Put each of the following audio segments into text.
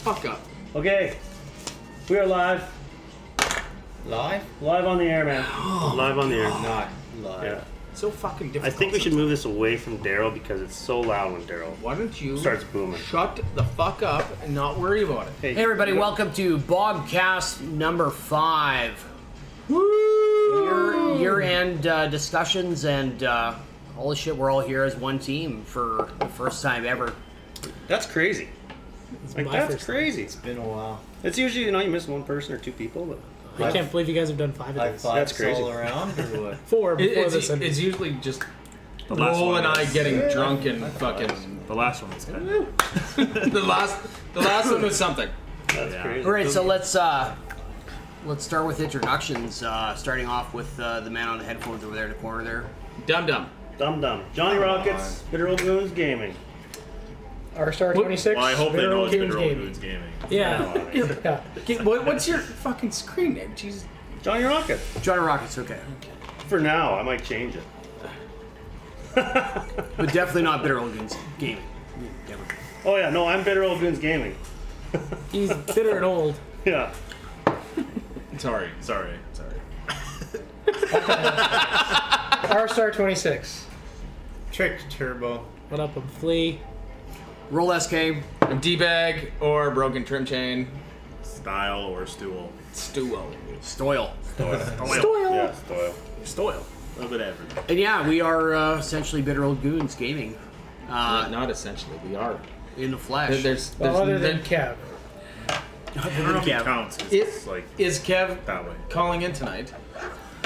fuck up. Okay, we are live. Live? Live on the air, man. Live on the air. Not live. Yeah. So fucking difficult. I think we should move this away from Daryl because it's so loud when Daryl Why don't you starts booming. shut the fuck up and not worry about it? Hey everybody, welcome to BOGGcast number 5. Woo! Year-end discussions and all the shit. We're all here as one team for the first time ever. That's crazy. Like, that's crazy. It's been a while. It's usually, you know, you miss one person or two people, but I can't believe you guys have done 5 of these. That's crazy. All around or what? 4 before this. It's usually just The last Lowell one and I is- getting drunk and fucking. The last one was kind of... the last one was something. that's Yeah. crazy. All right, so let's start with introductions. Starting off with the man on the headphones over there in the corner there. Dum dum. Dum Dum. JonnyRockets, Bitter Old Goons Gaming. R-Star 26. Well, I hope they Bitter know Old it's Games Bitter Old Gaming. Goons Gaming. Yeah. Yeah. Okay, what's your fucking screen name? Jesus. JonnyRockets. JonnyRockets, okay. For now, I might change it. But definitely not Bitter Old Goons Gaming. Never. Oh yeah, no, I'm Bitter Old Goons Gaming. He's bitter and old. Yeah. Sorry. R-Star 26. Trick Turbo. What up, I'm Flea. Roll SK. And D-bag or broken trim chain. Style or stool. Stuo. Stoyle. Yeah, Stoyle. Stoil. A little bit of everything. And yeah, we are essentially Bitter Old Goons Gaming. Not essentially. We are. In the flesh. There's Well, other than Kev. I don't know if it counts. 'cause it's like Is Kev that way. calling in tonight?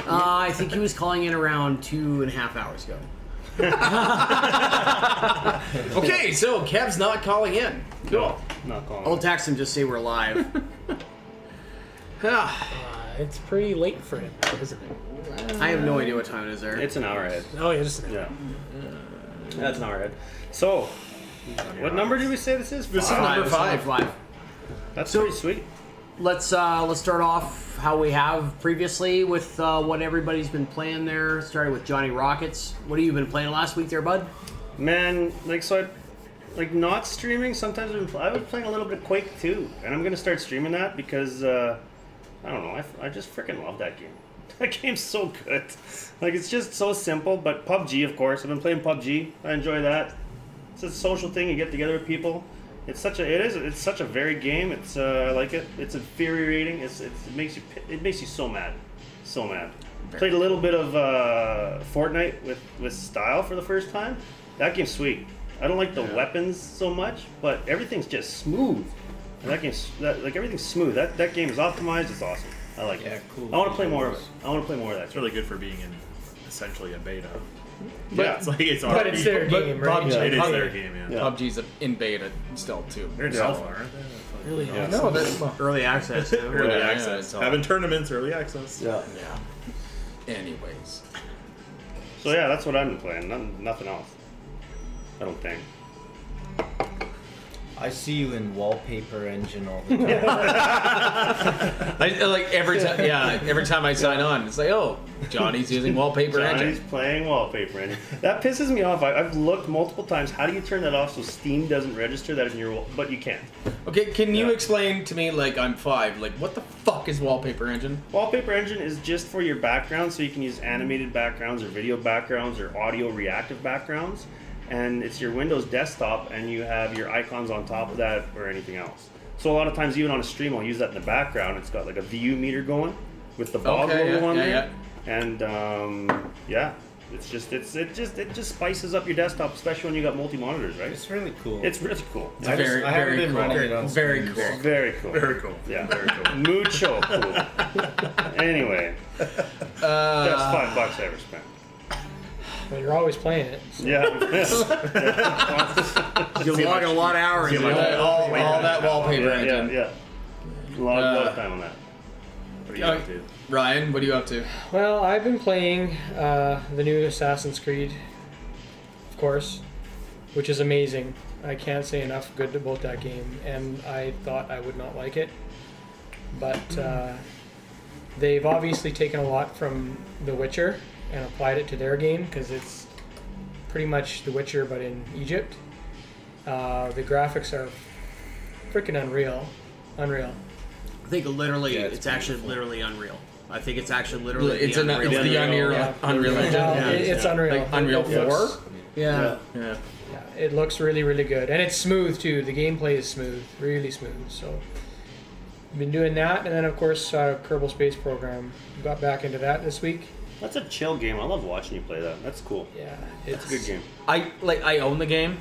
I think he was calling in around 2.5 hours ago. Okay, so Kev's not calling in. Cool. Not calling. I'll text him, just say we're live. Ah, It's pretty late for him, isn't it? I have no idea what time it is there. It's an hour ahead. Oh, yeah, just Yeah. That's an hour ahead. So, what number did we say this is? This is number 5. That's So- pretty sweet. Let's start off how we have previously with what everybody's been playing there. Started with JonnyRockets. What have you been playing last week there, bud? Man, like, so like not streaming, sometimes I was playing a little bit of Quake 2, and I'm going to start streaming that because, I don't know, I just freaking love that game. That game's so good. Like, it's just so simple, but PUBG, of course. I've been playing PUBG. I enjoy that. It's a social thing. You get together with people. It's such a varied game. It's I like it. It's infuriating. It makes you so mad, so mad. Played a little bit of Fortnite with Style for the first time. That game's sweet. I don't like the weapons so much, but everything's just smooth. And like everything's smooth. That game is optimized. It's awesome. I like it. Cool. I want to play more of it. I want to play more of that. It's really good for being in essentially a beta. Yeah. It's like it's But already. it's their game, right? PUBG, Yeah. It is PUBG, their game, yeah. Yeah. PUBG's in beta still too. They're in Yeah. alpha, aren't they? Really Yeah. No, that's Early access. Early Yeah, access. it's all- Having tournaments, early access. Yeah. yeah. Anyways, So yeah, that's what I've been playing. Nothing else. I don't think. I see you in Wallpaper Engine all the time. I like every time. Yeah, every time I sign on, it's like, oh, Johnny's using Wallpaper Johnny's Engine. playing Wallpaper Engine. That pisses me off. I've looked multiple times. How do you turn that off so Steam doesn't register that in your? But you can't. Okay, can you Yeah. explain to me, like I'm 5, like what the fuck is Wallpaper Engine? Wallpaper Engine is just for your background, so you can use animated backgrounds or video backgrounds or audio reactive backgrounds. And it's your Windows desktop, and you have your icons on top of that or anything else. So a lot of times, even on a stream, I'll use that in the background. It's got like a VU meter going with the BOGG Okay, logo on yeah, there. And yeah, it just spices up your desktop, especially when you got multi monitors, right? It's really cool. It's really cool. I haven't very been cool. running it on Very streams. cool. Very cool. Very cool. Yeah. Very cool. Mucho cool. Anyway, that's $5 I ever spent. Well, you're always playing it. So. Yeah. You're logging a lot of hours. See in my- it. All that Wallpaper Yeah, Engine. yeah. A lot of time on that. What are you up to? Ryan, what are you up to? Well, I've been playing the new Assassin's Creed, of course, which is amazing. I can't say enough good about that game, and I thought I would not like it. But they've obviously taken a lot from The Witcher and applied it to their game, because it's pretty much The Witcher but in Egypt. The graphics are freaking unreal. Unreal. I think literally, Yeah, it's it's actually literally unreal. I think it's actually literally It's the Unreal Yeah. Unreal Engine. No, Yeah. it's unreal. Like Unreal It looks- 4. Yeah. Yeah. Yeah, it looks really, really good, and it's smooth too. The gameplay is smooth, really smooth. So, been doing that, and then of course Kerbal Space Program. Got back into that this week. That's a chill game. I love watching you play that. That's cool. Yeah, It's a good game. I own the game.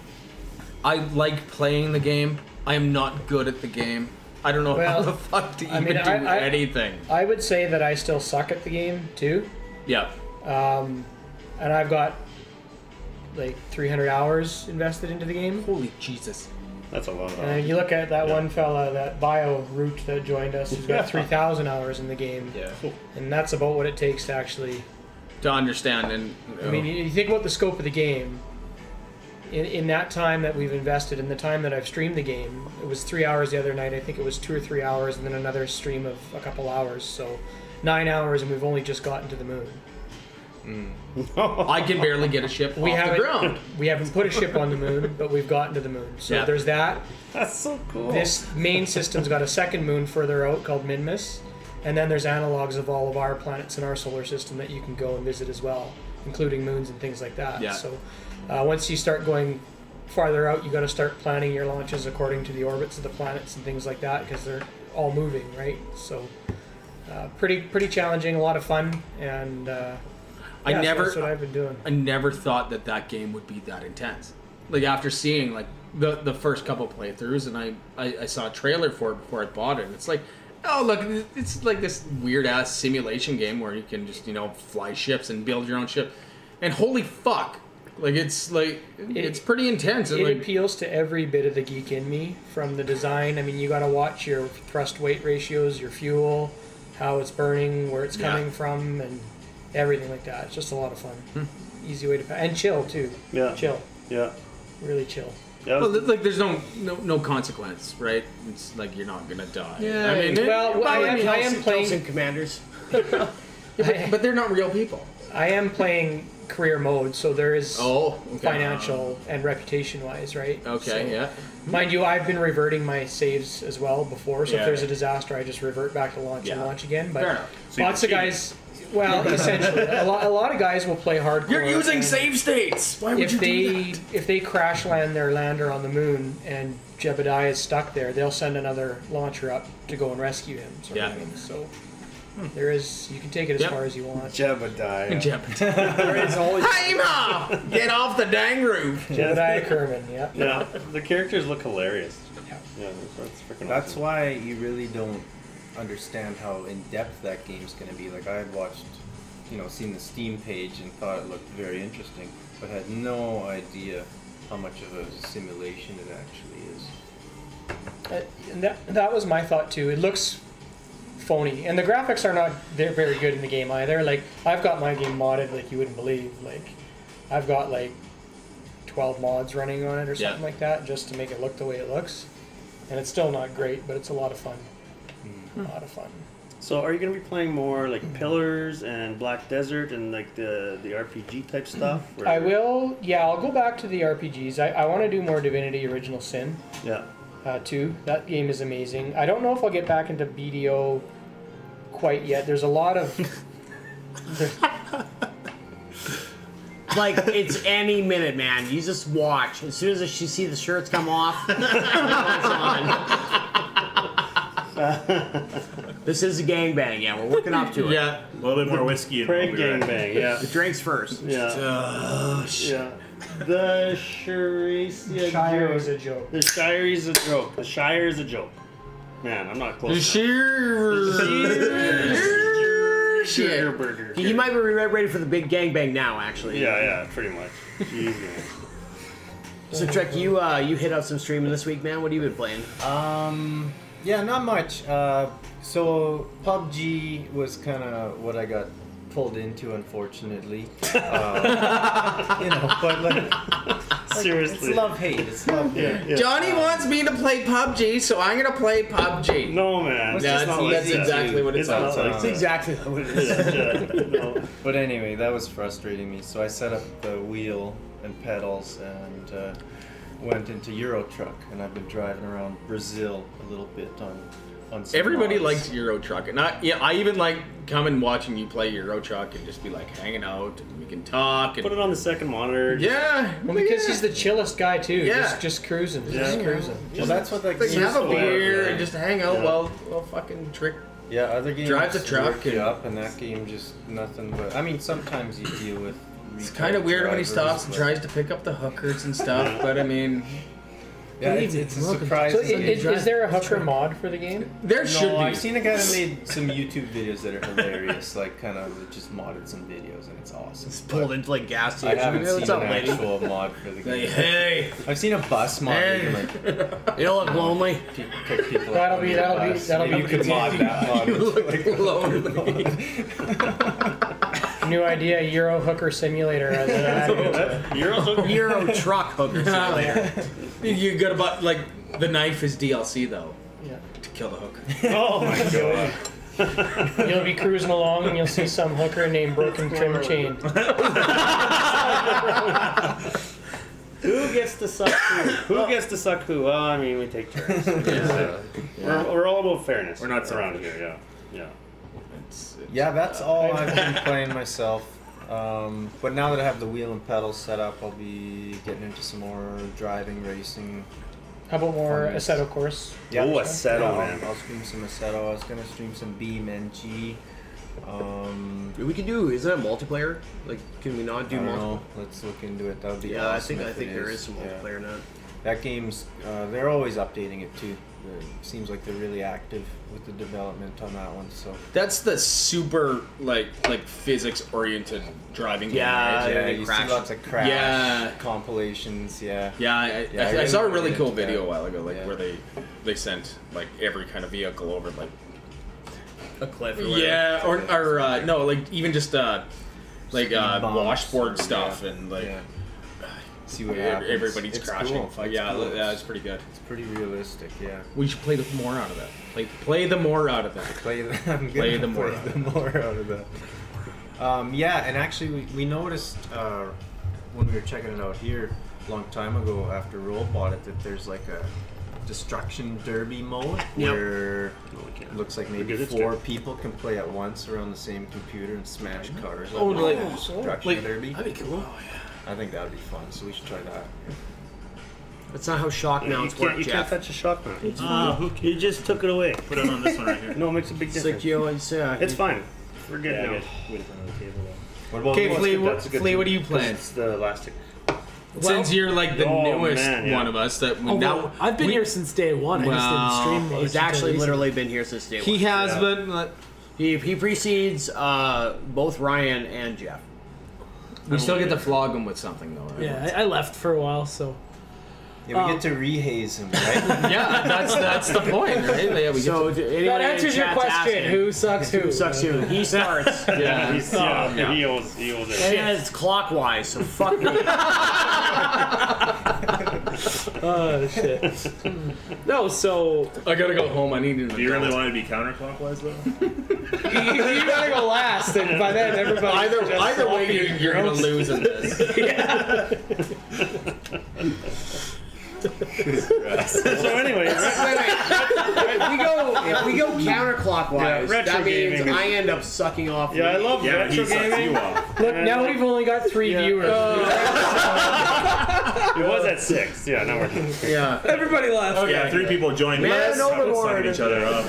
I like playing the game. I am not good at the game. I don't know how Well, the fuck to I even mean, do I- anything. I would say that I still suck at the game too, Yeah. and I've got like 300 hours invested into the game. Holy Jesus. That's a lot of And you look at that one fella, that bio root that joined us, who's got 3,000 hours in the game, Yeah. and that's about what it takes to actually. To understand and I mean, you think about the scope of the game. In that time that we've invested, in the time that I've streamed the game, it was 3 hours the other night. I think it was 2 or 3 hours, and then another stream of a couple hours. So 9 hours, and we've only just gotten to the moon. I can barely get a ship We off the haven't ground. we haven't put a ship on the moon, but we've gotten to the moon. So Yeah. there's that. That's so cool. This main system's got a second moon further out called Minmus, and then there's analogs of all of our planets in our solar system that you can go and visit as well, including moons and things like that. Yeah. So once you start going farther out, you got to start planning your launches according to the orbits of the planets and things like that, because they're all moving, right? So pretty challenging, a lot of fun, and so that's what I've been doing. I never thought that game would be that intense. Like after seeing like the first couple playthroughs, and I saw a trailer for it before I bought it. And it's like, oh look, it's like this weird ass simulation game where you can just fly ships and build your own ship. And holy fuck, like it's pretty intense. And It like, appeals to every bit of the geek in me, from the design. I mean, you got to watch your thrust weight ratios, your fuel, how it's burning, where it's coming from, and everything like that. It's just a lot of fun. Easy way to and chill too. Yeah. Chill, Yeah. really chill. Yeah. well, like there's no consequence, right? It's like you're not gonna die. Yeah, I mean, well, I am Kill playing. some commanders. but they're not real people. I am playing career mode, so there is Oh, okay. financial and reputation wise, right? Okay, So, yeah. Mind you, I've been reverting my saves as well before, so Yeah. if there's a disaster, I just revert back to launch and Yeah. launch again. Fair But enough. So you're lots of guys, well, essentially, a lot of guys will play hardcore. You're using and save states. Why would If you do they that? if they crash land their lander on the moon and Jebediah is stuck there, they'll send another launcher up to go and rescue him. Sort Yeah. of thing. So there is, you can take it as Yep. far as you want. Jebediah. There is always Hey ma! Get off the dang roof. Jebediah Kerman, yeah. Yeah. The characters look hilarious. Yeah. Yeah. That's freaking That's awesome. why you really don't understand how in depth that game's going to be. Like I had watched, seen the Steam page and thought it looked very interesting, but had no idea how much of a simulation it actually is. And that was my thought too. It looks phony, and the graphics are not very good in the game either. Like I've got my game modded like you wouldn't believe. Like I've got like 12 mods running on it or something Yeah. like that just to make it look the way it looks, and it's still not great, but it's a lot of fun. A lot of fun. So, are you going to be playing more like Pillars and Black Desert and like the RPG type stuff? Or- I will. Yeah, I'll go back to the RPGs. I want to do more Divinity Original Sin Yeah. 2. That game is amazing. I don't know if I'll get back into BDO quite yet. There's a lot of like it's any minute, man. You just watch. As soon as you see the shirts come off, it's on. This is a gangbang. Yeah, we're working up to it. Yeah. A little bit more whiskey and Prank we'll be right. gangbang. Yeah. The drinks first. Yeah. Yeah. The Shire Shire is a joke. The Shire is a joke. The Shire is a joke. Man, I'm not close. Shit. Burger. He might be ready for the big gangbang now, actually. Yeah, pretty much. Jeez, man. So, Trek, you hit up some streaming this week, man. What have you been playing? Yeah, not much. So PUBG was kind of what I got pulled into, unfortunately. But like Seriously. it's love-hate. It's love-hate. Yeah. Johnny wants me to play PUBG, so I'm gonna play PUBG. No, man. It's No, just not like that's that. exactly what it It's not sounds like like. That's exactly what it is. No. But anyway, that was frustrating me. So I set up the wheel and pedals and went into Euro Truck, and I've been driving around Brazil a little bit on some Everybody mods. likes Euro Truck, and I even like coming watching you play Euro Truck and just be like hanging out, and we can talk. And, Put it on the second monitor. yeah, Well, because he's the chillest guy too. Yeah. Just cruising. Yeah. Just cruising. Well, that's what that like game have a is for, beer yeah. and just hang out Yeah. while fucking trick. Yeah, other games drive the truck work you and- up, and that game just nothing but. I mean, sometimes you deal with. It's kind of weird when he stops and tries to pick up the hookers and stuff, but I mean, Yeah, it's a surprise. So is there a hooker mod for the game? there should No, be. I've seen a guy that made some YouTube videos that are hilarious, like kind of just modded some videos, and it's awesome. It's pulled into like gas I station. haven't What's seen up, an lady? actual mod for the Like, game. hey, I've seen a bus mod. Hey. where you, like, You don't look lonely. pick people That'll up be- on the that'll be- bus. that'll Maybe be you could mod that mod. you look Like, lonely. New idea: Euro hooker simulator. As an added. Euro truck hooker simulator. You got about like the knife is DLC though Yeah. to kill the hooker. Oh my god. You'll be cruising along and you'll see some hooker named Broken Trim Chain. Who gets to suck who? Who gets to suck who? Well, I mean, we take turns. We're all about fairness. We're not around selfish. here. Yeah. Yeah, that's all I've been playing myself. But now that I have the wheel and pedals set up, I'll be getting into some more driving, racing. How about more Fun. Assetto course? Yeah, Oh, Assetto, yeah, man. I'll stream some Assetto. I was gonna stream some Beam NG. We can do. Is that a multiplayer? Like, can we not I do don't multiplayer? know. Let's look into it. That would be Yeah, awesome. I if think it there is some Yeah. multiplayer now. That game's. They're always updating it too. It seems like they're really active with the development on that one. So That's the super like physics oriented driving Yeah, game, right? yeah, they you crash. see lots of crash Yeah. compilations. Yeah. Yeah, Yeah, I saw a really really cool into video that. a while ago, like Yeah. where they sent like every kind of vehicle over, like A cliff. Or yeah, or no, like even just like Speed bumps washboard or- stuff yeah. and like Yeah. See what happens. everybody's It's crashing. cool. Fuck, It's yeah, cool. yeah, it's pretty good. It's pretty realistic. Yeah. We should play the more out of that. Play the more out of that. Play the, I'm Play gonna the more play out the more out of that. Yeah, and actually we noticed when we were checking it out here a long time ago after Roll bought it that there's like a destruction derby mode Yep. where No, we can't. it looks like maybe Because it's 4 derby. people can play at once around the same computer and smash cars. Oh, like- destruction like- derby. That'd be cool. I think that would be fun, so we should try that. That's not how shock mounts work, You can't Jeff. touch a shock mount. You just took it away. Put it on this one right here. No, it makes a big It's like difference. it's It's fine. We're good now. Wait for the table though. What about Okay, you? Flea, That's a good Flea, what do thing, you plan? 'cause it's the elastic. Since you're like the Oh, newest man, yeah. one of us, that we Oh, now well, I've been we- here since day one. I just Well, didn't stream much He's until actually recently. literally been here since day one. He has Yeah. been. He precedes both Ryan and Jeff. We still get to flog him with something though, right? Yeah, I left for a while, so Yeah, we get to rehaze him, right? Yeah, that's the point, right? Yeah, we So get anyone That in answers your chat's question. asking, Who sucks who? who sucks who? He starts. to, yeah. He's, yeah. He owes it. And it's clockwise, so fuck me. oh shit. No, so I gotta go home. I need to. Do you really want to be counterclockwise though? You gotta go last, and by then everybody. Either way, you're gonna lose in this. So anyway, If we go counterclockwise, Yeah, retro that means gaming is- I end up sucking off. yeah, I love Yeah, retro he sucks gaming. you off. Look, now we've only got 3 viewers. It was at 6. Yeah, now we're. Yeah. Everybody left. Yeah, 3 people joined. Man Let's overboard. suck each other up.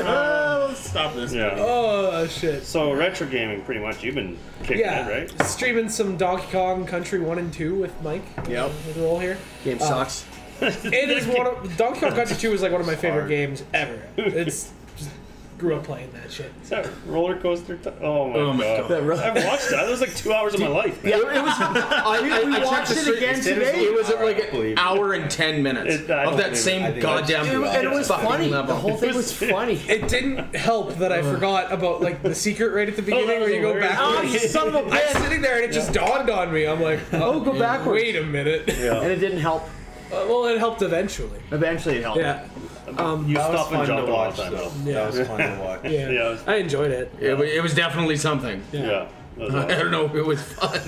Let's stop this. Yeah. Oh shit. So retro gaming, pretty much. You've been kicking Yeah, it, right? streaming some Donkey Kong Country 1 and 2 with Mike. Yep. With the roll here. Game sucks. It is one of Donkey Kong Country 2 is like one of my favorite games ever. It's just grew up playing that shit. Is that roller coaster? Oh my god! That really- I watched that. It was like 2 hours of my life. Man. It was. I We watched checked the it stream. again today. It was like an believe it. hour and 10 minutes I of don't that believe same I think goddamn. that's- And it was fucking funny. level. The whole thing was funny. It didn't help that I forgot about like the secret right at the beginning that was where you go hilarious. back. Oh, you son of a I'm bitch! sitting there and it just dawned on me. I'm like, oh, go backwards. Wait a minute. Yeah. And it didn't help. Well, it helped eventually. Eventually, it helped. Yeah. You That was stop and fun jump to all watch, the time. though. Yeah. That was fun to watch. Yeah. Yeah. I enjoyed it. It was definitely something. Yeah. That was I awesome. don't know. It was fun.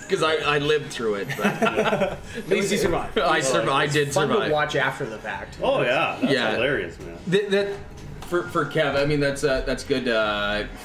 because I lived through it. But At least you survived. I did Fun survive. to watch after the fact. Oh yeah, that's Yeah. hilarious, man. That for Kev, I mean that's good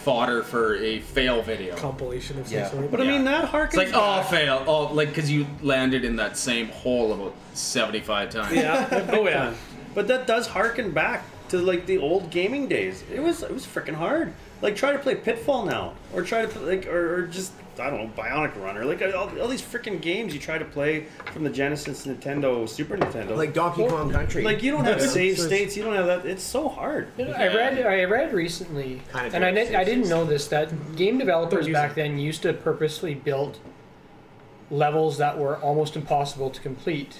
fodder for a fail video. Compilation of some Yeah. sort. But I mean, that harkens. It's like, oh, fail. Oh, like, because you landed in that same hole about 75 times. Yeah. Oh yeah. But that does harken back to like the old gaming days. It was freaking hard. Like try to play Pitfall now, or try to play, like or just I don't know, Bionic Runner. Like all these freaking games you try to play from the Genesis, Nintendo, Super Nintendo. Like Donkey Kong Country. Like you don't have save states. You don't have that. It's so hard. I read recently, Kind of and I very didn't know this, that game developers Don't use back it. then used to purposely build levels that were almost impossible to complete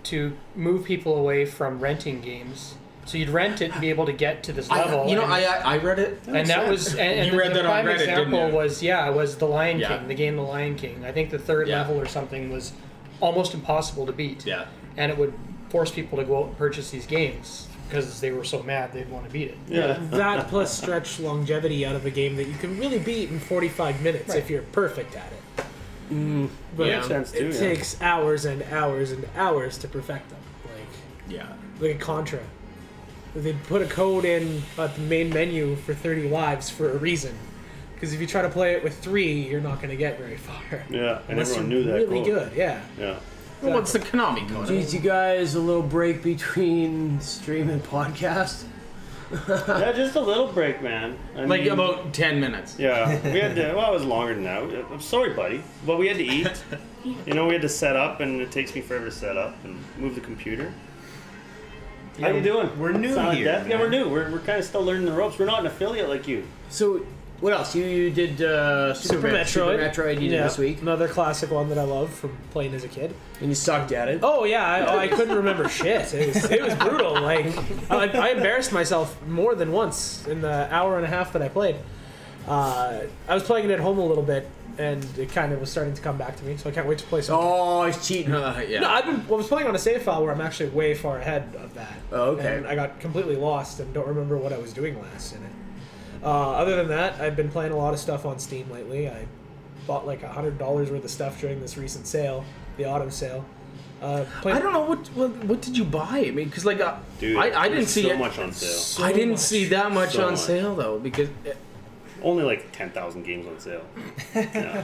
to move people away from renting games. So you'd rent it and be able to get to this level. I read it. and that was and You the read that on prime Reddit, didn't example you? was The Lion Yeah. King, the game The Lion King. I think the third Yeah. level or something was almost impossible to beat. Yeah. And it would force people to go out and purchase these games because they were so mad they'd want to beat it. Yeah. That plus stretch longevity out of a game that you can really beat in 45 minutes Right. if you're perfect at it. But Makes sense too. it yeah. takes hours and hours and hours to perfect them. Yeah. Like a Contra. They put a code in at the main menu for 30 lives for a reason. Because if you try to play it with 3, you're not going to get very far. Yeah, and Unless everyone you're knew that. really code. good, yeah. Yeah. Well, what's the Konami code? Geez, you guys, a little break between stream and podcast. Yeah, just a little break, man. I Like mean, about 10 minutes. Yeah, we had to. Well, it was longer than that. I'm sorry, buddy, but we had to eat. You know, we had to set up, and it takes me forever to set up and move the computer. How you doing? we're new Silent here, Death? Yeah, man. we're new. We're kind of still learning the ropes. We're not an affiliate like you. So, what else? You did Super Metroid. Super Metroid you did this week, Another classic one that I love from playing as a kid. and you sucked at it. Oh yeah, I couldn't remember shit. It was brutal. Like I embarrassed myself more than once in the hour and a half that I played. I was playing it at home a little bit, and it kind of was starting to come back to me. So I can't wait to play some. Oh, he's cheating. Yeah. No, I was playing on a save file where I'm actually way far ahead of that. Oh, okay. And I got completely lost and don't remember what I was doing last in it. Other than that, I've been playing a lot of stuff on Steam lately. I bought like $100 worth of stuff during this recent sale, the autumn sale. I don't know what did you buy? I mean, because like Dude, I didn't there's see so it. much on sale. I didn't see that much So on much. sale though, because Only like 10,000 games on sale. Yeah,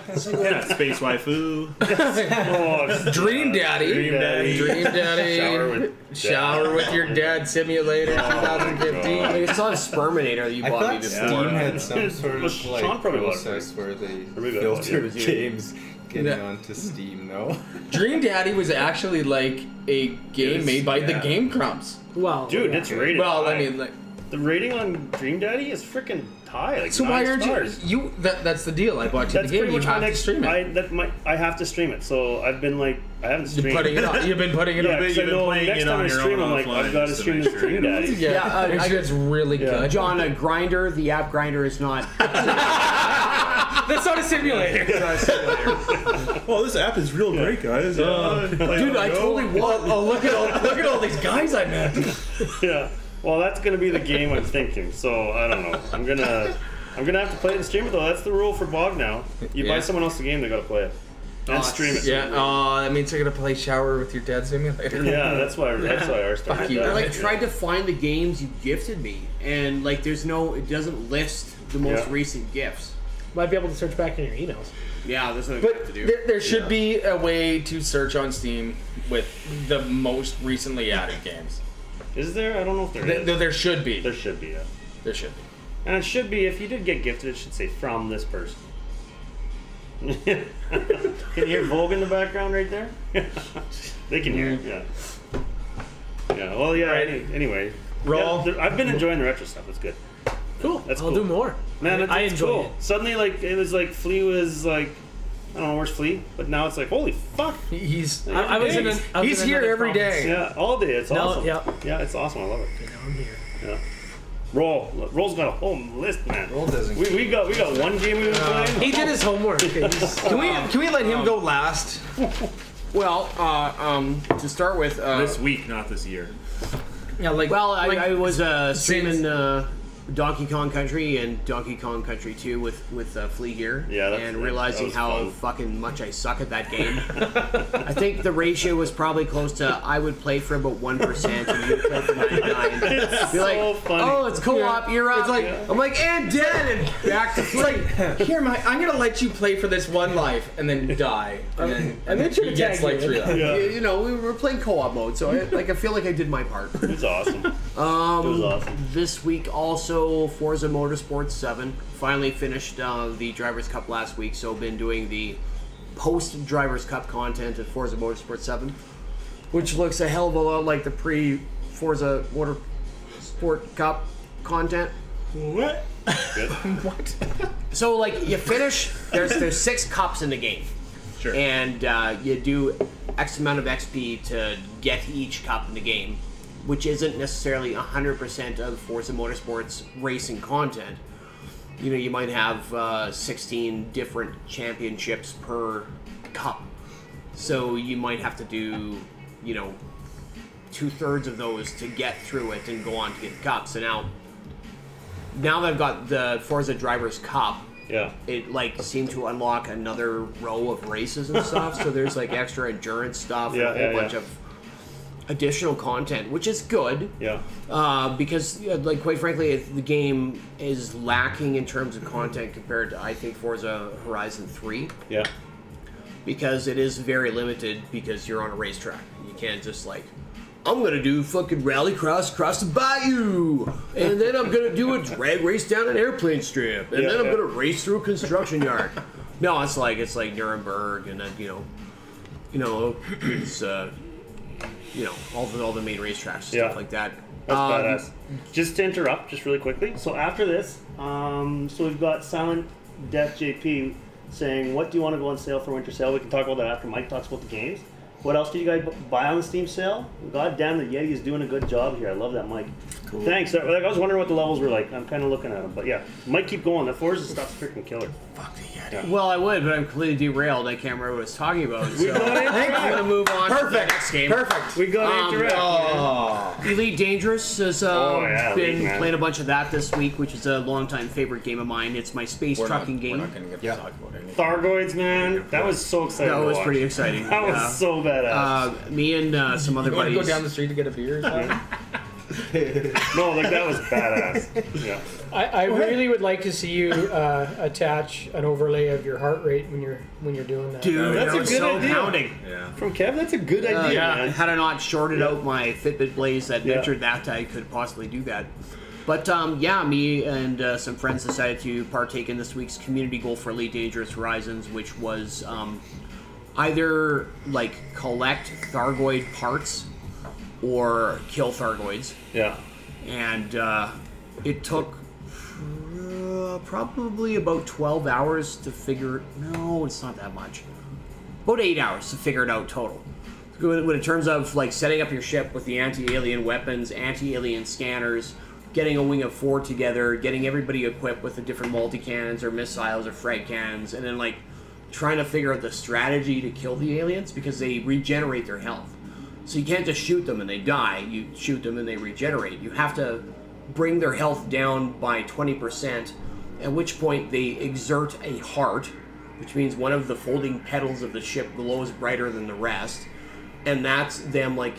Space Waifu. Oh, Dream Daddy, Dream Daddy. Dream Daddy, Shower with Dad. Your Dad Simulator, 2015. Like, it's not a Sperminator that you I bought me thought before. Steam had some Yeah. sort Well, of Sean like probably bought it process where they Probably got it, filtered yeah. games getting Yeah. onto Steam. No, Dream Daddy was actually like a game Yes, made by the yeah. Game Grumps. Well, Dude, yeah. it's rated. Well, high. I mean, like, the rating on Dream Daddy is freaking high. Like so 9 why aren't stars. you? That's the deal. I bought you That's the game. pretty You much my have to next. stream it. I have to stream it. So I've been like, I haven't You're streamed. putting it on. You've been putting it Yeah, on. because I You've been know playing next it time on I your stream, own I'm like, offline I've got to just to stream make this sure Dream you Daddy. Yeah, make sure it's really Yeah. good. John, Grinder, the app Grinder is not. That's not a simulator. it's not a simulator. Oh, this app is real great, guys. Dude, I totally want. Oh, look at all these guys I met. Yeah. Well, that's gonna be the game I'm thinking. So I don't know. I'm gonna have to play it and stream it though. That's the rule for BOGG now. You buy Yeah. someone else the game, they gotta play it and stream it. Yeah. Oh, that means you're gonna play Shower with Your Dad Simulator. Yeah, that's why our started. Fuck you. that. I like Yeah. tried to find the games you gifted me, and like it doesn't list the most Yeah. recent gifts. Might be able to search back in your emails. Yeah, there's nothing But to do. there should be a way to search on Steam with the most recently added games. Is there? I don't know if there is. There should be. There should be. Yeah. There should be. And it should be, if you did get gifted, it should say from this person. Can you hear Vogue in the background right there? They can hear it, yeah. Yeah, well, yeah, anyway. Roll. Yeah, I've been enjoying the retro stuff, it's good. Cool. That's I'll cool. do more. Man, it's I enjoy cool. it. Suddenly, like, it was like, Flea was like, I don't know, where's Flea? But now it's like, holy fuck. He's I was in he's here another every province. day. Yeah, all day, it's awesome. yeah. Yeah, it's awesome, I love it. Now I'm here. Yeah. Roll's got a whole list, man. Roll doesn't. We got one game we've been playing. He did his homework. He's- Can we let him go last? Well, to start with, This week, not this year. Yeah, like well, like, I was streaming Donkey Kong Country and Donkey Kong Country 2 with Flea Gear, and realizing how fucking much I suck at that game. I think the ratio was probably close to I would play for about 1% and you would play for 99. It's Be like, so funny. oh, it's co-op. You're up. It's like I'm like, and dead, and back to Flea. like, here, I'm gonna let you play for this one life and then die, and then try to he gets tag like you. 3 lives. Yeah. You know, we were playing co-op mode, so I feel like I did my part. It was awesome. It was awesome. This week also, Forza Motorsport 7. Finally finished the Drivers' Cup last week, so been doing the post-Drivers' Cup content at Forza Motorsport 7, which looks a hell of a lot like the pre-Forza Motorsport Cup content. What? Good. What? So, like, you finish, there's 6 cups in the game. Sure. And you do X amount of XP to get each cup in the game, which isn't necessarily 100% of Forza Motorsport's racing content. You know, you might have 16 different championships per cup. So you might have to do, you know, 2/3 of those to get through it and go on to get the cup. So now that I've got the Forza Drivers' Cup, Yeah. it like seemed to unlock another row of races and stuff. So there's like extra endurance stuff and a whole bunch of additional content, which is good. Yeah. Because like quite frankly, the game is lacking in terms of content compared to I think Forza Horizon 3. Yeah. Because it is very limited because you're on a racetrack. You can't just like, I'm gonna do fucking rallycross across the bayou, and then I'm gonna do a drag race down an airplane strip, and then I'm gonna race through a construction yard. No, it's like Nuremberg, and then it's all the main racetracks, stuff like that. That's badass. Just to interrupt, just really quickly. So after this, so we've got Silent Death JP saying, "What do you want to go on sale for winter sale?" We can talk about that after Mike talks about the games. What else did you guys buy on the Steam sale? God damn, the Yeti is doing a good job here. I love that, Mike. Cool. Thanks. I was wondering what the levels were like. I'm kind of looking at them, but yeah, Mike, keep going. The Forza stuff's freaking killer. Fuck the Yeti. Yeah. Well, I would, but I'm completely derailed. I can't remember what I was talking about. So I'm going to move on to the next game. Perfect. We got interact. Elite Dangerous has been Elite, playing a bunch of that this week, which is a longtime favorite game of mine. It's my space trucking game. We're not going to get to talk about anything. Thargoids, man. That was so exciting. That to was watch. pretty exciting. That was so badass. Me and some other You want to buddies. go down the street to get a beer? No, like that was badass. Yeah. I really would like to see you attach an overlay of your heart rate when you're doing that. Dude, That's that a was good so idea. pounding. Yeah. From Kev, that's a good idea, man. Had I not shorted out my Fitbit Blaze that measured that, I could possibly do that. But me and some friends decided to partake in this week's community goal for Elite Dangerous Horizons, which was either like collect Thargoid parts or kill Thargoids. Yeah. And it took probably about 12 hours to figure. No, it's not that much. About 8 hours to figure it out total. In terms of like setting up your ship with the anti-alien weapons, anti-alien scanners, getting a wing of 4 together, getting everybody equipped with the different multi-cannons or missiles or frag cannons, and then like trying to figure out the strategy to kill the aliens because they regenerate their health. So you can't just shoot them and they die. You shoot them and they regenerate. You have to bring their health down by 20%, at which point they exert a heart, which means one of the folding petals of the ship glows brighter than the rest. And that's them like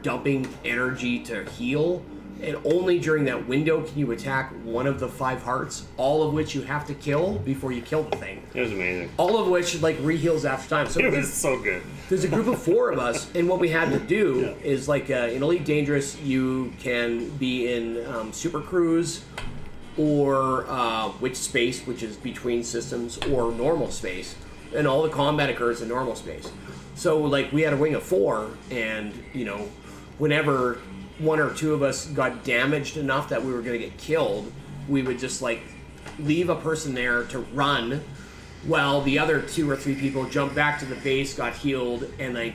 dumping energy to heal. And only during that window can you attack one of the 5 hearts, all of which you have to kill before you kill the thing. It was amazing. All of which like reheals after time. So It was so good. there's a group of 4 of us, and what we had to do is like in Elite Dangerous, you can be in Super Cruise or Witch Space, which is between systems, or normal space, and all the combat occurs in normal space. So like we had a wing of 4, and whenever 1 or 2 of us got damaged enough that we were going to get killed, we would just like leave a person there to run while the other 2 or 3 people jumped back to the base, got healed, and like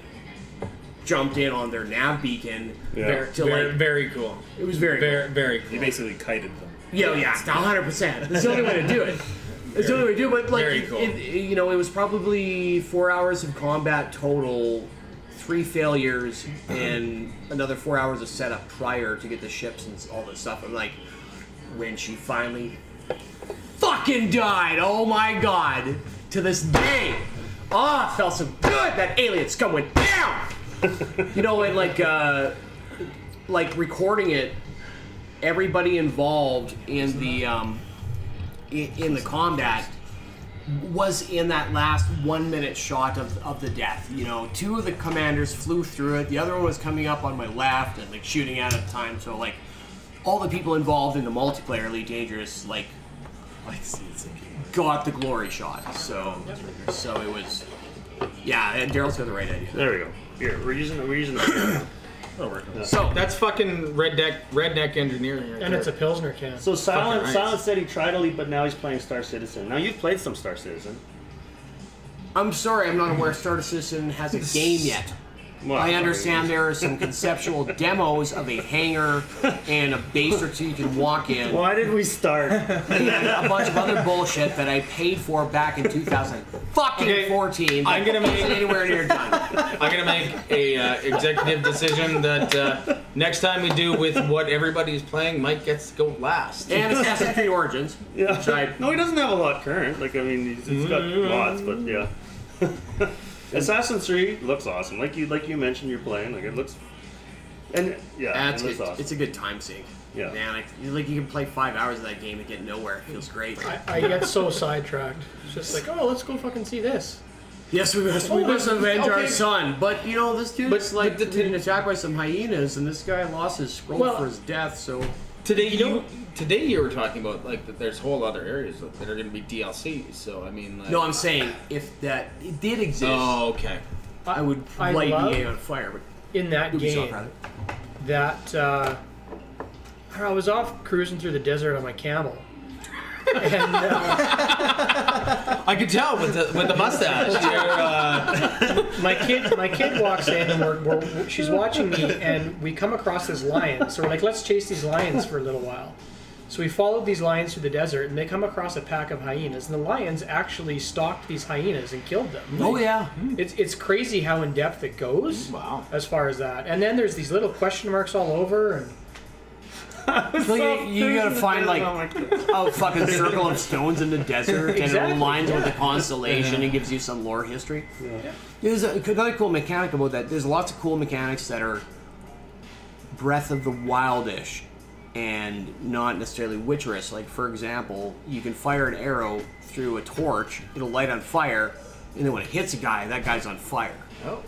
jumped in on their nav beacon. Very cool. It was very cool. Very You cool. basically kited them. Yeah, 100%. That's the only way to do it. It's the only way to do it. But like, Very cool. it was probably 4 hours of combat total, 3 failures, and another 4 hours of setup prior to get the ships and all this stuff. I'm like, when she finally fucking died. Oh my god. To this day. Oh, it felt so good that alien scum went down. You know, and like recording it, everybody involved in the combat was in that last 1 minute shot of the death. You know, 2 of the commanders flew through it. The other one was coming up on my left and like shooting at the time. So like all the people involved in the multiplayer Elite Dangerous like got the glory shot. So it was, yeah. And Daryl's got the right idea. There we go. Here, we're using the. So that's fucking redneck engineering. Right And there. it's a Pilsner can. So Silent Fucking nice. said he tried Elite, but now he's playing Star Citizen. Now you've played some Star Citizen. I'm sorry, I'm not aware Star Citizen has a game yet. Well, I understand there are some conceptual demos of a hangar and a base or two you can walk in, Why did we start? and a bunch of other bullshit that I paid for back in 2014. I'm gonna make- isn't anywhere near done. I'm gonna make a executive decision that next time we do with what everybody's playing, Mike gets to go last. And Assassin's Creed Origins. Yeah. Which I- No, he doesn't have a lot current. Like, I mean, he's got lots, but yeah. Assassin's 3 looks awesome. Like you mentioned, you're playing. Like it looks, and yeah, That's it looks good. awesome. It's a good time sink. Yeah. Man, like you can play 5 hours of that game and get nowhere. It feels great. I get so sidetracked. It's just like, oh, let's go fucking see this. Yes, we must avenge our son. But you know, this dude's But the- getting attacked by some hyenas, and this guy lost his scroll Well- for his death. So Today you were talking about like that there's whole other areas that are going to be DLCs. So I mean, like, no, I'm saying if that it did exist, Oh, okay. I would I light love- EA on fire. But In that Ubisoft, game, rather. that I was off cruising through the desert on my camel, and I could tell with the mustache. my kid walks in and she's watching me, and we come across this lion. So we're like, let's chase these lions for a little while. So we followed these lions through the desert, and they come across a pack of hyenas, and the lions actually stalked these hyenas and killed them. Oh yeah, It's crazy how in depth it goes. Wow. As far as that, and then there's these little question marks all over, and so you gotta find like a fucking circle of stones in the desert, and it Exactly, aligns with yeah. the constellation and gives you some lore history. Yeah. There's another cool mechanic about that. There's lots of cool mechanics that are Breath of the Wildish and not necessarily witcherous. Like, for example, you can fire an arrow through a torch, it'll light on fire, and then when it hits a guy, that guy's on fire. Oh.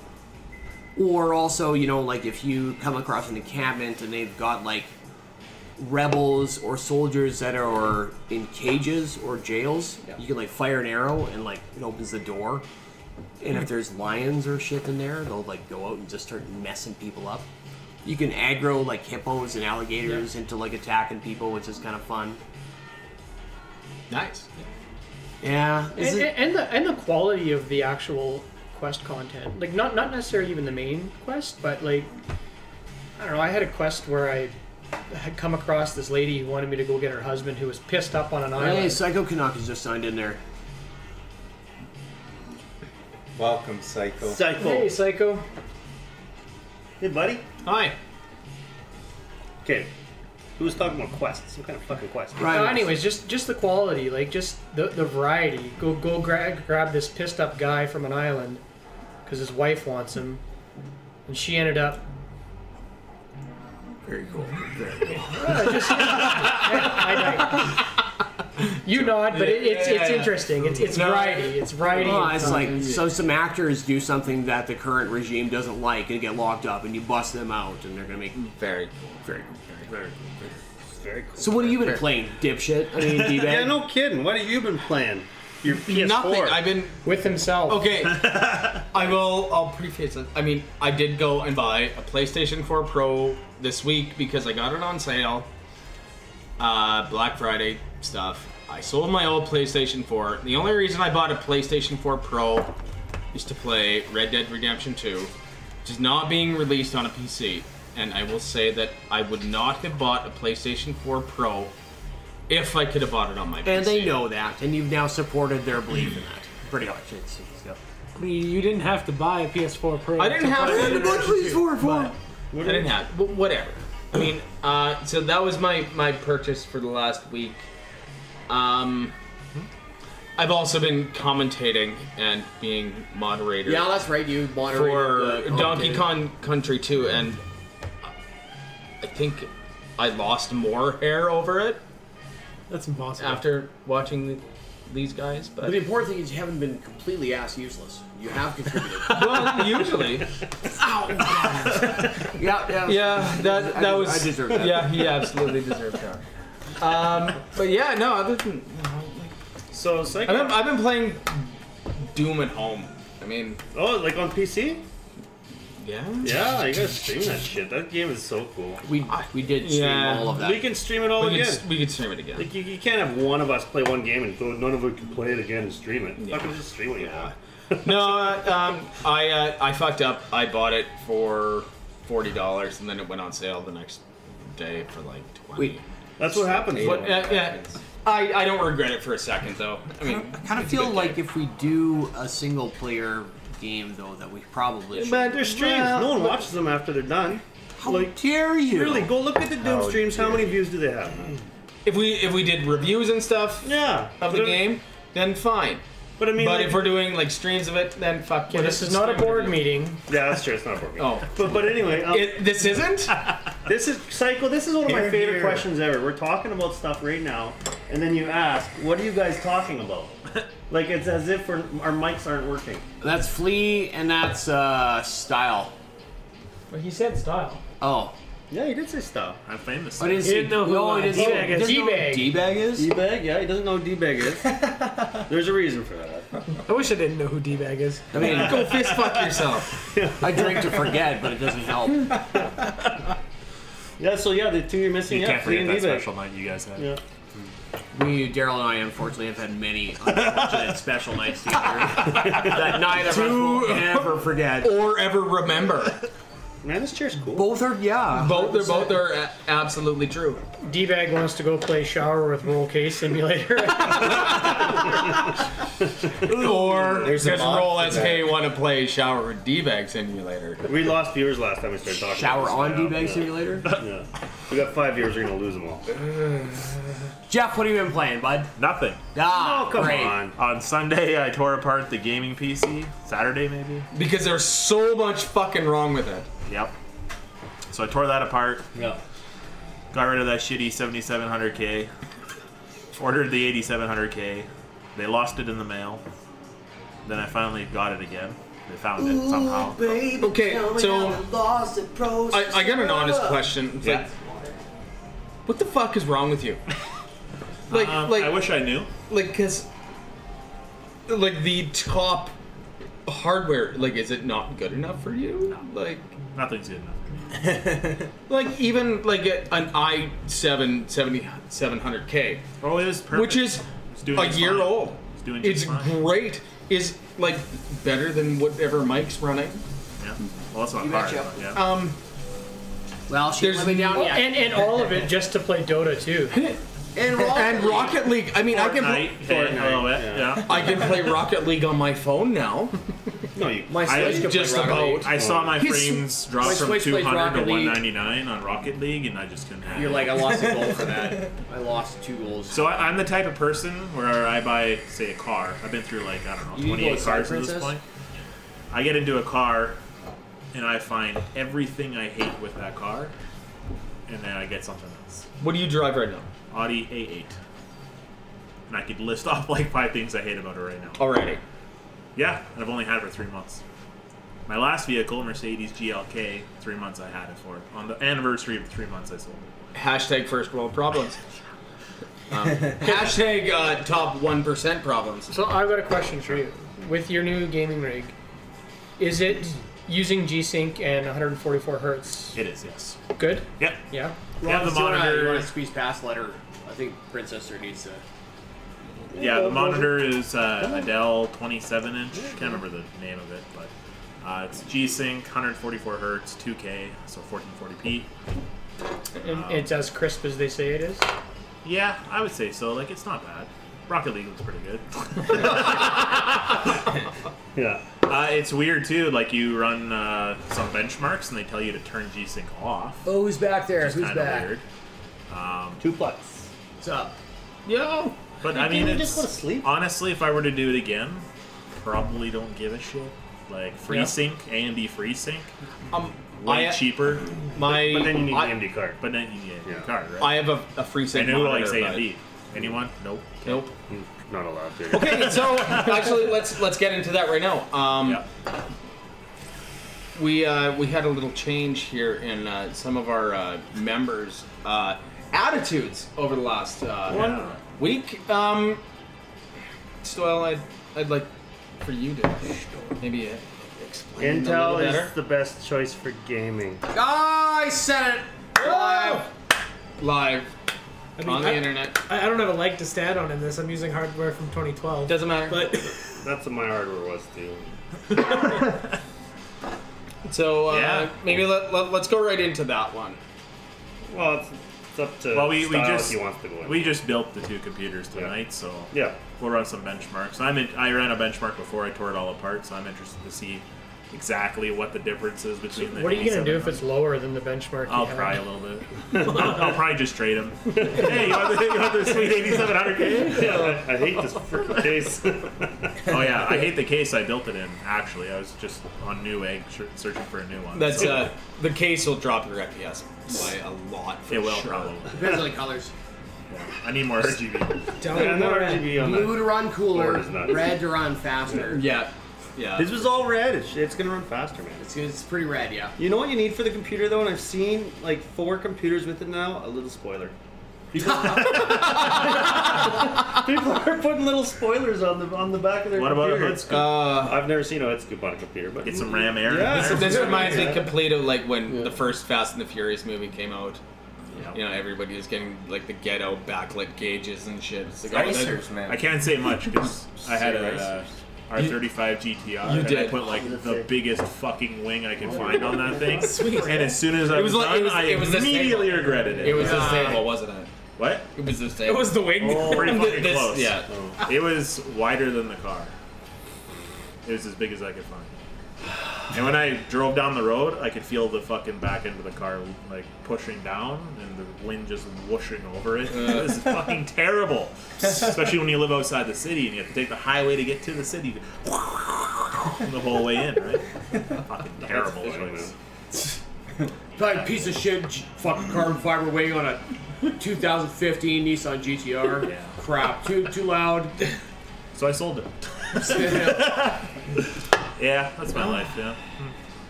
Or also, you know, like if you come across an encampment and they've got like rebels or soldiers that are in cages or jails, you can like fire an arrow and like it opens the door. And if there's lions or shit in there, they'll like go out and just start messing people up. You can aggro like hippos and alligators into like attacking people, which is kind of fun. Nice. Yeah. and the quality of the actual quest content, like not necessarily even the main quest, but like I don't know. I had a quest where I had come across this lady who wanted me to go get her husband, who was pissed up on an island. Hey, Psycho Kanaka's just signed in there. Welcome, Psycho. Hey, Psycho. Hey, buddy. Hi. Okay. Who was talking about quests? What kind of fucking quest? Right. Anyways, just the quality, like just the variety. Go grab this pissed up guy from an island because his wife wants him, and she ended up. Very cool. You nod, but it's interesting. It's variety. It's variety. Oh, and it's fun. like so some actors do something that the current regime doesn't like and get locked up, and you bust them out, and they're gonna make Very cool. very cool. Very cool. Very cool. So what have you been playing, dipshit? I mean, D-bag? Yeah, no kidding. What have you been playing? Your PS4. Nothing. I've been with himself. okay. I'll preface it. I mean, I did go and buy a PlayStation 4 Pro this week because I got it on sale. Black Friday stuff. I sold my old PlayStation 4. The only reason I bought a PlayStation 4 Pro is to play Red Dead Redemption 2, which is not being released on a PC. And I will say that I would not have bought a PlayStation 4 Pro if I could have bought it on my PC. And they know that, and you've now supported their belief in that. Pretty much. I mean, you didn't have to buy a PS4 Pro. I didn't have to. PS4 I didn't have. But whatever. I mean, so that was my purchase for the last week. I've also been commentating and being moderator. Yeah, that's right. You moderated for the Donkey Kong Country 2, and I think I lost more hair over it That's impossible. after watching these guys. But the important thing is you haven't been completely ass useless. You have contributed. Well, usually. Yeah, that was. I deserve that. Yeah, he absolutely deserved that. But yeah, no, other than So it's like I've been playing Doom at home. I mean, like on PC? yeah. Yeah, you gotta stream that shit. That game is so cool. We did stream Yeah. all of that. We can stream it all We again. could stream it again. Like you can't have one of us play one game and go, none of us can play it again and stream it. Yeah. Fucking just stream it. Yeah. No, I fucked up. I bought it for $40, and then it went on sale the next day for like $20. Wait. That's what happens. But yeah, I don't regret it for a second though. I mean, I kind of it's a feel good like game. if we do a single player game though, that we probably should. But they're streams. No one watches them after they're done. How like, dare you? Really, go look at the Doom streams. How many views do they have? if we did reviews and stuff Yeah. of the game, then fine. But I mean, But like, if we're doing like streams of it, then fuck. Okay, this is not a board meeting. yeah, that's true. It's not a board game. Oh, But anyway, this isn't. this is Psycho. This is one of my Here, favorite here. questions ever. We're talking about stuff right now, and then you ask, "What are you guys talking about?" Like it's as if our mics aren't working. That's Flea and that's Style. Well, he said style. Oh, Yeah, he did say stuff. I'm famous. I didn't He see. didn't know who, no, he didn't D-Bag is. doesn't know who D-Bag. D-Bag is. D-bag? Yeah, he doesn't know what D-bag is. There's a reason for that. I wish I didn't know who D-Bag is. I mean, Go fist fuck yourself. I drink to forget, but it doesn't help. Yeah, so yeah, the two you're missing. You Yeah, can't Flea forget and that D-bag. special night you guys had. Yeah. Daryl and I, unfortunately, have had many unfortunate special nights together that neither of us will ever forget. Or ever remember. Man, this chair's cool. Both are, yeah. Both are absolutely true. D-Bag wants to go play shower with Roll Case Simulator. Or There's a does mod Roll for SK that. want to play Shower with D-Bag Simulator? We lost viewers last time we started talking. Shower about on this now. D-Bag Yeah. Simulator? Yeah. We got 5 viewers, we're gonna lose them all. Jeff, what have you been playing, bud? Nothing. Ah, Oh, come great. on. On Sunday, I tore apart the gaming PC. Saturday, maybe. Because there's so much fucking wrong with it. Yep. So I tore that apart. Yeah. Got rid of that shitty 7700K. Ordered the 8700K. They lost it in the mail. Then I finally got it again. They found it somehow. Okay, so I got an honest question. It's Yeah. like, what the fuck is wrong with you? I wish I knew. Cause the top hardware, is it not good enough for you? Nothing's good enough. Even an i7 7700K, Oh, it was perfect. which is It's doing a just year fine. old. It's doing just It's fine. great. Is better than whatever Mike's running. Yeah. Well, that's not You hard. betcha. but Yeah. Well, she There's let me down yet. and all of it just to play Dota too. And Rocket League. I mean, Fortnite. Fortnite, Yeah. I can play Rocket League on my phone now. No, you. My I Switch can just play Rocket about- League. I saw my His- frames drop my from Switch plays 200 Rocket to League. 199 on Rocket League, and I just couldn't handle You're it. like, I lost a goal for that. I lost 2 goals. So I'm the type of person where I buy, say, a car. I've been through I don't know, You need to go 28 with Side cars at this Princess? point. I get into a car, and I find everything I hate with that car, and then I get something else. What do you drive right now? Audi A8. And I could list off 5 things I hate about it right now. Already. Yeah, and I've only had it for 3 months. My last vehicle, Mercedes GLK, 3 months I had it for. On the anniversary of the 3 months I sold it. Hashtag first world problems. Hashtag top 1% problems. So I've got a question for you. With your new gaming rig, is it using G-Sync and 144 hertz? It is, yes. Good? Yep. Yeah. Yeah, the You want monitor. to squeeze past letter? I think Princess needs to. Yeah, the monitor is a Dell 27-inch. Can't remember the name of it, but it's G-Sync, 144 hertz, 2K, so 1440p. And it's as crisp as they say it is? Yeah, I would say so. It's not bad. Rocket League looks pretty good. Yeah. It's weird too. Like you run some benchmarks and they tell you to turn G-Sync off. Oh, who's back there? Which is Who's kind of back? weird. 2+. What's up? Yo. But You I mean, can't it's just go to sleep. honestly, if I were to do it again, probably don't give a shit. Like FreeSync, AMD FreeSync, way cheaper. But then you need an AMD card. But then you need a card, right? I have a free sync And who monitor, likes but- AMD? Anyone? Nope. Nope. Not allowed to. Okay, so actually, let's get into that right now. We had a little change here in some of our members' attitudes over the last week. STiol, I'd like for you to maybe explain it a little Intel better. is the best choice for gaming. I said it live I mean, on the internet. I don't have a leg to stand on in this. I'm using hardware from 2012. Doesn't matter. But That's what my hardware was too. So maybe let's go right into that one. Well, it's up to we Style just if he wants to go in. we just built the two computers tonight, so Yeah. we'll run some benchmarks. I ran a benchmark before I tore it all apart, so I'm interested to see exactly what the difference is between the. What are you gonna do if 8700? it's lower than the benchmark? I'll you had? cry a little bit. I'll probably just trade them. Hey, you want the sweet 8700K? Yeah, I hate this freaking case. Oh yeah, I hate the case I built it in. Actually, I was just on Newegg searching for a new one. That's so the case will drop your FPS by a lot. For it will sure. probably. Depends on the colors. I need more RGB. Yeah, no RGB on Blue that. to run cooler, Board is nuts. red to run faster. Yeah. This was all red. It's gonna run faster, man. It's pretty red, yeah. You know what you need for the computer though, and I've seen like 4 computers with it now. A little spoiler. People are putting little spoilers on the back of their What about a computer. hood scoop? I've never seen a hood scoop on a computer, but Get some RAM air. Yeah. in there. This reminds me complete of like when the first Fast and the Furious movie came out. Yeah. You know, everybody was getting like the ghetto backlit gauges and shit. It's like, Racers, man. I can't say much because I had a R35 GTR and I did. put like the biggest fucking wing I could find on that thing. And as soon as I was like- done, I it was the immediately same- regretted it. It was the stable, wasn't it? What? It was the It stable. was the wing. Pretty fucking This- close. Yeah. It was wider than the car. It was as big as I could find. And when I drove down the road, I could feel the fucking back end of the car like pushing down and the wind just whooshing over it. It was fucking terrible. Especially when you live outside the city and you have to take the highway to get to the city. The whole way in, right? Fucking terrible. That's Fucking piece of shit, fucking carbon fiber wing on a 2015 Nissan GTR. Yeah. Crap, too loud. So I sold it. Yeah, that's my life, yeah.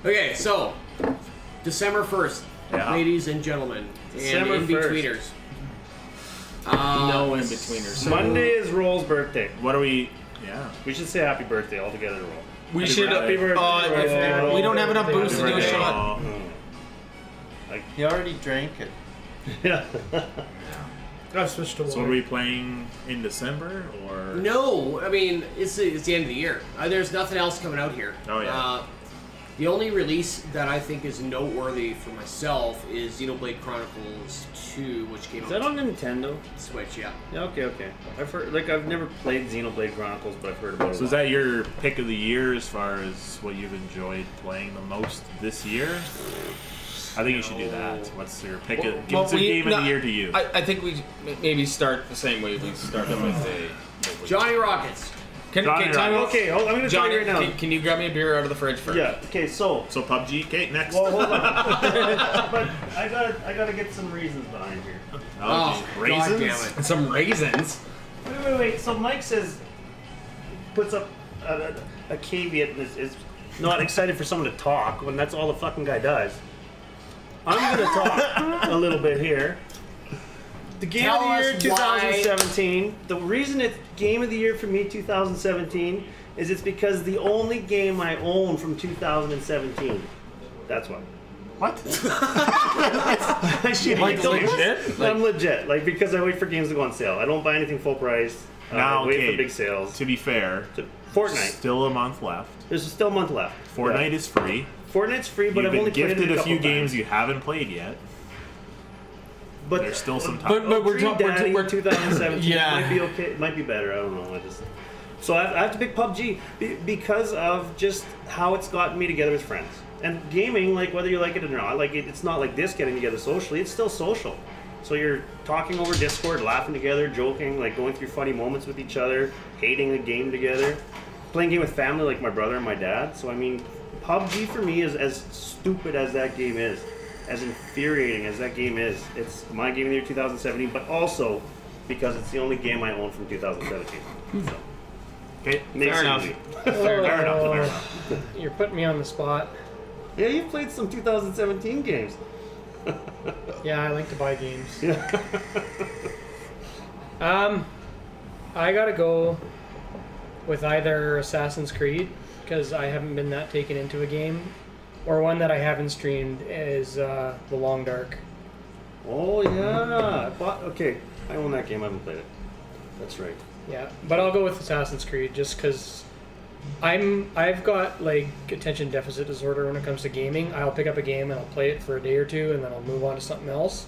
Okay, so December 1st, Yeah. ladies and gentlemen, December and in-betweeners. No in betweeners. Monday is Roll's birthday. What are we... Yeah. We should say happy birthday all together to Roll. We Happy should. birthday. Roll. We don't have enough booze to do a Birthday. shot. Oh. He already drank it. Yeah. I've switched to So water. are we playing in December or... No, I mean, it's the end of the year. There's nothing else coming out here. Oh, yeah. The only release that I think is noteworthy for myself is Xenoblade Chronicles 2, which came Is out that on Nintendo? on Switch, yeah. Yeah, okay. I've heard, like, I've never played Xenoblade Chronicles, but I've heard about it. So is that your pick of the year as far as what you've enjoyed playing the most this year? I think you should do that. What's your pick? Give us a game of the year to you. I think we maybe start the same way we started with the JonnyRockets. Johnny Rockets. Okay, I'm going to tell Johnny, you right now. can you grab me a beer out of the fridge first? Yeah, okay, so... So PUBG, okay, next. Well, hold on. But I gotta get some reasons behind here. Oh, geez. Raisins? God damn it. And some raisins. Wait. So Mike says, puts up a caveat and is not excited for someone to talk when that's all the fucking guy does. I'm gonna talk a little bit here. The Game Tell of the Year us why. 2017. The reason it's Game of the Year for me 2017 is it's because the only game I own from 2017. That's why. What? Like, legit? I'm legit. Like, because I wait for games to go on sale. I don't buy anything full price. Now, I wait okay, for big sales. To be fair, Fortnite. still a month left. There's still a month left. Fortnite is free. Fortnite's free, but You've I've only been played it gifted a a few couple games times. you haven't played yet. But There's still some time. But we're Dream Daddy 2017 Yeah. might be okay. It might be better. I don't know. So I have to pick PUBG because of just how it's gotten me together with friends. And gaming, like whether you like it or not, like it's not like this getting together socially. It's still social. So you're talking over Discord, laughing together, joking, like going through funny moments with each other, hating a game together, playing a game with family like my brother and my dad. So I mean, PUBG for me is as stupid as that game is, as infuriating as that game is. It's my game of the year 2017, but also because it's the only game I own from 2017. So. Okay, Makes Fair it enough. easy. fair enough. You're putting me on the spot. Yeah, you played some 2017 games. Yeah, I like to buy games. Yeah. I gotta go with either Assassin's Creed, because I haven't been that taken into a game, or one that I haven't streamed is The Long Dark. Oh yeah. Okay, I own that game. I haven't played it. That's right. Yeah, but I'll go with Assassin's Creed just because I've got like attention deficit disorder when it comes to gaming. I'll pick up a game and I'll play it for a day or two and then I'll move on to something else.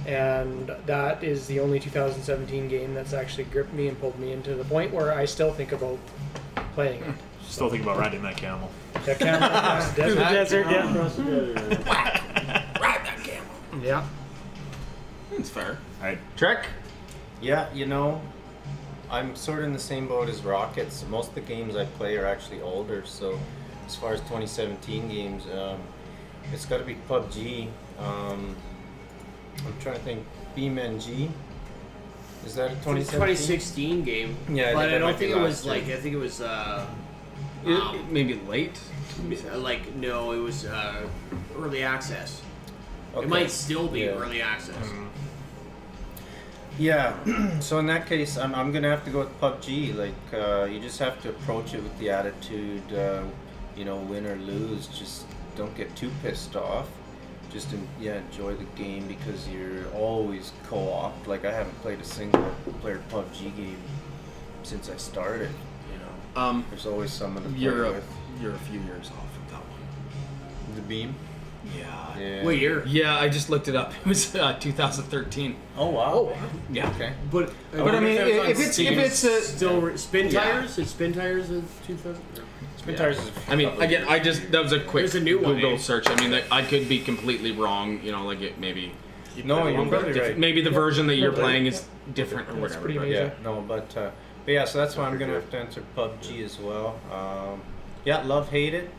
And that is the only 2017 game that's actually gripped me and pulled me into the point where I still think about playing it. Still thinking about riding that camel. The camera across the desert. Ride that camel. Yeah. That's fair. Alright. Trek? Yeah, you know, I'm sort of in the same boat as Rockets. Most of the games I play are actually older, so as far as 2017 games, it's got to be PUBG. I'm trying to think. BeamNG. Is that a 2017? 2016 game. Yeah, but I that don't might be think it was last year. like. I think it was. Maybe late? Like no, it was early access. Okay. It might still be Yeah. early access. Yeah, so in that case, I'm gonna have to go with PUBG. Like, you just have to approach it with the attitude, you know, win or lose. Just don't get too pissed off. Just enjoy the game because you're always co-op. Like, I haven't played a single player PUBG game since I started. You know, there's always someone to play with. You're a few years off with that one. The Beam. Yeah. What year? Yeah, I just looked it up. It was 2013. Oh wow. Yeah. Okay. But I mean, if it's still spin Yeah. tires, is spin tires in 2000? Spin tires is. I mean, again, that was a quick There's a new one, Google eh? search. I mean, like, I could be completely wrong. You know, like it maybe. No, you're probably right. Maybe the version that you're playing is different or That's whatever. pretty but- amazing. Yeah, no, but yeah, so that's why I'm gonna have to answer PUBG as well. Yeah, love, hate it.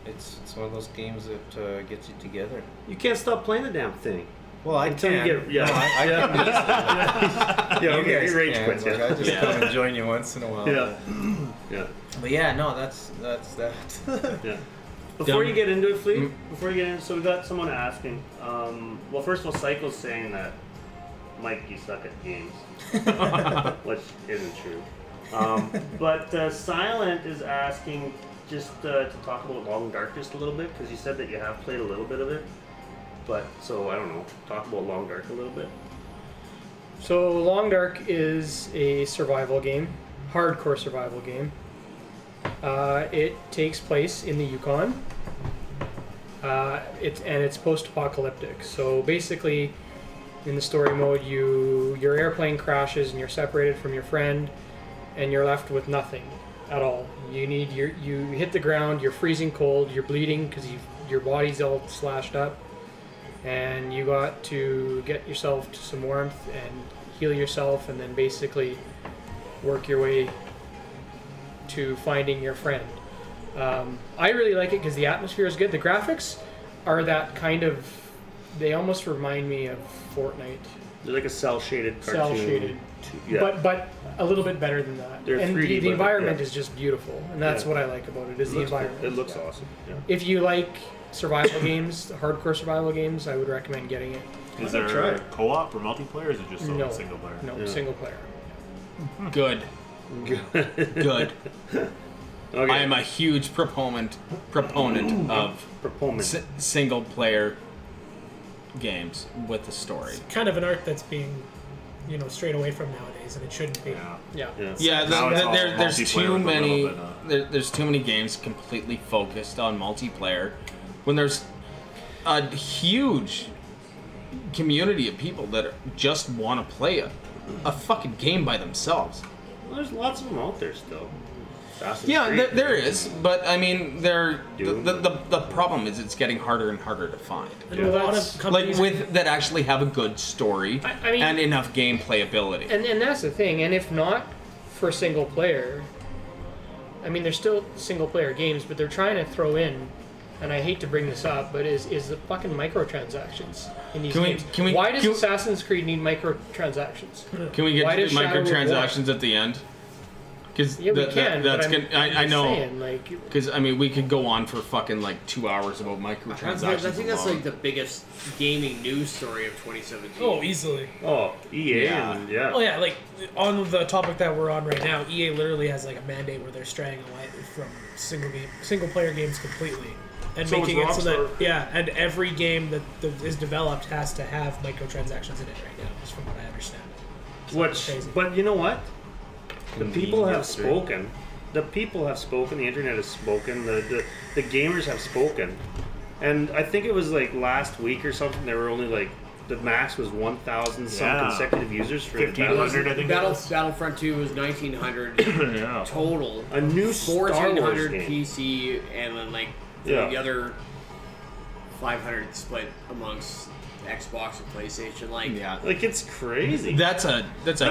It's one of those games that gets you together. You can't stop playing the damn thing. Well, I Until can. you get- yeah. No, I can. Yeah, okay, guys you rage can. quit. Like, Yeah. I just come and join you once in a while. Yeah. Yeah. But yeah, no, that's that. Yeah. Before Dumb. you get into it, Fleet, before you get into so we got someone asking. Well, first of all, Cycle's saying that Mike, you suck at games, which isn't true. But Silent is asking just to talk about Long Dark just a little bit because you said that you have played a little bit of it. But so I don't know, talk about Long Dark a little bit. So Long Dark is a survival game, hardcore survival game. It takes place in the Yukon. It's post-apocalyptic. So basically, in the story mode, your airplane crashes and you're separated from your friend, and you're left with nothing at all. You hit the ground. You're freezing cold. You're bleeding because your body's all slashed up, and you got to get yourself to some warmth and heal yourself, and then basically work your way to finding your friend. I really like it because the atmosphere is good. The graphics are that kind of, they almost remind me of Fortnite. They're like a cell-shaded cartoon. Cell-shaded. Yeah. But a little bit better than that. They're and 3D, the but environment yeah. is just beautiful, and that's Yeah. what I like about it, is the environment. It looks Yeah. awesome. Yeah. If you like survival games, hardcore survival games, I would recommend getting it. Is Try there it. co-op or multiplayer, or is it just No. single player? No, Yeah. single player. Good. Good. Okay. I am a huge proponent of Proponent. single player games with the story. Kind of an art that's being, strayed away from nowadays, and it shouldn't be. Yeah. Yeah. Yeah. Yeah, Now it's all there's multiplayer too with a many. little bit, There's too many games completely focused on multiplayer, when there's a huge community of people that just want to play a fucking game by themselves. Well, there's lots of them out there still. Yeah, there is, but I mean, the problem is it's getting harder and harder to find. And a lot of companies that actually have a good story I mean, and enough gameplay ability. and that's the thing. And if not for single player, I mean, there's still single player games, but they're trying to throw in, and I hate to bring this up, but is the fucking microtransactions in these games. Why does Assassin's Creed need microtransactions? Can we get Why to does Shadow microtransactions at the end? Because Yeah, we can. that's but I know. saying, like, Because I mean, we could go on for fucking like 2 hours about microtransactions. I think that's alone. like the biggest gaming news story of 2017. Oh, easily. Oh, EA. Yeah. And, yeah. Oh yeah, like on the topic that we're on right now, EA literally has like a mandate where they're straying away from single player games completely, and So making is it so Rockstar. that and every game that is developed has to have microtransactions in it right now, is from what I understand. Crazy. But you know what? The people have Industry. spoken. The people have spoken. The internet has spoken. The gamers have spoken. And I think it was like last week or something. There were only like the max was 1,000 some Yeah. consecutive users for the 1,500, I think. it was. Battlefront 2 was 1,900 Yeah. total. A new Star Wars 1,400 game. PC, and then like Yeah. the other 500 split amongst Xbox and PlayStation. Like, Yeah, Like it's crazy. that's a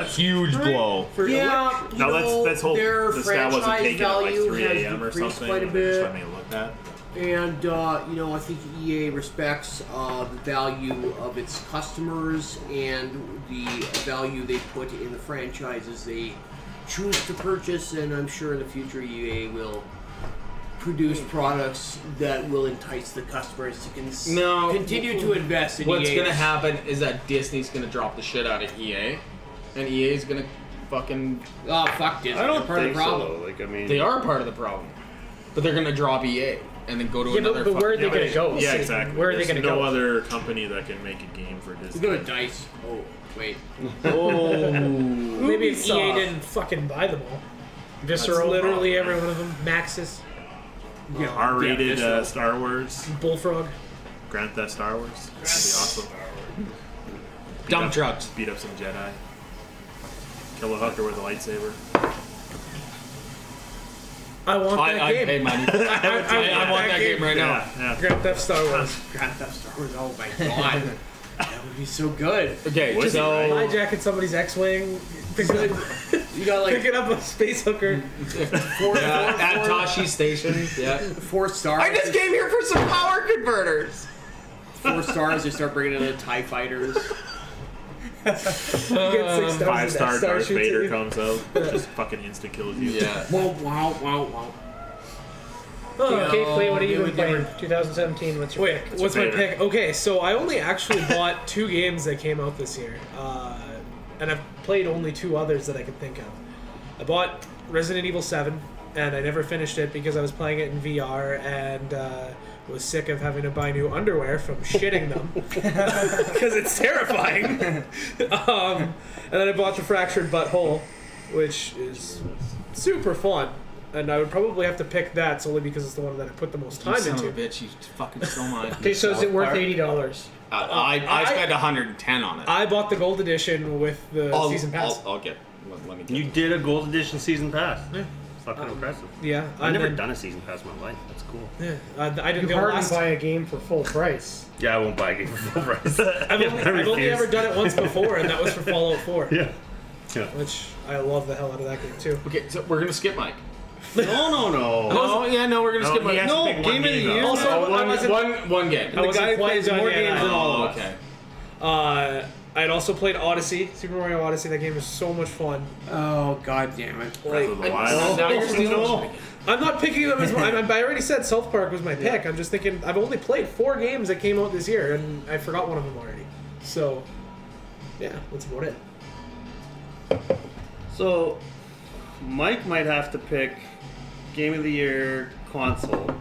huge blow. for Now let's hope their this guy wasn't franchise taken at like value 3 has a.m. or decreased something. quite a Just bit. let me look at. And, I think EA respects the value of its customers and the value they put in the franchises they choose to purchase, and I'm sure in the future EA will produce products that will entice the customers to No. continue to invest in What's EA. gonna happen is that Disney's gonna drop the shit out of EA, and EA's gonna fucking. Oh, fuck Disney. I don't They're part think of the problem. so. Like I mean, They are part of the problem, but they're gonna drop EA and then go to yeah, another. but where are they fucking- going to go? Yeah, exactly. Where are they There's going to no go? other company that can make a game for Let's Disney. go to DICE. Oh, wait. Oh. Maybe if EA Ubisoft. didn't fucking buy them all. That's Visceral. literally every one of them. Maxis, Yeah, R-rated Visceral. Star Wars, Bullfrog. Grand Theft Star Wars. That'd be awesome. Dump trucks. Beat up some Jedi. Kill a hooker with a lightsaber. I want that I game. pay money. I want that game right now. Yeah. Grand Theft Star Wars. Grand Theft Star Wars. Oh my god. That would be so good. Okay, Was it so Hijacking somebody's X-wing, You got like picking up a space hooker. at Tashi Station. Yeah. 4 stars. I just came here for some power converters. 4 stars. They start bringing in the TIE fighters. You get 6 stars. 5-star Star Darth shoots at Vader you. comes out, just fucking insta kills you. Yeah. Wow, wow, wow, wow. Okay, Clay, what have you Yeah, been we playing? different. 2017, what's your Wait, pick? what's my your pick? pick? Okay, so I only actually bought 2 games that came out this year, and I've played only 2 others that I could think of. I bought Resident Evil 7, and I never finished it because I was playing it in VR and was sick of having to buy new underwear from shitting them because it's terrifying. And then I bought The Fractured Butthole, which is super fun. And I would probably have to pick that solely because it's the one that I put the most You time son into. of a bitch, you fucking stole mine. Okay, so is it worth $80? I spent 110 on it. I bought the gold edition with the season pass. I'll get. Let me get you it. did a gold edition season pass. Yeah. Fucking impressive. Yeah, I've and never then- done a season pass in my life. That's cool. Yeah, I didn't You do hardly last. buy a game for full price. Yeah, I won't buy a game for full price. I've only ever done it once before, and that was for Fallout 4, Yeah. Yeah. which I love the hell out of that game too. Okay, so we're gonna skip Mike. No. Oh yeah, no, we're gonna skip he Mike. has to pick one game of the year. though. Also, I wasn't- one game. I The wasn't guy quite plays done more yet. games than all of us. Okay. I'd also played Odyssey, Super Mario Odyssey. That game is so much fun. Oh, god damn it. Breath of the Wild. Now you're stealing. I'm not picking them as my. I already said South Park was my pick. I'm just thinking I've only played 4 games that came out this year, and I forgot one of them already. So, yeah, that's about it. So, Mike might have to pick Game of the Year console,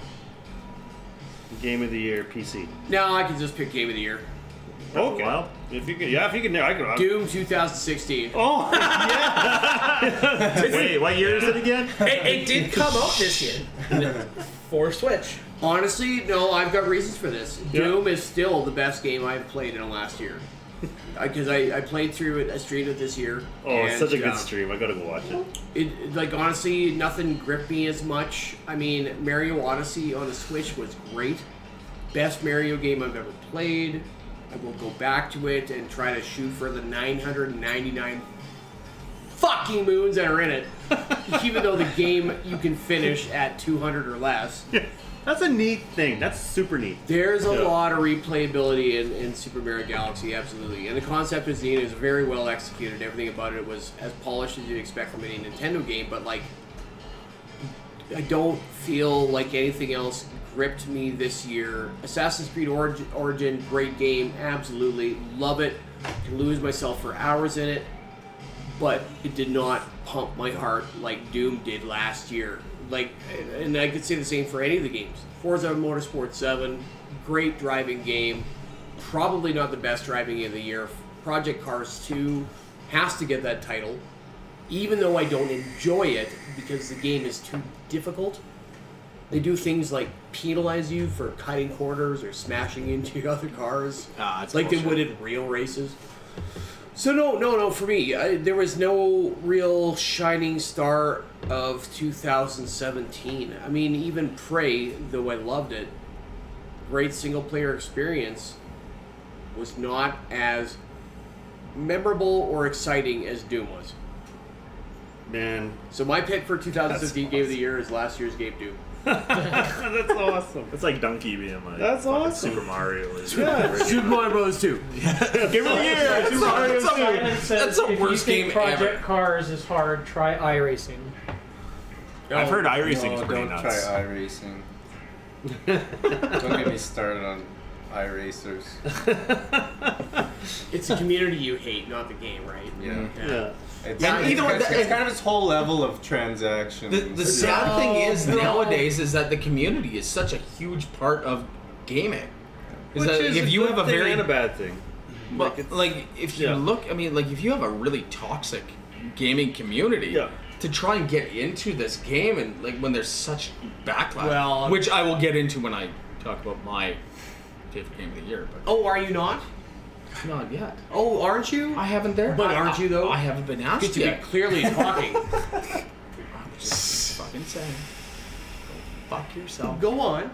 Game of the Year PC. No, I can just pick Game of the Year. Okay. Wild? If you can, I can. Doom 2016. Oh, Wait, what year is it again? It did come out this year. for Switch. Honestly, no, I've got reasons for this. Yeah. Doom is still the best game I've played in the last year. Because I played through it, I streamed it this year. Oh, it's such a good and, stream. I gotta go watch it. Like, honestly, nothing gripped me as much. I mean, Mario Odyssey on the Switch was great. Best Mario game I've ever played. I will go back to it and try to shoot for the 999 fucking moons that are in it. Even though the game you can finish at 200 or less. That's a neat thing. That's super neat. There's a Yeah. lot of replayability in Super Mario Galaxy, absolutely. And the concept is neat. It was very well executed. Everything about it was as polished as you'd expect from any Nintendo game, but like, I don't feel like anything else gripped me this year. Assassin's Creed Origin, great game, absolutely. Love it. Can lose myself for hours in it, but it did not pump my heart like Doom did last year. Like, and I could say the same for any of the games. Forza Motorsport 7, great driving game. Probably not the best driving game of the year. Project Cars 2 has to get that title, even though I don't enjoy it because the game is too difficult. They do things like penalize you for cutting corners or smashing into other cars, It's like they bullshit. would in real races. So no, for me, there was no real shining star of 2017. I mean, even Prey, though I loved it, great single-player experience, was not as memorable or exciting as Doom was. Man, So my pick for 2015 Game of the Year is last year's game, Doom. that's awesome. It's like Donkey being like That's fucking awesome. Super Mario. Or Yeah. Super Mario Bros. 2. Game of the year. Super Mario 2. Simon says, That's the if worst you think game Project ever. Cars is hard, try iRacing. I've heard iRacing is No, pretty don't nuts. try iRacing. Don't get me started on iRacers. It's the community you hate, not the game, right? Yeah. Yeah. It's, Yeah, it's, you know what, it's kind of its whole level of transaction. The sad thing is No. nowadays is that the community is such a huge part of gaming. Is Which that is if a you good have a thing very and a bad thing. But, like if you yeah. look, I mean, like if you have a really toxic gaming community, Yeah. to try and get into this game and like when there's such backlash, Well, which I will get into when I talk about my favorite game of the year, but Oh, are you not? not yet. Oh, aren't you? I haven't there. But aren't you, though? I haven't been asked Good to yet. be clearly talking. I'm just fucking saying. Go fuck yourself. Go on.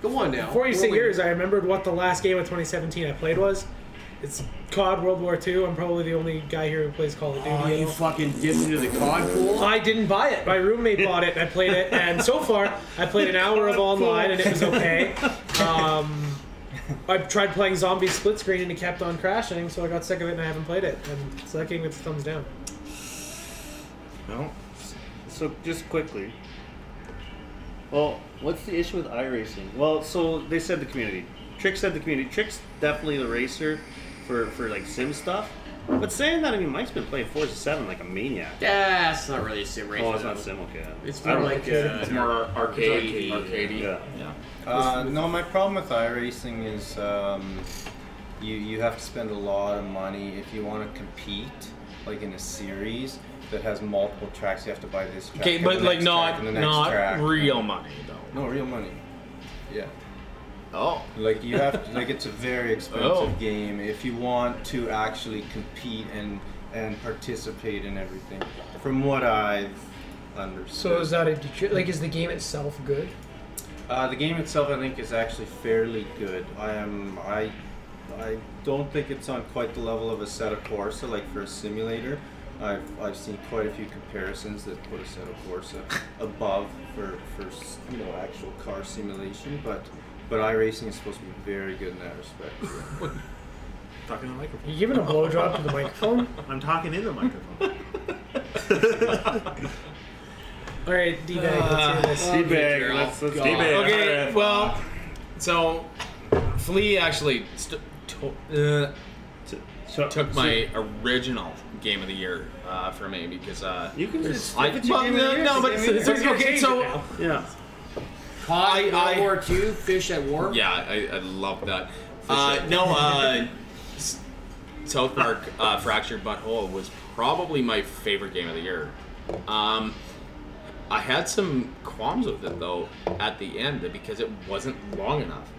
Go on now. Before you We're say waiting. yours, I remembered what the last game of 2017 I played was. It's COD World War II. I'm probably the only guy here who plays Call of Duty. Oh, you fucking dipped into the COD pool? I didn't buy it. My roommate bought it, and I played it. And so far, I played an hour of online, and it was okay. I tried playing Zombie Split Screen, and it kept on crashing, so I got sick of it, and I haven't played it. And so that game gets a thumbs down. No. So just quickly. Well, what's the issue with iRacing? Well, so they said the community. Trick said the community. Trick's definitely the racer for like sim stuff. But saying that, I mean, Mike's been playing Forza 7 like a maniac. That's not really a sim race. Oh, it's not sim, okay. It's I more don't like It's more arcade. Yeah. No, my problem with iRacing is you have to spend a lot of money if you want to compete, like in a series that has multiple tracks. You have to buy this track. Okay, and but the like next track, and the next not track. real money though. No, real money. Yeah. Oh. Like you have to, like it's a very expensive Oh. game if you want to actually compete and participate in everything. From what I've understood. So is that is the game itself good? The game itself, I think, is actually fairly good. I don't think it's on quite the level of a Assetto Corsa, like for a simulator. I've seen quite a few comparisons that put Assetto Corsa above for actual car simulation, but iRacing is supposed to be very good in that respect. Talking in the microphone. You giving a blowjob to the microphone? I'm talking in the microphone. All right, D-Bag, let's hear this. D-bag, let's God. D-bag. Okay, Alright. well, so Flea actually took my original game of the year for me because You can just I, stick with your game of the year. no, but okay, so Yeah. COD I- World War II, Fish at War. yeah, I love that. South Park Fractured Butthole was probably my favorite game of the year. I had some qualms with it though at the end because it wasn't long enough.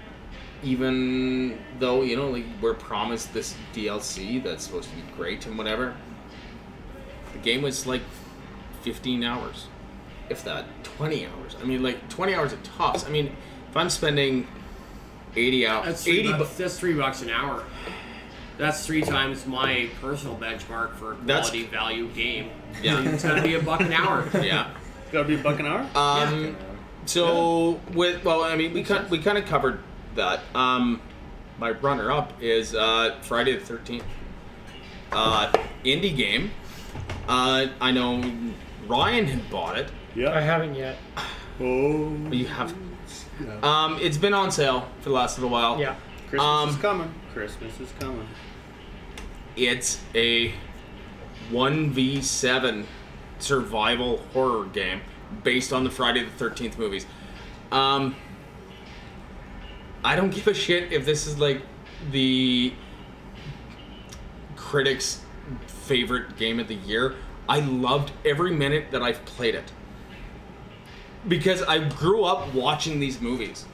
Even though, you know, like we're promised this DLC that's supposed to be great and whatever, the game was like 15 hours, if that, 20 hours. I mean, like 20 hours at tops. I mean, if I'm spending 80 hours, That's that's $3 an hour. That's 3 times my personal benchmark for quality value game. Yeah. It's gotta be $1 an hour. Yeah. Gotta be $1 an hour? So we kind of covered that. My runner-up is Friday the 13th. Indie game. I know Ryan had bought it. Yeah. I haven't yet. Oh. You have. It's been on sale for the last little while. Yeah. Christmas is coming. Christmas is coming. It's a 1v7 survival horror game based on the Friday the 13th movies. I don't give a shit if this is like the critics' favorite game of the year. I loved every minute that I've played it. Because I grew up watching these movies.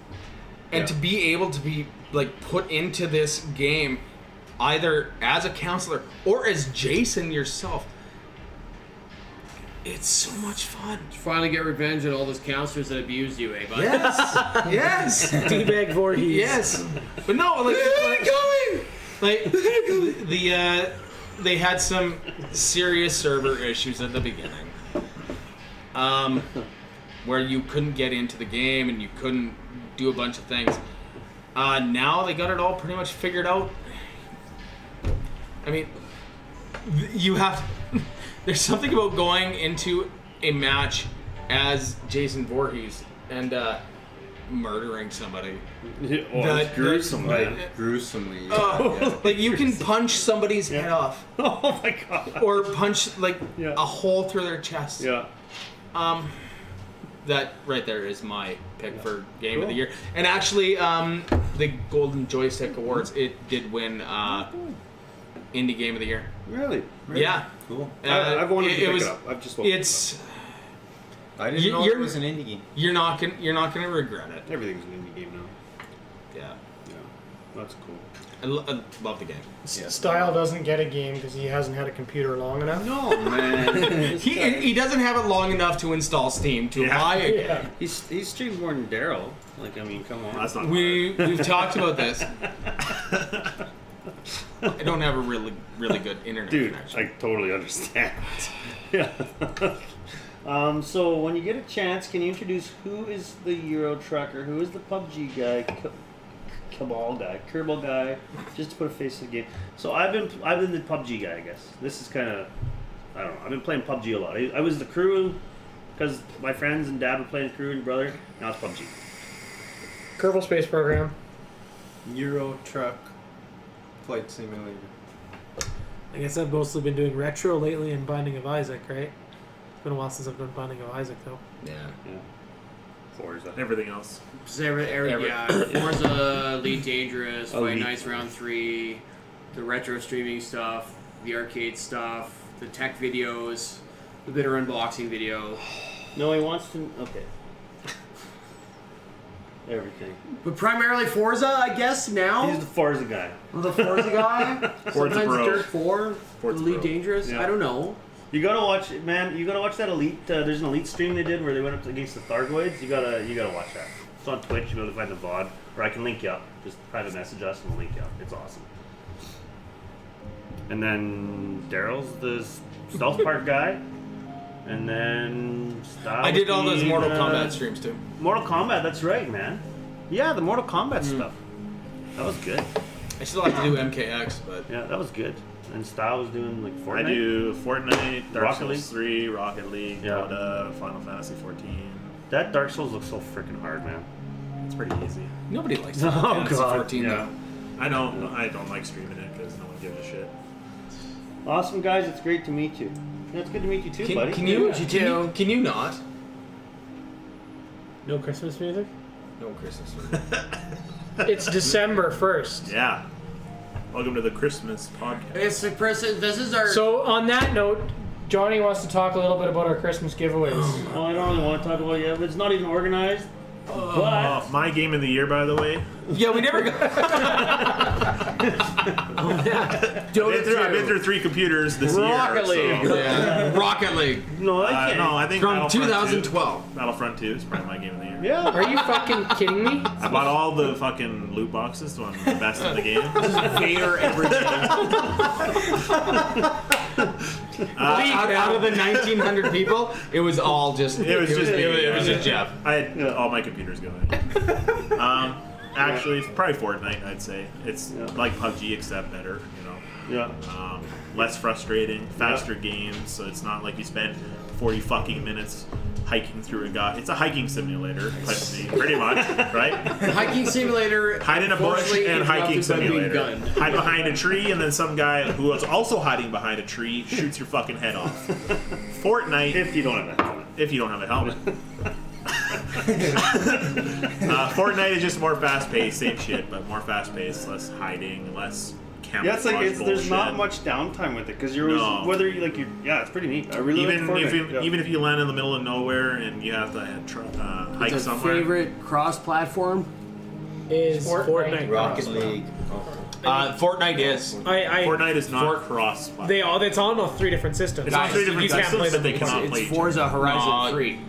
And to be able to be like put into this game either as a counselor or as Jason yourself, it's so much fun. You finally get revenge on all those counselors that abused you, eh, bud? Yes, yes, D-bag Voorhees. yes. But no, like, they had some serious server issues at the beginning, where you couldn't get into the game and you couldn't do a bunch of things. Now they got it all pretty much figured out. I mean, you have to, there's something about going into a match as Jason Voorhees and murdering somebody. It's gruesome, man. Gruesomely. Like you can punch somebody's head off. Oh my god. Or punch like a hole through their chest. Yeah. That right there is my pick for Game of the Year. And actually, the Golden Joystick Awards, it did win Indie Game of the Year. Really? Yeah. Cool. I've wanted to pick it up. I've just wanted I didn't know it was an indie game. You're not gonna regret it. Everything's an indie game now. Yeah. Yeah. That's cool. I love the game. Style doesn't get a game because he hasn't had a computer long enough. No, man. He doesn't have it long enough to install Steam to buy a game. Yeah. He's streamed more than Daryl. Like, I mean, come on. That's not We've talked about this. I don't have a really good internet Dude, connection. I totally understand. Yeah. So when you get a chance, can you introduce who is the Euro trucker, who is the PUBG guy, Kerbal guy, just to put a face to the game. So I've been the PUBG guy, I guess. This is kind of, I don't know. I've been playing PUBG a lot. I was the crew because my friends and dad were playing crew and brother. Now it's PUBG. Kerbal Space Program. Euro Truck Flight Simulator. I guess I've mostly been doing retro lately and Binding of Isaac, right? It's been a while since I've done Binding of Isaac, though. Yeah. Forza. Everything else. Forza, Elite Dangerous, Fight Elite. Nights Round 3, the retro streaming stuff, the arcade stuff, the tech videos, the bitter unboxing video. No, he wants to. Okay. Everything. But primarily Forza, I guess, now? He's the Forza guy. The Forza guy? Forza Sometimes Pro. Dirt 4, Forza Elite Pro. Dangerous? Yeah. I don't know. You gotta watch, man. You gotta watch that Elite. There's an Elite stream they did where they went up against the Thargoids. You gotta watch that. It's on Twitch. You'll be able to find the VOD, or I can link you up. Just private message us and we'll link you up. It's awesome. And then Daryl's the Stealth Park guy, and then I did all those Mortal Kombat streams too. Mortal Kombat. That's right, man. Yeah, the Mortal Kombat stuff. That was good. I still have to do MKX, but Yeah, that was good. And Style was doing like Fortnite. I do Fortnite, Dark Rocket Souls League? 3, Rocket League, Yeah. Dota, Final Fantasy 14. That Dark Souls looks so freaking hard, man. It's pretty easy. nobody likes Oh, Final Fantasy God, 14 yeah. though. I don't like streaming it because no one gives a shit. Awesome, guys. It's great to meet you. It's good to meet you too, buddy. Can you not? No Christmas music? No Christmas. It's December 1st. Yeah. Welcome to the Christmas podcast. It's the person. This is our. So on that note, Johnny wants to talk a little bit about our Christmas giveaways. Well, I don't really want to talk about it yet, but it's not even organized. But My game of the year, by the way. Yeah, we never got. I've been through 3 computers this year. Rocket League. So. Yeah. Rocket League. no, I can't. No, I think From Battlefront 2012. 2. Battlefront 2 is probably my game of the year. Yeah. Are you fucking kidding me? I bought all the fucking loot boxes, so I'm the best in the game. Vader everything. Out of the 1,900 people, it was all just. It was just me. It was just Jeff. I had all my computers going. Actually, it's probably Fortnite, I'd say. It's like PUBG, except better, you know. Yeah. Less frustrating, faster games, so it's not like you spend 40 fucking minutes hiking through a guy. It's a hiking simulator, pretty much, right? Hiking simulator. Hide in a bush unfortunately and hiking interrupted by being simulator. gunned. Hide behind a tree, and then some guy who is also hiding behind a tree shoots your fucking head off. Fortnite, If you don't have that. if you don't have a helmet. Fortnite is just more fast-paced, same shit, but more fast-paced, less hiding, less Yeah, it's like camouflage there's not bullshit. much downtime with it because you're always, No. whether you like it's pretty neat. I really Even like if Fortnite. you, even if you land in the middle of nowhere and you have to hike It's a somewhere. favorite cross-platform. Is Fortnite. Rocket League. Fortnite is. Fortnite is not cross. They all. It's on 3 different systems. It's on 3 different you can't systems, play but them. they cannot play It's each Forza Horizon No. 3.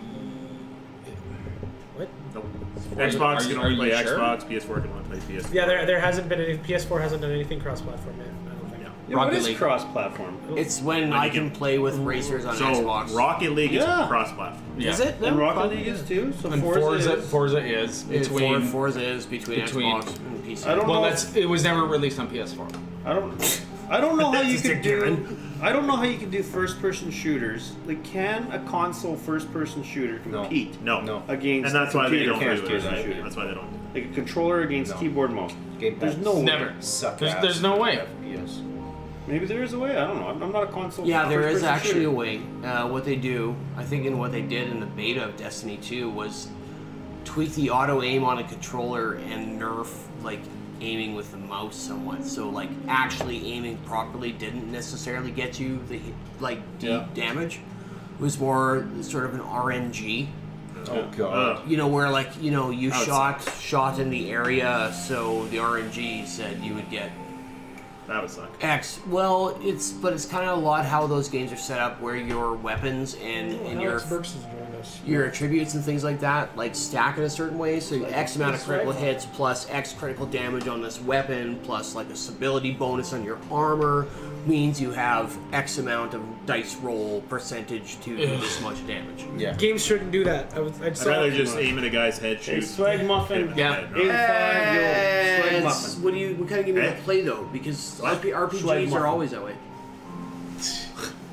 What? other. Xbox Are can you only play sure? Xbox, PS4 can only play PS4. Yeah, there hasn't been any. PS4 hasn't done anything cross-platform yet. I don't think. Yeah, what Rocket is League. cross-platform? It's when I can play with racers on So Xbox. Rocket League is Yeah. cross-platform. Yeah. Is it? And No, Rocket probably League is is. too. So And Forza is. Forza is between. Forza is between Xbox and PC. I don't Well, know. it was never released on PS4. I don't know how you That's a could do. given. I don't know how you could do first-person shooters. Like, can a console first-person shooter compete No. against? And that's why they computer don't do first-person it. Right? shooter? That's why they don't do Like a controller against No. keyboard mouse. Gamepad There's no way. Never. Suck There's no way. FPS. Maybe there is a way. I don't know. I'm not a console. Yeah, there is first-person actually shooter. a way. What they do, I think, and what they did in the beta of Destiny 2 was tweak the auto aim on a controller and nerf like aiming with the mouse somewhat. So like actually aiming properly didn't necessarily get you the deep damage. It was more sort of an RNG. Oh god. You know, where like you would shot in the area, so the RNG said you would get That would suck. X. Well, it's kind of a lot how those games are set up, where your weapons and your Alex Burks has joined us. your attributes and things like that like stack in a certain way. So X amount of critical hits plus X critical damage on this weapon plus like a stability bonus on your armor means you have X amount of dice roll percentage to do this much damage. Yeah. Games shouldn't do that. I'd rather just aim at a guy's head, Hey, shoot. swag muffin. Yeah. 85 swag muffin. What kind of game do you Eh? play though? Because What? Swag RPGs muffin. are always that way.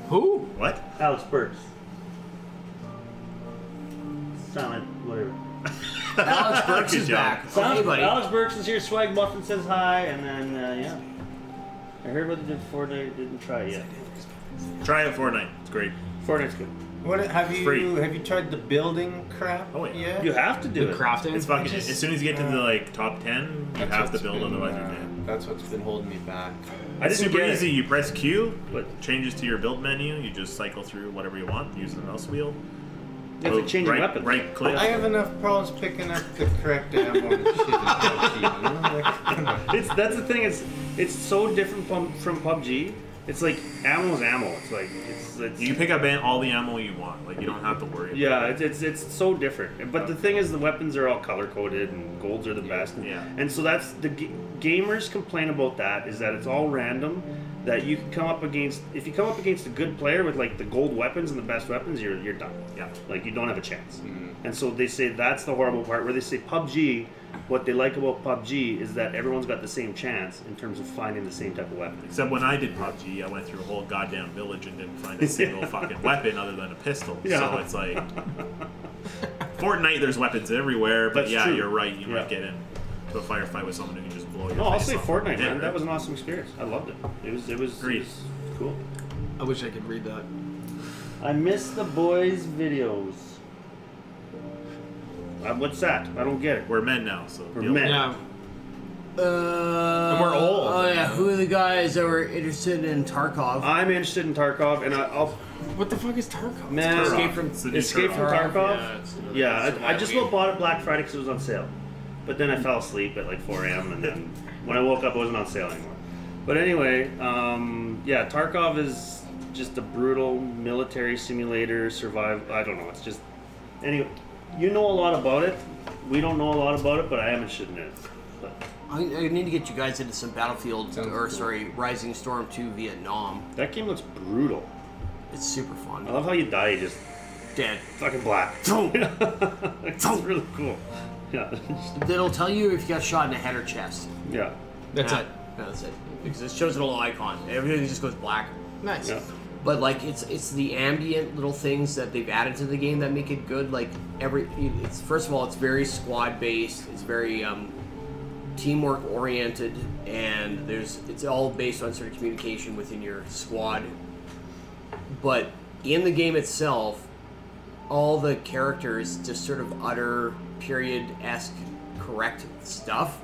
Who? What? Alex Burks. Silent, whatever. Alex Burks Good is job. back. Hey, buddy. Alex Burks is here. Swag muffin says hi, and then yeah. I heard what they did before. They didn't try it yet. Try it Fortnite. It's great. Fortnite's good. What have Free. you tried the building crap? Oh, yeah. yet? You have to do The it. crafting? It's fucking. Just- As soon as you get to the top 10, you That's have to what's build, been, otherwise you're dead. That's what's been holding me back. I It's didn't super get it. easy. You press Q, But changes to your build menu. You just cycle through whatever you want using the mouse wheel. you have to change your weapons. Right click. I have enough problems picking up the correct ammo and shit in PUBG, you know? Like, That's the thing. It's so different from PUBG. It's like ammo's ammo. It's like it's You pick up all the ammo you want. Like you don't have to worry. About yeah. it. It's so different. But the thing is, the weapons are all color coded and golds are the best. Yeah. And so that's the gamers complain about that is that it's all random. That you can come up against if you come up against a good player with like the gold weapons and the best weapons, you're done. Yeah. Like you don't have a chance. And so they say that's the horrible part where they say PUBG. What they like about PUBG is that everyone's got the same chance in terms of finding the same type of weapon. Except when I did PUBG, I went through a whole goddamn village and didn't find a single fucking weapon other than a pistol. Yeah. So it's like Fortnite. There's weapons everywhere, but That's yeah, true. you're right. You Yeah. might get into a firefight with someone who can just blow your No, I'll face say off. Fortnite, Yeah, man. right. That was an awesome experience. I loved it. It was Agreed. cool. I wish I could read that. I miss the boys' videos. What's that? I don't get it. We're men now, so We're deal with men. it. Yeah. And we're old. Oh yeah, who are the guys that were interested in Tarkov? I'm interested in Tarkov, and I'll What the fuck is Tarkov? man Escape from Tarkov. Yeah, it's another Yeah, I survival just game. bought it Black Friday because it was on sale, but then I fell asleep at like 4 a.m. and then when I woke up, it wasn't on sale anymore. But anyway, yeah, Tarkov is just a brutal military simulator, survival. I don't know. It's just anyway. You know a lot about it. We don't know a lot about it, but I am interested in it. But I need to get you guys into some Battlefield, Rising Storm 2 Vietnam. that game looks brutal. It's super fun. I love how you die. You just Dead. fucking black. It's really cool. Yeah. It'll tell you if you got shot in the head or chest. Yeah. That's it. Yeah, that's it. Because it shows a little icon. Everything just goes black. Nice. Yeah. But like it's the ambient little things that they've added to the game that make it good. Like it's first of all, it's very squad based. It's very teamwork oriented, and it's all based on sort of communication within your squad. But in the game itself, all the characters just sort of utter period-esque correct stuff.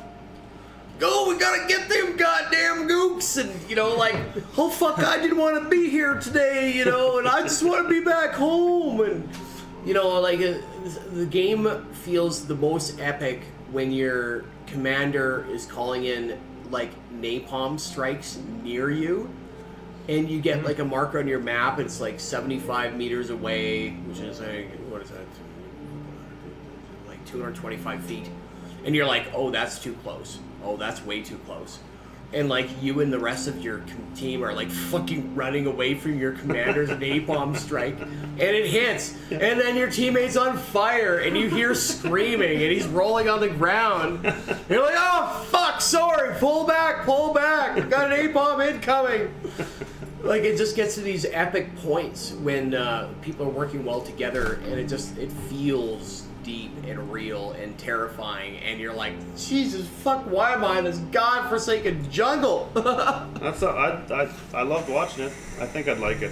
Go, we gotta get them goddamn gooks, and like, oh fuck, I didn't want to be here today, and I just want to be back home, and like the game feels the most epic when your commander is calling in like napalm strikes near you, and you get like a marker on your map. It's like 75 meters away, which is like, what is that? Like 225 feet, and you're like, oh, that's too close. Oh, that's way too close. And like you and the rest of your team are like fucking running away from your commander's napalm strike, and it hits, and then your teammate's on fire, and you hear screaming, and he's rolling on the ground. You're like, oh fuck, sorry, pull back, got an napalm incoming. Like it just gets to these epic points when people are working well together, and it feels deep and real and terrifying, and you're like, Jesus fuck, why am I in this godforsaken jungle? I loved watching it. I think I'd like it.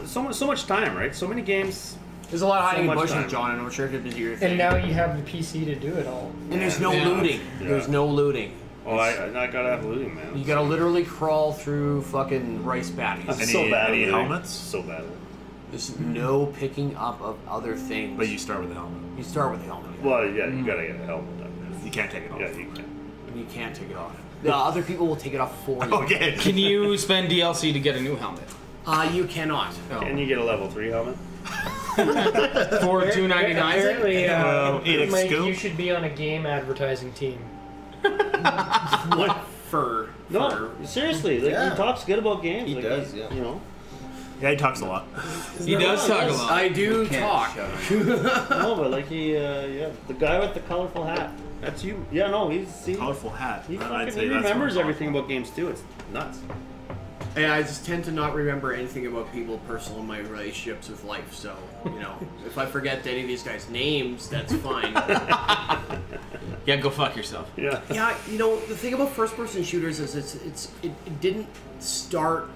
So much time, right? So many games. There's a lot of hiding in much bushes, time. John, and I'm sure it could be your thing. And now you have the PC to do it all. And there's no Yeah. looting. Yeah. There's no looting. Oh, I gotta have looting, man. You gotta literally crawl through fucking rice paddies. Any helmets? So bad. There's no picking up of other things. But you start with the helmet. You start with the helmet. Well, yeah, you gotta get a helmet. You can't take it off. Yeah, you can. And you can't take it off. The other people will take it off for you. Okay. Can you spend DLC to get a new helmet? You cannot. Can you get a level 3 helmet? For $2.99? Apparently, Elix Mike, Scoop? you should be on a game advertising team. What for? No, seriously. Like, Yeah. he talks good about games. He like, does, yeah. You know. Yeah, he talks a lot. He does talk a lot. I do Can't talk. shut up. No, but like yeah, the guy with the colorful hat. That's you. Yeah, no, he Colorful hat. he I'd say fucking that's remembers more everything colorful. about games too. It's nuts. And I just tend to not remember anything about people personal in my relationships with life. So, if I forget any of these guys' names, that's fine. Yeah, go fuck yourself. Yeah. Yeah, the thing about first-person shooters is it didn't start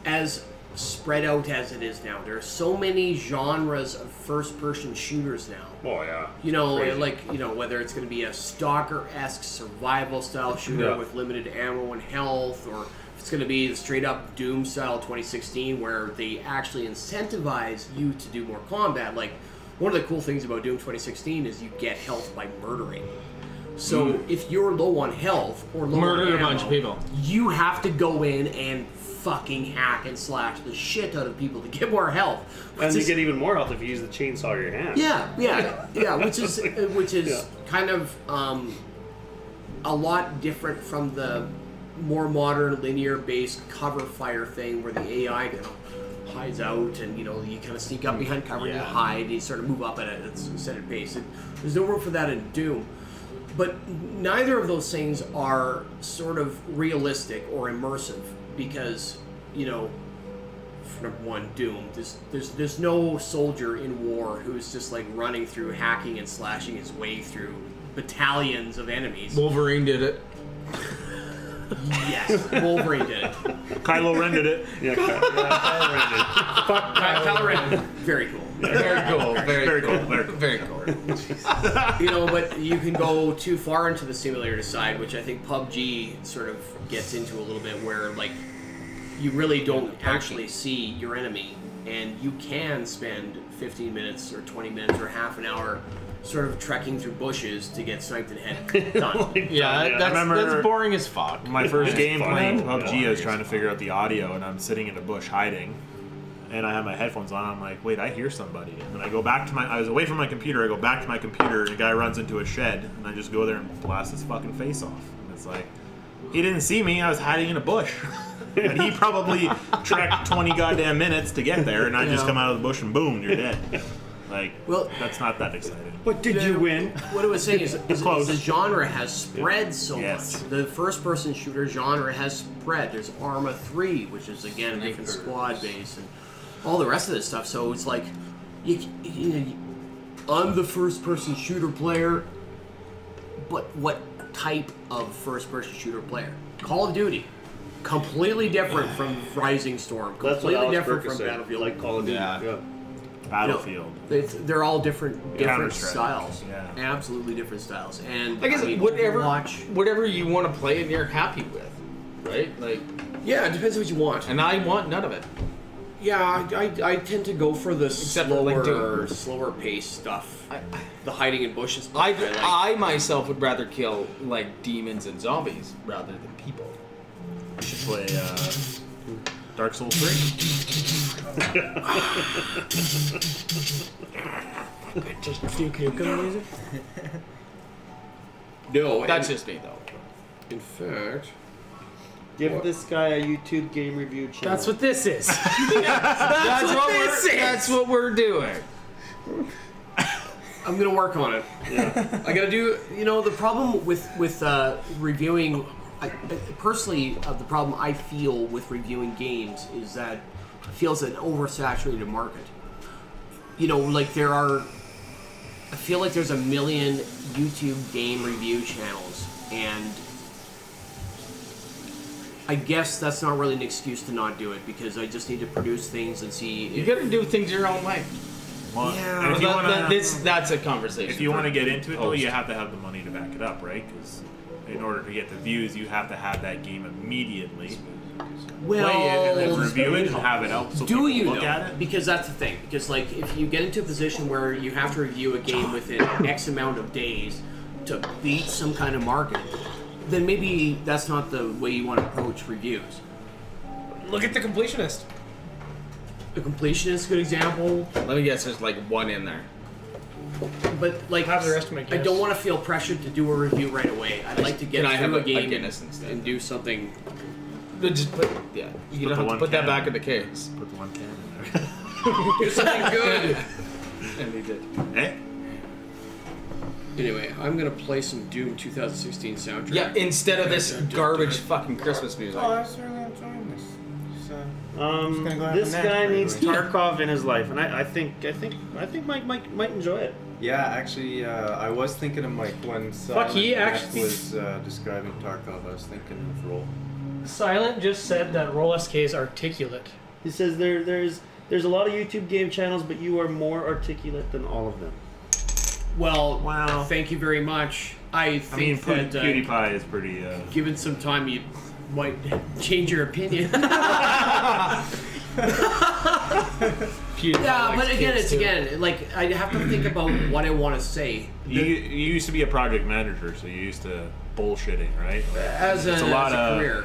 as spread out as it is now. There are so many genres of first-person shooters now. Oh yeah. Crazy. Whether it's going to be a stalker-esque survival-style shooter Yeah. with limited ammo and health, or if it's going to be the straight-up Doom-style 2016 where they actually incentivize you to do more combat. Like, one of the cool things about Doom 2016 is you get health by murdering. So if you're low on health or low on Murder a ammo, bunch of people. you have to go in and fucking hack and slash the shit out of people to get more health. And you Just- get even more health if you use the chainsaw of your hand. yeah, which is Yeah. kind of a lot different from the more modern linear-based cover fire thing where the AI hides out and you kind of sneak up behind cover and you hide and you sort of move up at a set pace. And there's no room for that in Doom. But neither of those things are sort of realistic or immersive because, for number one, Doom, there's no soldier in war who's just like running through hacking and slashing his way through battalions of enemies. Wolverine did it. Yes, Wolverine did it. Kylo Ren did it. Yeah, Kylo Ren did. Fuck Kylo Ren, very cool. Very cool. Very cool. Very cool. Very cool. You know, but you can go too far into the simulator side, which I think PUBG sort of gets into a little bit, where like you really don't actually see your enemy, and you can spend 15 minutes or 20 minutes or half an hour sort of trekking through bushes to get sniped in the head. Done. Yeah, that's boring as fuck. My first game fun. playing Yeah. PUBG, I was trying to figure out the audio, and I'm sitting in a bush hiding, and I have my headphones on. I'm like, wait, I hear somebody. And I go back to I was away from my computer. I go back to my computer, and a guy runs into a shed, and I just go there and blast his fucking face off. And it's like, he didn't see me. I was hiding in a bush. And he probably trekked 20 goddamn minutes to get there, and I just come out of the bush and boom, you're dead. Like, Well- that's not that exciting. But did you win? What I was saying is Close. the genre has spread so Yes. much. The first-person shooter genre has spread. There's Arma 3, which is again a different squad base, and all the rest of this stuff. So it's like, I'm the first-person shooter player, but what type of first-person shooter player? Call of Duty. Completely different from Rising Storm. That's what Completely Alex different Burke from said. Battlefield. Like Call of Duty. Yeah. Battlefield. They're all different Counter-Strike, styles. yeah. Absolutely different styles. And I guess mean, whatever you want to play and you're happy with, right? Like, Yeah, it depends what you want. and I want none of it. Yeah, I tend to go for the Except for, like, slower pace stuff. The hiding in bushes. Stuff I like. I myself would rather kill like demons and zombies rather than people. You should play Dark Souls 3. Just Duke Nukem music. No, That's just me though. in fact. Give this guy a YouTube game review channel. That's what this is. That's what we're doing. I'm gonna work on it. Yeah. I gotta do. You know, the problem with reviewing, personally, the problem I feel with reviewing games is that it feels an oversaturated market. You know, like I feel like there's a million YouTube game review channels, and I guess that's not really an excuse to not do it, because I just need to produce things and see. You gotta do things your own way. Well, Yeah. and if you wanna, That's a conversation. if you want to get into it, though, host. you have to have the money to back it up, right? Because in order to get the views, you have to have that game immediately. Play it and then review it and have it out so Do people you look though? at it. Because that's the thing. Because like, if you get into a position where you have to review a game within X amount of days to beat some kind of market, then maybe that's not the way you want to approach reviews. Look at The Completionist. The Completionist is a good example, Let me guess. There's like one in there. but like, Have the rest of my I guess. don't want to feel pressured to do a review right away. I'd like to get Can I have through a a game Guinness instead? and do something. Just put, yeah. You put don't the have to one put that can back in. in the case. Put the one can in there. Do something good. And he did. Eh? Anyway, I'm gonna play some Doom 2016 soundtrack. Yeah. Instead of this garbage fucking Christmas music. Oh, I was really enjoying this. So, gonna go have This a nap guy right needs away. Tarkov in his life, and I think Mike might enjoy it. yeah, actually, I was thinking of Mike when Fuck, he Silent actually- was describing Tarkov. I was thinking of Roll. Silent just said that Roll SK is articulate. He says there's a lot of YouTube game channels, but you are more articulate than all of them. Well, Wow. thank you very much. I I mean, think that PewDiePie is pretty. given some time, you might change your opinion. Yeah, but again, it's like I have to think about what I want to say. You used to be a project manager, so you used to bullshitting, right? As It's a career,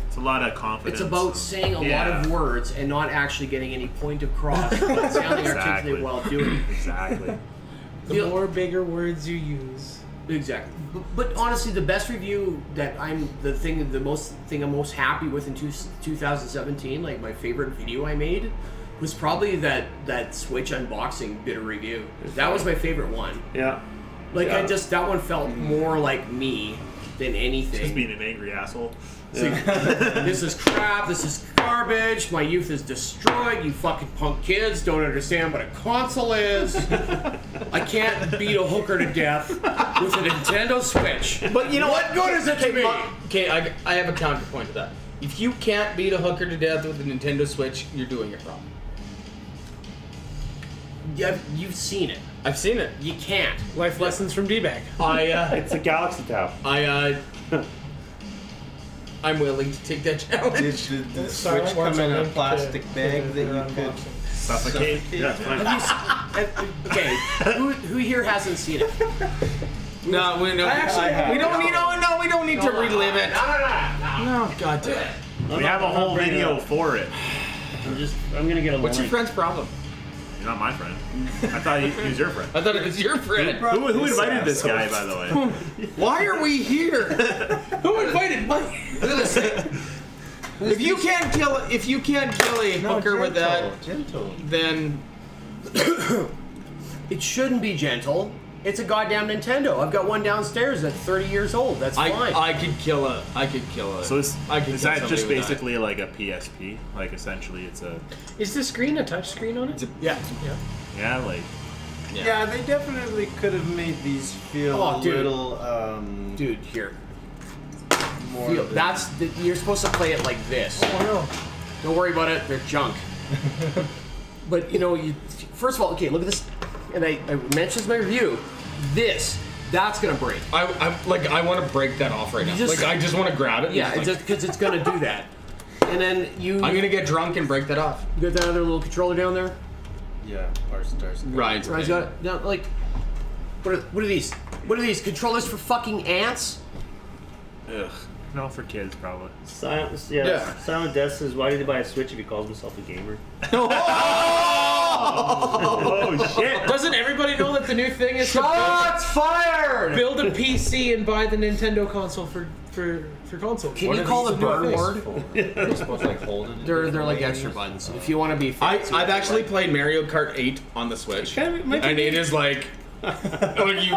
It's a lot of confidence. it's about saying a lot of words and not actually getting any point across, but sounding Exactly. articulate while doing it. Exactly. The more bigger words you use. Exactly. But honestly, the best review that I'm I'm most happy with in 2017, like my favorite video I made, was probably that Switch unboxing bit of review. That was my favorite one. Yeah. Like Yeah. that one felt more like me than anything. Just being an angry asshole. This is crap, this is garbage, my youth is destroyed, you fucking punk kids don't understand what a console is. I can't beat a hooker to death with a Nintendo Switch. But you know what good is it to me? Okay, I have a counterpoint to that. If you can't beat a hooker to death with a Nintendo Switch, you're doing it wrong. Yeah, you've seen it. I've seen it. You can't. Life lessons from D-Bag. It's a Galaxy Tab. I'm willing to take that challenge. Did the Sorry, Switch what's come in a a link plastic to bag the that you could unboxing? Suffocate. Yeah, it's fine. Okay, who here hasn't seen it? No, we don't. have. We don't need. No, we don't need to relive it. No, God damn it. We have a whole video for it. I'm gonna get a What's your link. friend's problem? You're not my friend. I thought he was your friend. I thought it was your friend. Who invited this guy, by the way? Why are we here? Who invited Mike? Listen, if you can't kill a hooker with that, Gentle. then It shouldn't be gentle. It's a goddamn Nintendo. I've got one downstairs that's 30 years old. That's fine. I could kill a. So is I could kill that somebody just with basically like a PSP? Like essentially, it's a Is the screen a touch screen on it? Yeah. yeah, like Yeah, they definitely could have made these feel Oh, a dude. little Dude, here. more. Feel, than- you're supposed to play it like this. Oh no. Don't worry about it. They're junk. But you know, first of all, okay, look at this. And I mentioned in my review. That's gonna break. I want to break that off right now. I just want to grab it. and Yeah, just, because it's gonna do that. And then I'm gonna get drunk and break that off. You got that other little controller down there? Yeah, our stars. Right. Ryan's got it. Now, like, what are these? What are these controllers for fucking ants? ugh. No, for kids probably. Silent Death says, why did he buy a Switch if he calls himself a gamer? Oh shit! Doesn't everybody know that the new thing is to Shots fired! build a PC and buy the Nintendo console for console? Can you call the burn word? They're supposed to like hold it. They're like extra buttons. If you want to be fancy. I've actually played Mario Kart 8 on the Switch, and it is like, like you.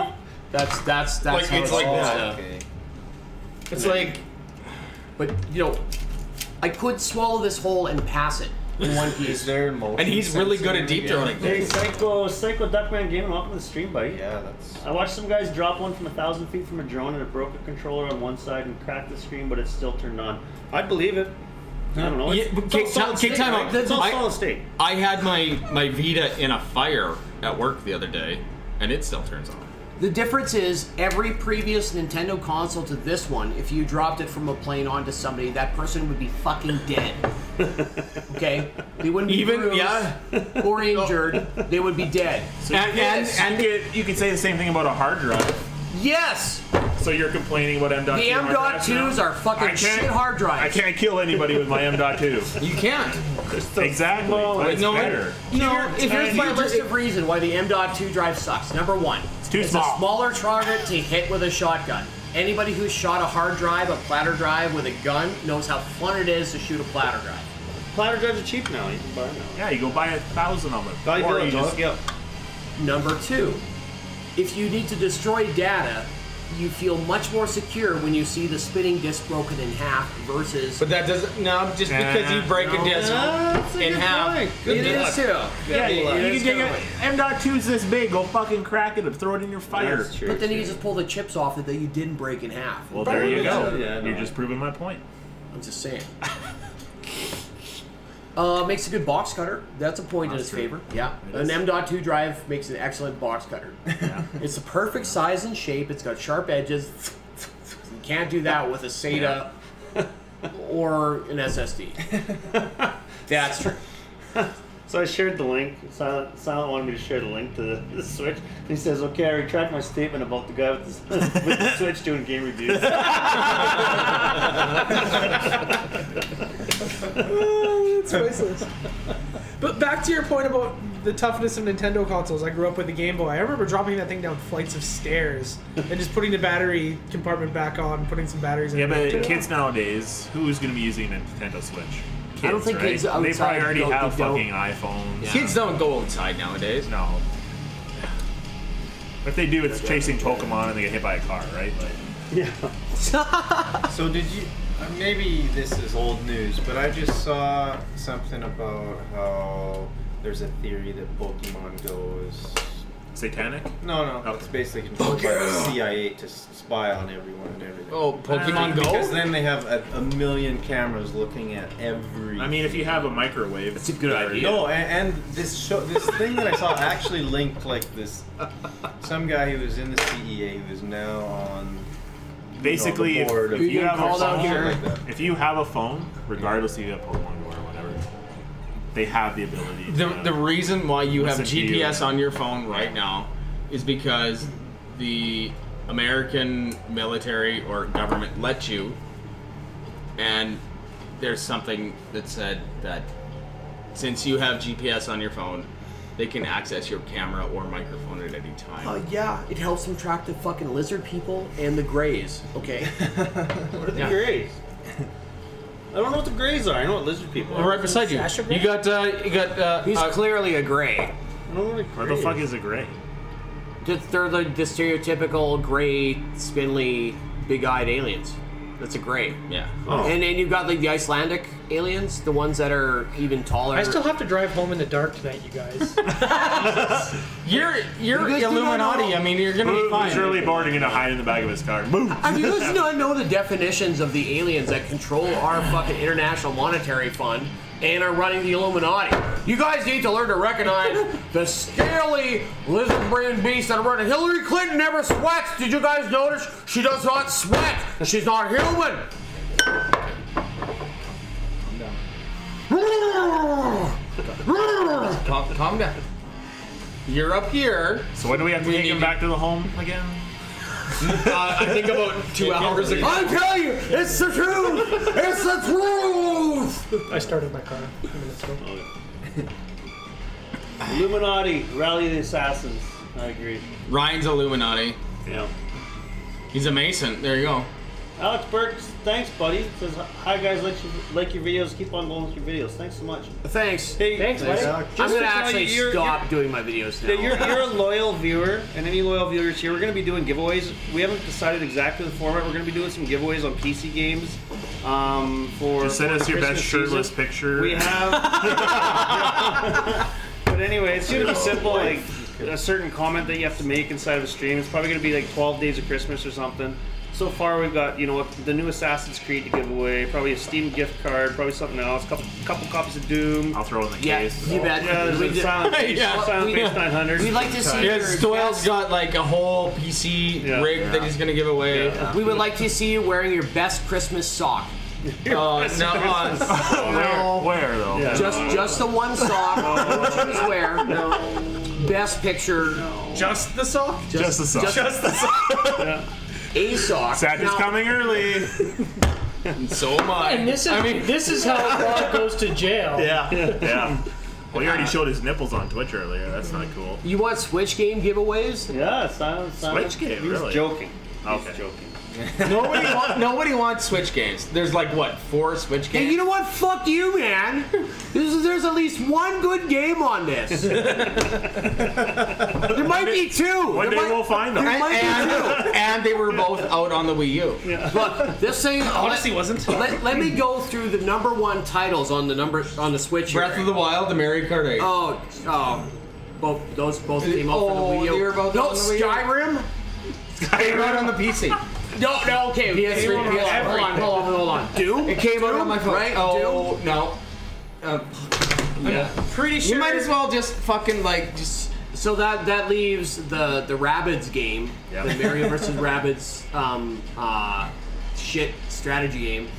That's Like, how it's like supposed that. to- Okay. It's like. But you know, I could swallow this whole and pass it in one Is piece. there motion And he's really good at deep sensing throating. Hey, Psycho Duckman Gaming, welcome to the stream, buddy. Yeah, that's. I watched some guys drop one from 1,000 feet from a drone and it broke a controller on one side and cracked the screen, but it's still turned on. I'd believe it. I don't know. Yeah, It's but all solid state, time right? out. It's all solid state. I had my Vita in a fire at work the other day, and it still turns on. The difference is every previous Nintendo console to this one, if you dropped it from a plane onto somebody, that person would be fucking dead. Okay? They wouldn't be Even bruised yeah. or injured. They would be dead. So you could say the same thing about a hard drive. Yes! So you're complaining about M.2 The hard drives now? M.2s are fucking I can't- shit hard drives. I can't kill anybody with my M.2. You can't. Exactly. But it's no, better. Here's my list of reasons why the M.2 drive sucks. Number one, It's too a small. smaller target to hit with a shotgun. Anybody who's shot a hard drive, a platter drive with a gun knows how fun it is to shoot a platter drive. Platter drives are cheap now. You can buy them now. Yeah, you go buy 1,000 of them. Value Or Village, you I'll just look you up. Number two, if you need to destroy data, you feel much more secure when you see the spinning disk broken in half versus... But that doesn't. No, just because you break a disc That's a in good half. point. It is too. Yeah, It you is can take too. it. M.2's this big. Go fucking crack it and throw it in your fire. That's true. But then you can just pull the chips off it that you didn't break in half. Well, there you go. Yeah, no. You're just proving my point. I'm just saying. Makes a good box cutter. That's a point in his favor. Yeah. An M.2 drive makes an excellent box cutter. Yeah. It's the perfect size and shape. It's got sharp edges. You can't do that with a SATA or an SSD. That's true. So I shared the link. Silent wanted me to share the link to the Switch. He says, "Okay, I retract my statement about the guy with the Switch doing game reviews." It's priceless. But back to your point about the toughness of Nintendo consoles. I grew up with the Game Boy. I remember dropping that thing down flights of stairs and just putting the battery compartment back on, putting some batteries in Yeah, it. but kids nowadays, who's going to be using a Nintendo Switch? Kids, I don't think right? kids They outside probably already don't- have they don't. fucking iPhones. Yeah. Kids don't go outside nowadays. No. If they do, it's chasing Pokemon and they get hit by a car, right? Like, So did you? Maybe this is old news, but I just saw something about how there's a theory that Pokemon Go is Satanic? no. Oh. It's basically controlled by the CIA to spy on everyone and everything. Oh, Pokemon Go? Because then they have a million cameras looking at every. I mean, if you have a microwave, That's a good idea. No, and this thing that I saw actually linked like this. Some guy who was in the CEA who is now on. basically, the board of- if you have a called out phone, here. like that. if you have a phone, regardless if you have Pokemon Go or whatever, they have the ability. The reason why you have Listen to GPS you. on your phone right now is because the American military or government let you, and there's something that said that since you have GPS on your phone, they can access your camera or microphone at any time. Yeah, it helps them track the fucking lizard people and the greys. Okay. What are the Yeah. grays? I don't know what the grays are. I know what lizard people Well, are. right beside you. Sasha You got He's clearly a gray. I don't know what What the fuck is a gray? They're the stereotypical gray, spindly, big-eyed aliens. That's a gray. yeah. Oh. And then you've got like the Icelandic aliens, the ones that are even taller. I still have to drive home in the dark tonight, you guys. You're You guys do not Illuminati. know. I mean, you're gonna be Who's fine. really bored and gonna hide in the back of his car? Move! I mean, you guys do not know the definitions of the aliens that control our fucking International Monetary Fund and are running the Illuminati. You guys need to learn to recognize the scaly lizard brain beasts that are running. Hillary Clinton never sweats. Did you guys notice? She does not sweat. She's not human. Calm down. You're up here. So when do we have to We take need him to- back to the home again? I think about 2 hours ago. I tell you, it's the truth. It's the truth. I started my car a few minutes ago. Illuminati, Rally the Assassins. I agree. Ryan's Illuminati. Yeah. He's a Mason. There you go. Alex Burks, thanks, buddy. Says, hi guys, like your videos. Keep on going with your videos. Thanks so much. Thanks. Hey, Thanks, buddy. I'm just gonna to tell actually you, stop doing my videos now. You're a loyal viewer, and any loyal viewers here, we're going to be doing giveaways. We haven't decided exactly the format. We're going to be doing some giveaways on PC games. For Just send us the your best Christmas shirtless season. picture. We have. But anyway, it's going to be simple, like a certain comment that you have to make inside of a stream. It's probably going to be like 12 Days of Christmas or something. So far, we've got the new Assassin's Creed to give away, probably a Steam gift card, probably something else, couple copies of Doom. I'll throw it in the Yeah, case. you bet. Yeah, there's We a did- Silent Base, Yeah. Silent Base 900. We'd like to see Yeah, your Stoyle's best- got like a whole PC Yeah. rig that he's gonna give away. Yeah. We would like to see you wearing your best Christmas sock. No, Where though? Yeah. Just the one sock. What you just wear. Best picture. just the sock. Just the sock. Just the sock. A sock. Santa's Now, coming early. So am I. And this is I mean, this is how Bob goes to jail. Yeah. Well, he already showed his nipples on Twitch earlier. That's not cool. You want Switch game giveaways? Yeah, Silent. Switch game, He was really? joking. He was Okay. joking. nobody wants Switch games. There's like what 4 Switch Hey, games. you know what? Fuck you, man. There's at least one good game on this. There might be 2. One day we'll find them. There might be 2. and they were both out on the Wii U. Look, this thing. Honestly, wasn't. Let me go through the #1 titles on the Switch. Breath of the Wild, the Mario Kart 8. Both came out for the Wii U. they were both no, on the Wii U? Skyrim. They were out on the PC. No, okay. PS3, Hold on. Doom. It came out Doom, on my phone. Right? Oh no. Yeah. Pretty sure. You might as well just fucking like just. So that leaves the Rabbids game, Yeah. the Mario vs. Rabbids shit strategy game,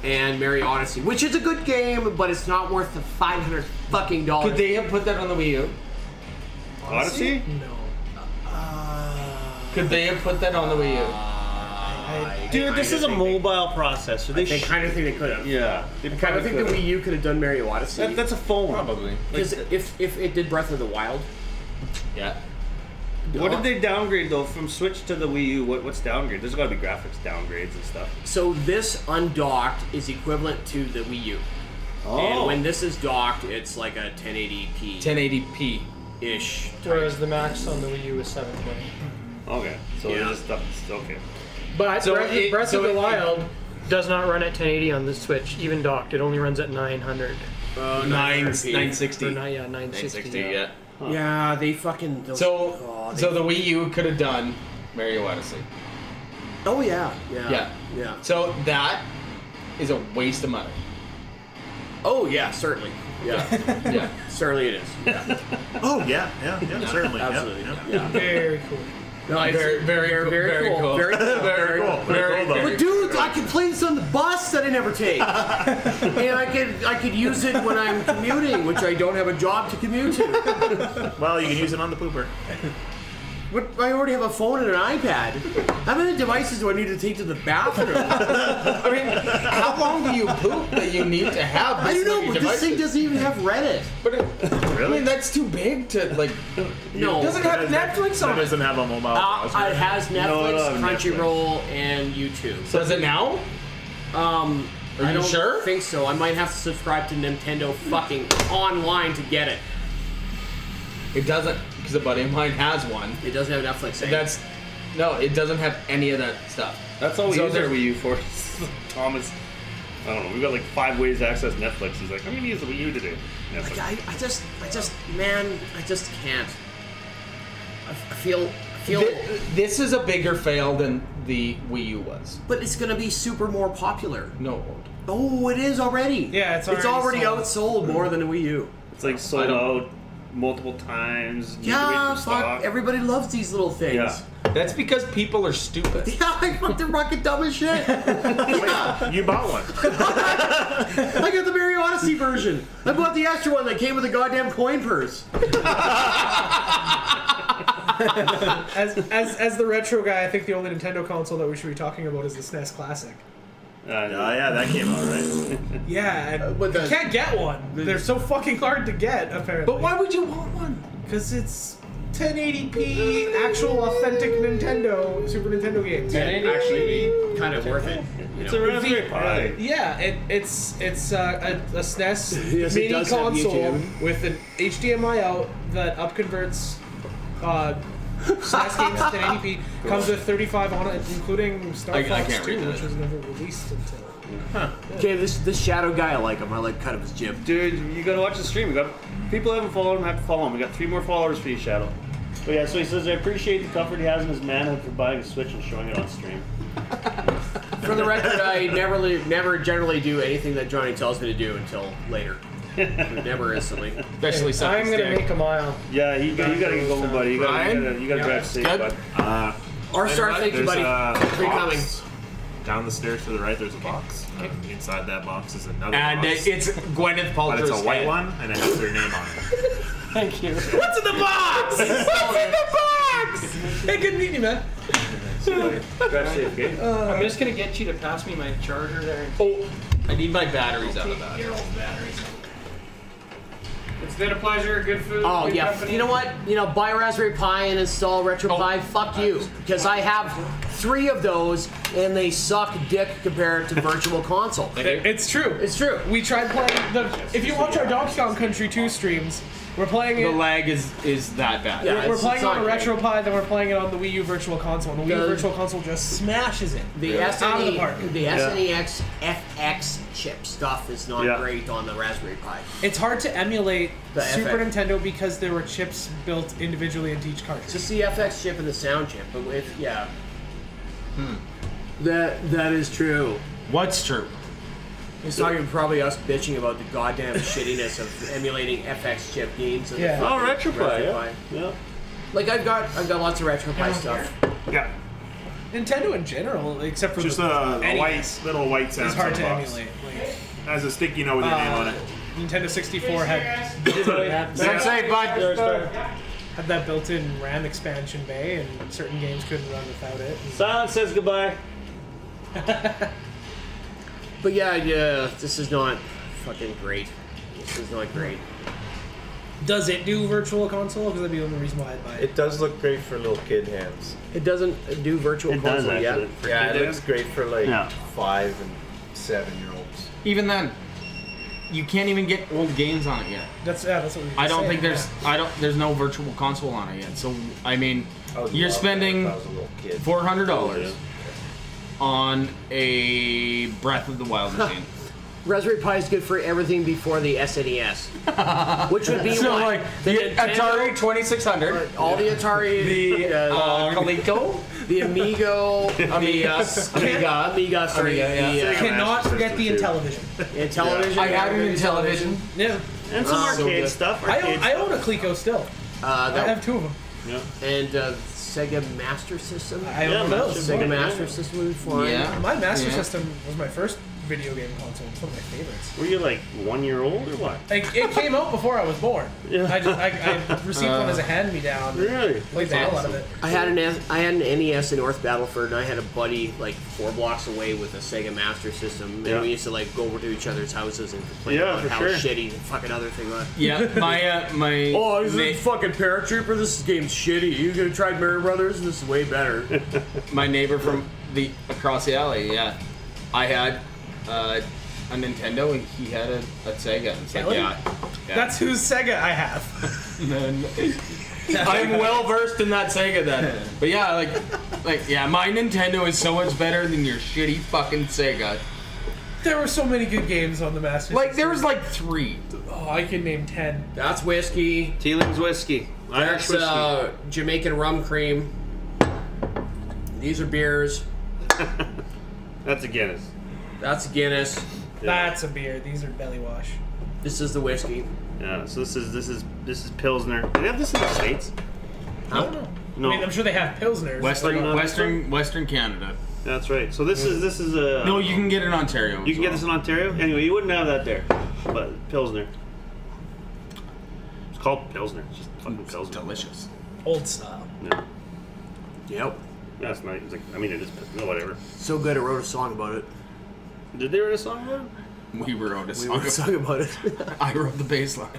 and Mario Odyssey, which is a good game, but it's not worth the $500 fucking dollars. Could they have put that on the Wii U? Odyssey? No. Could they have put that on the Wii U? Dude, this is a mobile processor. They kind of think they could have. Yeah. They I probably think the could've. Wii U could have done Mario Odyssey. That's a phone. Probably. Because if it did Breath of the Wild, Yeah. What did they downgrade though from Switch to the Wii U? What's downgrade? There's got to be graphics downgrades and stuff. so this undocked is equivalent to the Wii U. And when this is docked, it's like a 1080p 1080p. ish. Whereas the max on the Wii U is 720. Okay, so Yeah. it's just okay. But So Breath of the Wild does not run at 1080 on the Switch, even docked. It only runs at 900. 960. Or not, yeah, 960. yeah. Yeah, they fucking. So, oh, so the Wii U could have done Mario Odyssey. Oh yeah. Yeah. So that is a waste of money. Oh yeah, certainly. Yeah, Yeah. certainly it is. Yeah. Oh yeah, certainly. Absolutely. Yeah. Yeah. Very cool. No, it's Very cool. Very cool. Very cool. Very cool. But dude, I can play this on the bus that I never take, and I could use it when I'm commuting, which I don't have a job to commute to. Well, you can use it on the pooper. But I already have a phone and an iPad. How many devices do I need to take to the bathroom? I mean, how long do you poop that you need to have? I don't know, many but this thing devices? doesn't even have Reddit. But I mean, that's too big to like. No. It doesn't have Netflix on It it. doesn't have a mobile browser. It has Netflix, No, Crunchyroll, and YouTube. Does it now? I you don't sure? think so. I might have to subscribe to Nintendo fucking online to get it. It doesn't, because a buddy of mine has one. It doesn't have Netflix. It doesn't have any of that stuff. That's all we So use our there- Wii U for. Thomas, I don't know. We've got like 5 ways to access Netflix. He's like, I'm gonna use the Wii U today. Netflix. I just, man, I just can't. I feel, This is a bigger fail than the Wii U was. but it's gonna be super more popular. No. Oh, it is already. Yeah, it's already already outsold more than the Wii U. It's like sold out multiple times. need to wait Yeah, for fuck. stock. Everybody loves these little things. Yeah. That's because people are stupid. Yeah, I fucking rocket dumb as shit. Yeah. You bought one. I got the Mario Odyssey version. I bought the extra one that came with a goddamn coin purse. As the retro guy, I think the only Nintendo console that we should be talking about is the SNES Classic. Yeah, that came out, right? Yeah, and But you can't get one. They're so fucking hard to get, apparently. But why would you want one? Because it's 1080p, actual authentic Nintendo, Super Nintendo games. And actually kind of worth it. You It's know? a Raspberry Pi. Yeah, it's a SNES Yes, it mini does have console YouTube. with an HDMI out that upconverts SNES games to 1080p. Comes with 35 on it, including Star I Fox can't 2, read that. which was never released until. Okay, this shadow guy, I like him. I like cut of his jib. Dude, you gotta watch the stream. We got people who haven't followed him have to follow him. We got 3 more followers for you, Shadow. But yeah, so he says I appreciate the comfort he has in his manhood for buying a Switch and showing it on stream. For the record, I never generally do anything that Johnny tells me to do until later. Never instantly. Especially suck I'm his gonna dick. make a mile. Yeah, you gotta get going, buddy. You Ryan? gotta drive safe, Good. bud. R-Star, thank you, There's buddy. a Free coming. box. Down the stairs to the right, there's a box. Inside that box is another And box. it's Gwyneth Paltrow's But it's a white head. one, and it has their name on it. Thank you. What's in the box? What's in the box? Hey, good meeting you, man. Drive safe, okay? I'm just gonna get you to pass me my charger there. Oh, I need my batteries out of that. It's been a pleasure. Good food. Oh good yeah, company. you know what? Buy a Raspberry Pi and install RetroPie. Fuck you, because I have 3 of those and they suck dick compared to Virtual Console. It's true. It's true. We tried playing the. If you watch our Donkey Kong Country 2 streams, we're playing The it. lag is that bad. Yeah. We're it's playing it on a not great. RetroPie, then we're playing it on the Wii U Virtual Console, and the Wii U The- Virtual Console just smashes it. The Out of the park. the SNEX FX chip stuff is not Yeah. great on the Raspberry Pi. It's hard to emulate The Super FX. Nintendo because there were chips built individually into each cartridge. Just the FX chip and the sound chip, but with yeah. That is true. What's true? He's talking probably us bitching about the goddamn shittiness of emulating FX chip games. And Yeah. the Oh, fucking RetroPie, yeah. Like I've got lots of RetroPie stuff. Yeah. Nintendo in general, except for Just the a NES, little white is Samsung hard to box. emulate. Like, Has a sticky note with your name on it. Nintendo 64 had That's safe, bud. had that built-in RAM expansion bay, and certain games couldn't run without it. Silence says goodbye. But yeah, this is not fucking great. This is not great. Does it do Virtual Console? Because that'd be the only reason why I'd buy it. It does look great for little kid hands. It doesn't do Virtual It does, Console yet. actually. Yeah, it kid looks great for like Yeah. 5 and 7-year-olds. Even then. you can't even get old games on it yet. That's what we were I don't saying, think there's no virtual console on it yet. So I mean, you're spending $400 on a Breath of the Wild machine. Raspberry Pi is good for everything before the SNES, which would be So what? like The the Nintendo- Atari 2600, all the Atari, the Coleco, the Amigo, Amiga, sorry, yeah. Cannot forget the Intellivision. Intellivision. I had an Intellivision. Yeah. And some So arcade good. stuff. I own a Coleco still. I that, have 2 of them. Yeah. and Sega Master System. I own those. Sega Master System would be fine. Yeah. My Master Yeah. System was my first video game console. It's one of my favorites. Were you like 1 year old or what? Like, it came out before I was born. Yeah. I received one as a hand-me-down. Really? Played the hell out of it. I had an NES in North Battleford, and I had a buddy like 4 blocks away with a Sega Master System, and Yeah. we used to like go over to each other's houses and complain Yeah, about for how sure. shitty the fucking other thing was. Yeah, my Oh, this is fucking Paratrooper. This game's shitty. You could have tried Mario Brothers. This is way better. my neighbor from across the alley. Yeah, I had a Nintendo and he had a Sega. It's like, Kelly? yeah. That's whose Sega I have. I'm well versed in that Sega then. But yeah, like yeah, my Nintendo is so much better than your shitty fucking Sega. There were so many good games on the Master Like System. there was like 3. Oh, I can name 10. That's whiskey. Teeling's whiskey. Irish That's whiskey. Jamaican rum cream. These are beers. That's a Guinness. That's Guinness. That's a beer. These are belly wash. This is the whiskey. Yeah. So this is Pilsner. Do they have this in the States? I don't know. No. I mean, I'm sure they have Pilsners. Western Canada. That's right. So this is a. No, you can get it in Ontario. You can get this in Ontario. Anyway, you wouldn't have that there, but Pilsner. It's called Pilsner. It's just fucking Pilsner. Delicious. Old style. Yeah. Yep. That's nice. It's like, I mean, it is. No, whatever. So good, I wrote a song about it. Did they write a song about it? We wrote a We song. wrote a song about it. I wrote the bass line.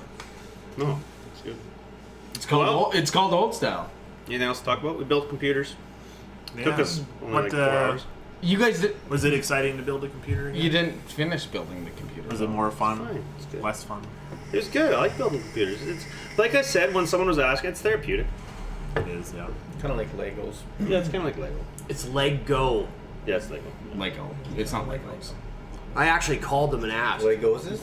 No. It's good. It's called Old Style. Anything else to talk about? We built computers. Yeah. Took us only What, like 4 hours. You guys did. Was it exciting to build a computer again? You didn't finish building the computer. Was it more fun? Fine. It's good. Less fun? It was good. I like building computers. It's like I said when someone was asking. It's therapeutic. It is, yeah. Kind of like Legos. Yeah, it's kind of like Lego. It's Lego. Yeah, it's Lego. Lego. It's not Legos. I actually called them and asked. Legos is?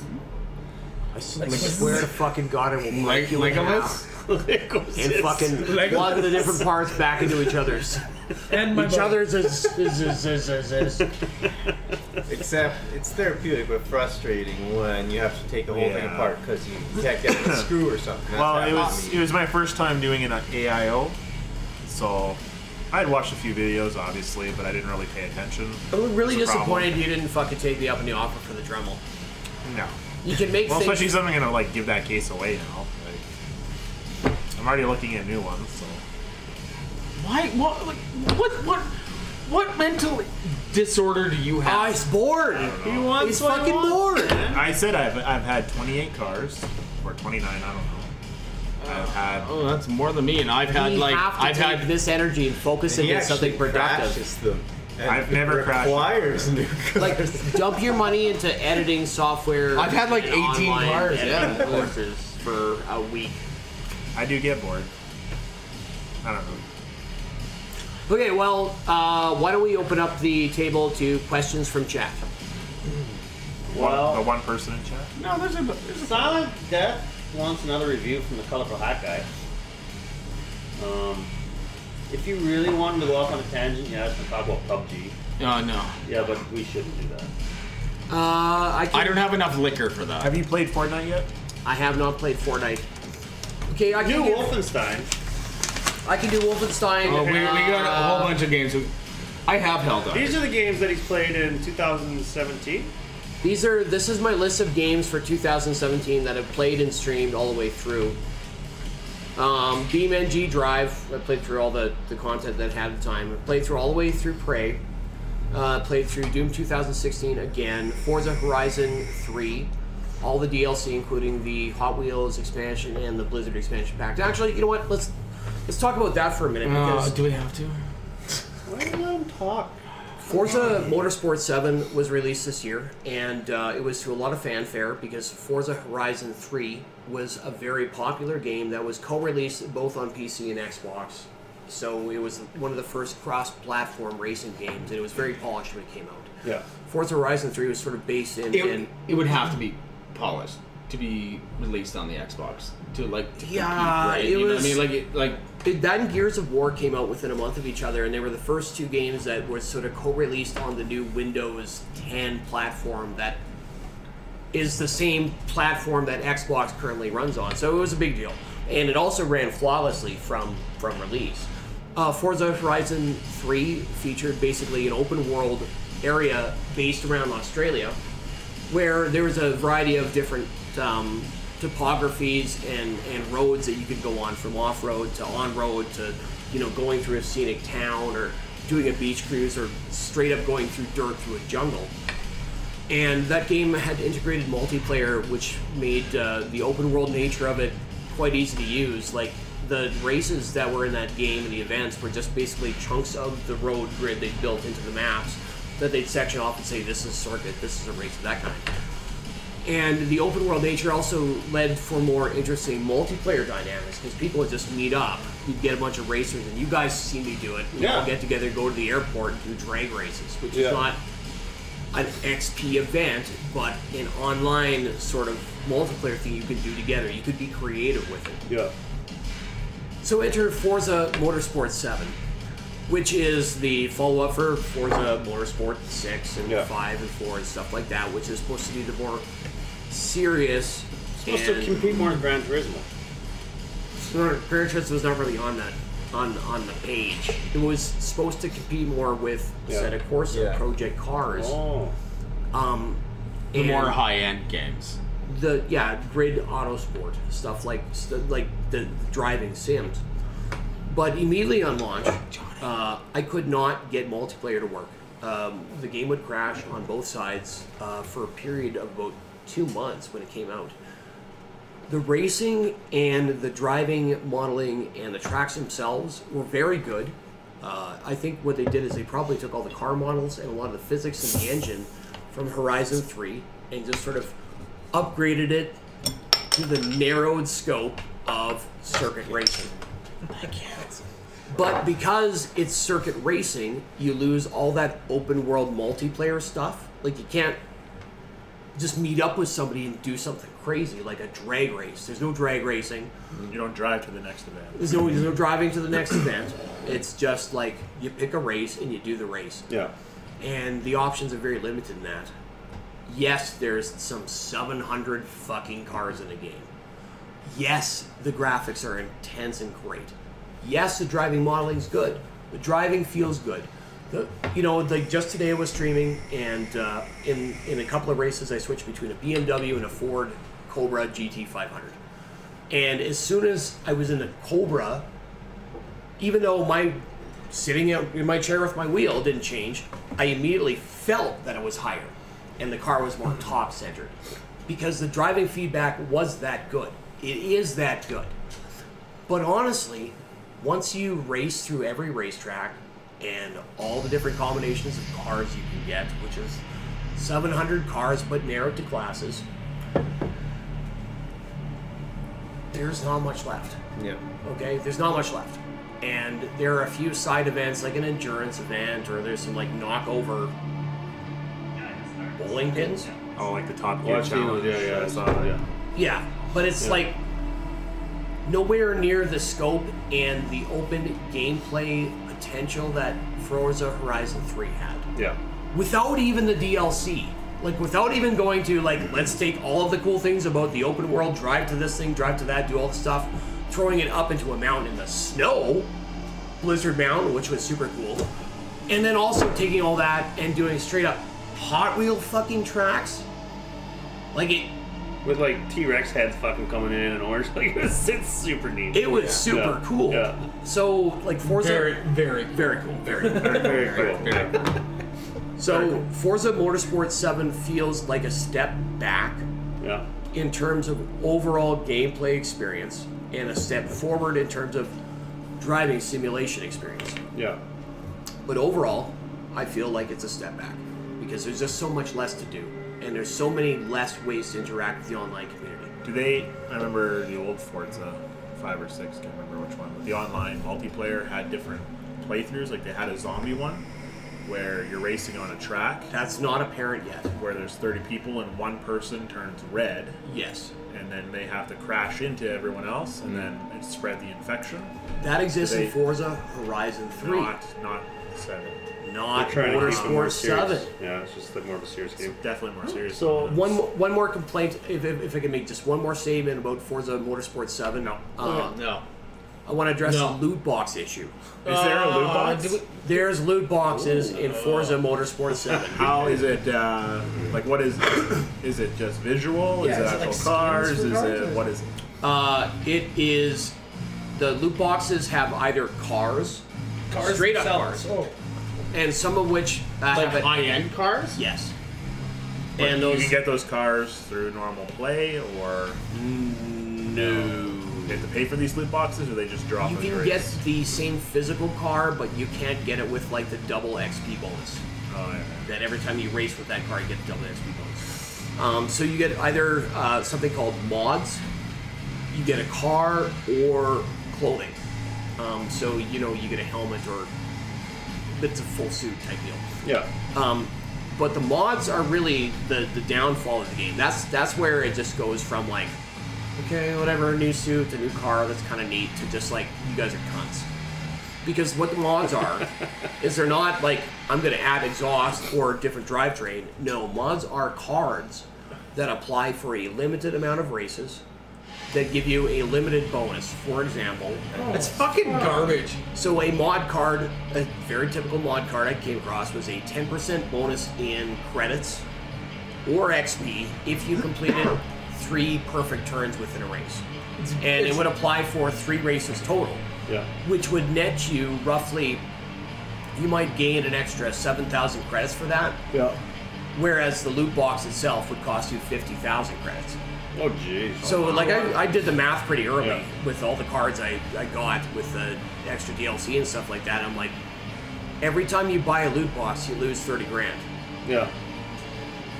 I swear to fucking God, I will break you in half. Lego. And fucking plug the different parts back into each other's. And my Each boat. other's is. Except it's therapeutic but frustrating when you have to take the whole thing Yeah. apart because you can't get a screw or something. That's Well, happened to me. it was my first time doing it on AIO, so I had watched a few videos, obviously, but I didn't really pay attention. I'm really It's a problem. disappointed you didn't fucking take me up on the offer for the Dremel. No. You can make Well, things. especially since I'm gonna like give that case away now. Like, I'm already looking at new ones, so. Why? What mental disorder do you have? He's bored. He wants He's what he fucking wants. bored. I said I've had 28 cars, or 29, I don't know. I've had. Oh, that's more than me, and I've had You like have to I've take had this energy and focus it He into something actually productive. crashes them. and I've never crashed. requires new Like, cars. dump your money into editing software. I've had, like, and 18 online cars, editing yeah. courses for a week. I do get bored. I don't know. Okay, well, why don't we open up the table to questions from chat? Well, the one person in chat. no. There's a Silent Death wants another review from the Colorful Hat Guy. If you really wanted to go off on a tangent, you have to talk about PUBG. no. Yeah, but we shouldn't do that. I don't have enough liquor for that. Have you played Fortnite yet? I have not played Fortnite. Okay, I Do can do Wolfenstein. I can do Wolfenstein. Oh, we got a whole bunch of games. I have held up. These are the games that he's played in 2017. This is my list of games for 2017 that I've played and streamed all the way through. BeamNG Drive, I played through all the content that I had at the time. I played through all the way through Prey. Played through Doom 2016 again. Forza Horizon 3. All the DLC, including the Hot Wheels expansion and the Blizzard expansion pack. Actually, you know what? Let's talk about that for a minute. Because do we have to? Why do you let him talk? Forza Motorsport 7 was released this year, and it was to a lot of fanfare because Forza Horizon 3 was a very popular game that was co-released both on PC and Xbox. So it was one of the first cross-platform racing games, and it was very polished when it came out. Yeah. Forza Horizon 3 was sort of based in... It would have to be polished to be released on the Xbox. To compete, Yeah, right? it You know was- what I mean? That and Gears of War came out within a month of each other, and they were the first two games that were sort of co-released on the new Windows 10 platform that is the same platform that Xbox currently runs on. So it was a big deal. And it also ran flawlessly from release. Forza Horizon 3 featured basically an open world area based around Australia, where there was a variety of different topographies and roads that you could go on, from off-road to on-road to, going through a scenic town or doing a beach cruise or straight up going through dirt through a jungle. And that game had integrated multiplayer, which made the open world nature of it quite easy to use. Like, the races that were in that game and the events were just basically chunks of the road grid they built into the maps that they'd section off and say, this is a circuit, this is a race, that kind. And the open world nature also led for more interesting multiplayer dynamics, because people would just meet up. You'd get a bunch of racers, and you guys seem to do it. We'd all get together, go to the airport, and do drag races, which is not an XP event, but an online sort of multiplayer thing you could do together. You could be creative with it. Yeah. So enter Forza Motorsport 7, which is the follow-up for Forza Motorsport 6 and 5 and 4 and stuff like that, which is supposed to be the more serious. Supposed to compete more in Gran Turismo. Gran Turismo was not really on that on the page. It was supposed to compete more with Assetto Corsa Project Cars. Oh. The more high-end games. The grid autosport stuff like the driving sims. But immediately on launch, I could not get multiplayer to work. The game would crash on both sides for a period of about 2 months when it came out. The racing and the driving, modeling, and the tracks themselves were very good. I think what they did is they probably took all the car models and a lot of the physics in the engine from Horizon 3 and just sort of upgraded it to the narrowed scope of circuit racing. But because it's circuit racing, you lose all that open world multiplayer stuff. Like, you can't just meet up with somebody and do something crazy like a drag race. There's no drag racing. You don't drive to the next event. There's no driving to the next event. It's just like you pick a race and you do the race. Yeah. And the options are very limited in that. Yes, there's some 700 fucking cars in the game. Yes, the graphics are intense and great. Yes, the driving modeling's good. The driving feels good. Just today I was streaming, and in a couple of races I switched between a BMW and a Ford Cobra GT500. And as soon as I was in the Cobra, even though my sitting in my chair with my wheel didn't change, I immediately felt that it was higher, and the car was more top-centered, because the driving feedback was that good. It is that good. But honestly, once you race through every racetrack and all the different combinations of cars you can get, which is 700 cars but narrowed to classes, there's not much left. Yeah. Okay? There's not much left. And there are a few side events, like an endurance event, or there's some like knockover bowling pins. Oh, like the Top Gear I've seen those, challenge. I saw that. Yeah, but it's like nowhere near the scope and the open gameplay potential that Forza Horizon 3 had. Yeah. Without even the DLC. Like, without even going to, like, let's take all of the cool things about the open world, drive to this thing, drive to that, do all the stuff, throwing it up into a mountain in the snow, Blizzard Mountain, which was super cool, and then also taking all that and doing straight up Hot Wheel fucking tracks. Like, it... With like T-Rex heads fucking coming in and orange. Like, it's super neat. It was super cool. Yeah. So, like, Forza... Very cool. Very Very cool. So, Forza Motorsport 7 feels like a step back Yeah. in terms of overall gameplay experience, and a step forward in terms of driving simulation experience. Yeah. But overall, I feel like it's a step back because there's just so much less to do, and there's so many less ways to interact with the online community. I remember the old Forza 5 or 6, can't remember which one, but the online multiplayer had different playthroughs. Like they had a zombie one where you're racing on a track. That's not apparent yet. Where there's 30 people and one person turns red. Yes. And then they have to crash into everyone else and then it spread the infection. That exists in Forza Horizon 3. Not 7. Not Motorsport 7. Yeah, it's just more of a serious game. It's definitely more serious. So one more complaint, if I can make just one more statement about Forza Motorsport 7. No. I want to address the loot box issue. Is there a loot box? There's loot boxes in Forza Motorsport 7. How is it, what is it just visual? Yeah, is it is it actual like cars? skins for cars, or- What is it? It is, the loot boxes have either cars straight up themselves. cars, and some of which Like have it. high-end cars? Yes. And And you those can get those cars through normal play, or no. you have to pay for these loot boxes, or they just drop You in can the get race? the same physical car, but you can't get it with like the double XP bonus. Oh, yeah. That every time you race with that car, you get the double XP bonus. So you get either something called mods, you get a car, or clothing. So you get a helmet or it's a full suit type deal. yeah. But the mods are really the downfall of the game. That's where it just goes from like, okay, whatever, a new suit, a new car, that's kind of neat, to just like, you guys are cunts. Because what the mods are is they're not like, I'm going to add exhaust or different drivetrain. No, mods are cards that apply for a limited amount of races that give you a limited bonus. For example, It's fucking garbage. so a mod card, a very typical mod card I came across, was a 10% bonus in credits or XP if you completed 3 perfect turns within a race. And it would apply for 3 races total, Yeah. which would net you roughly, you might gain an extra 7,000 credits for that, Yeah. whereas the loot box itself would cost you 50,000 credits. Oh, jeez. So, like, I did the math pretty early Yeah. with all the cards I got with the extra DLC and stuff like that. I'm like, every time you buy a loot box, you lose 30 grand. Yeah.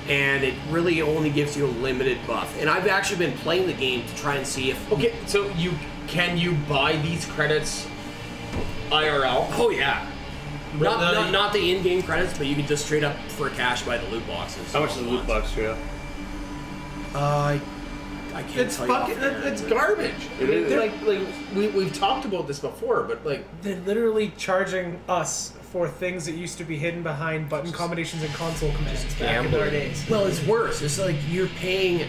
And it really only gives you a limited buff. And I've actually been playing the game to try and see if... Okay, so can you buy these credits IRL? Oh, yeah. Really? Not the in-game credits, but you can just straight up for cash buy the loot boxes. How much is the loot box for you? I can't It's tell you fucking. offhand, It's but- garbage. It is. We've talked about this before, but like They're literally charging us for things that used to be hidden behind button combinations and console commands back in our days. Well, it's worse. It's like you're paying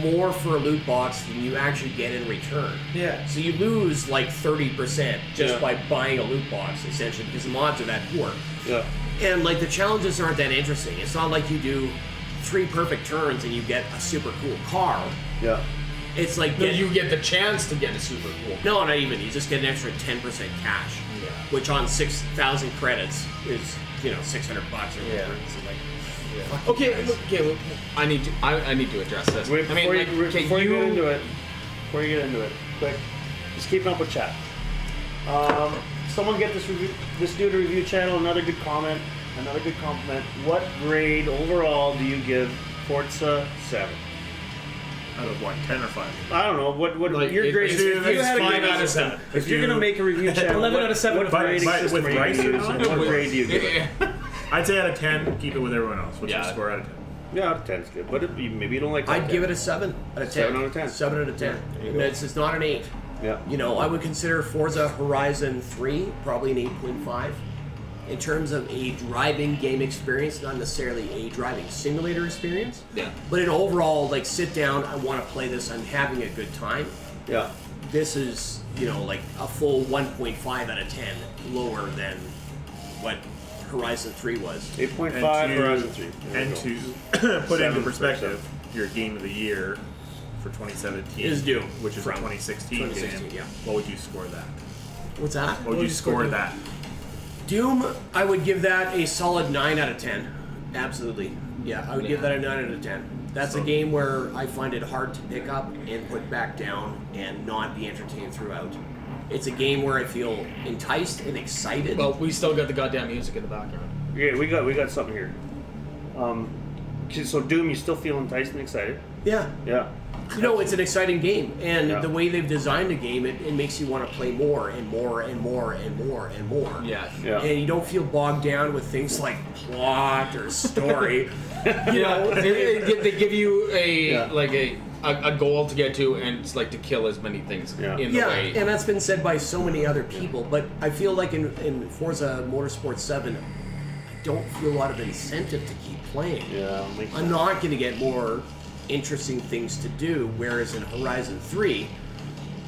more for a loot box than you actually get in return. Yeah. So you lose like 30% just Yeah. by buying a loot box, essentially, because the mods are that poor. Yeah. And like the challenges aren't that interesting. It's not like you do 3 perfect turns and you get a super cool car. Yeah. It's like you get the chance to get a super cool. no, not even. You just get an extra 10% cash, Yeah. which on 6,000 credits is $600 or whatever. Yeah. So like, Okay, look, I need to address this. Wait, I mean, before you get into it, quick, just keeping up with chat. Someone get this dude a review channel. Another good comment. Another good compliment. What grade overall do you give Forza 7? Out of what, 10 or 5? I don't know. What Like, your grade? it's If you had to 5 give out of us- 7. If you're gonna make a review channel, 11 out of 7 What with grading But system with are you rice gonna or use, not? and what grade do you give it? I'd say out of 10, keep it with everyone else. What's your Yeah. score out of 10? Yeah, out of 10 is good, but maybe you don't like. I'd give it a 7 out of 10. 7 out of 10. 7 out of 10. It's not an 8. Yeah. I would consider Forza Horizon 3 probably an 8.5. In terms of a driving game experience, not necessarily a driving simulator experience. Yeah. But an overall, like, sit down, I want to play this, I'm having a good time. Yeah. This is, like a full 1.5 out of 10, lower than what Horizon 3 was. 8.5 And to- Horizon 3. There And we go. to put 7 into for perspective, your game of the year for 2017 Is Doom, which is a from 2016 2016, game. yeah. What would you score that? What's that? What would you score that? Doom, I would give that a solid 9 out of 10. Absolutely. Yeah, I would give that a 9 out of 10. That's a game where I find it hard to pick up and put back down and not be entertained throughout. It's a game where I feel enticed and excited. Well, we still got the goddamn music in the background. Okay, we got something here. Okay, so Doom, you still feel enticed and excited? Yeah. Yeah. You know, it's an exciting game, and Yeah. the way they've designed the game, it makes you want to play more and more and more and more and more. Yeah. Yeah. And you don't feel bogged down with things like plot or story. You know, they give you Yeah. a goal to get to, and it's like to kill as many things Yeah. in the Yeah, way. and that's been said by so many other people, but I feel like in Forza Motorsport 7, I don't feel a lot of incentive to keep playing. Yeah. Makes I'm not going to get more interesting things to do, whereas in Horizon 3,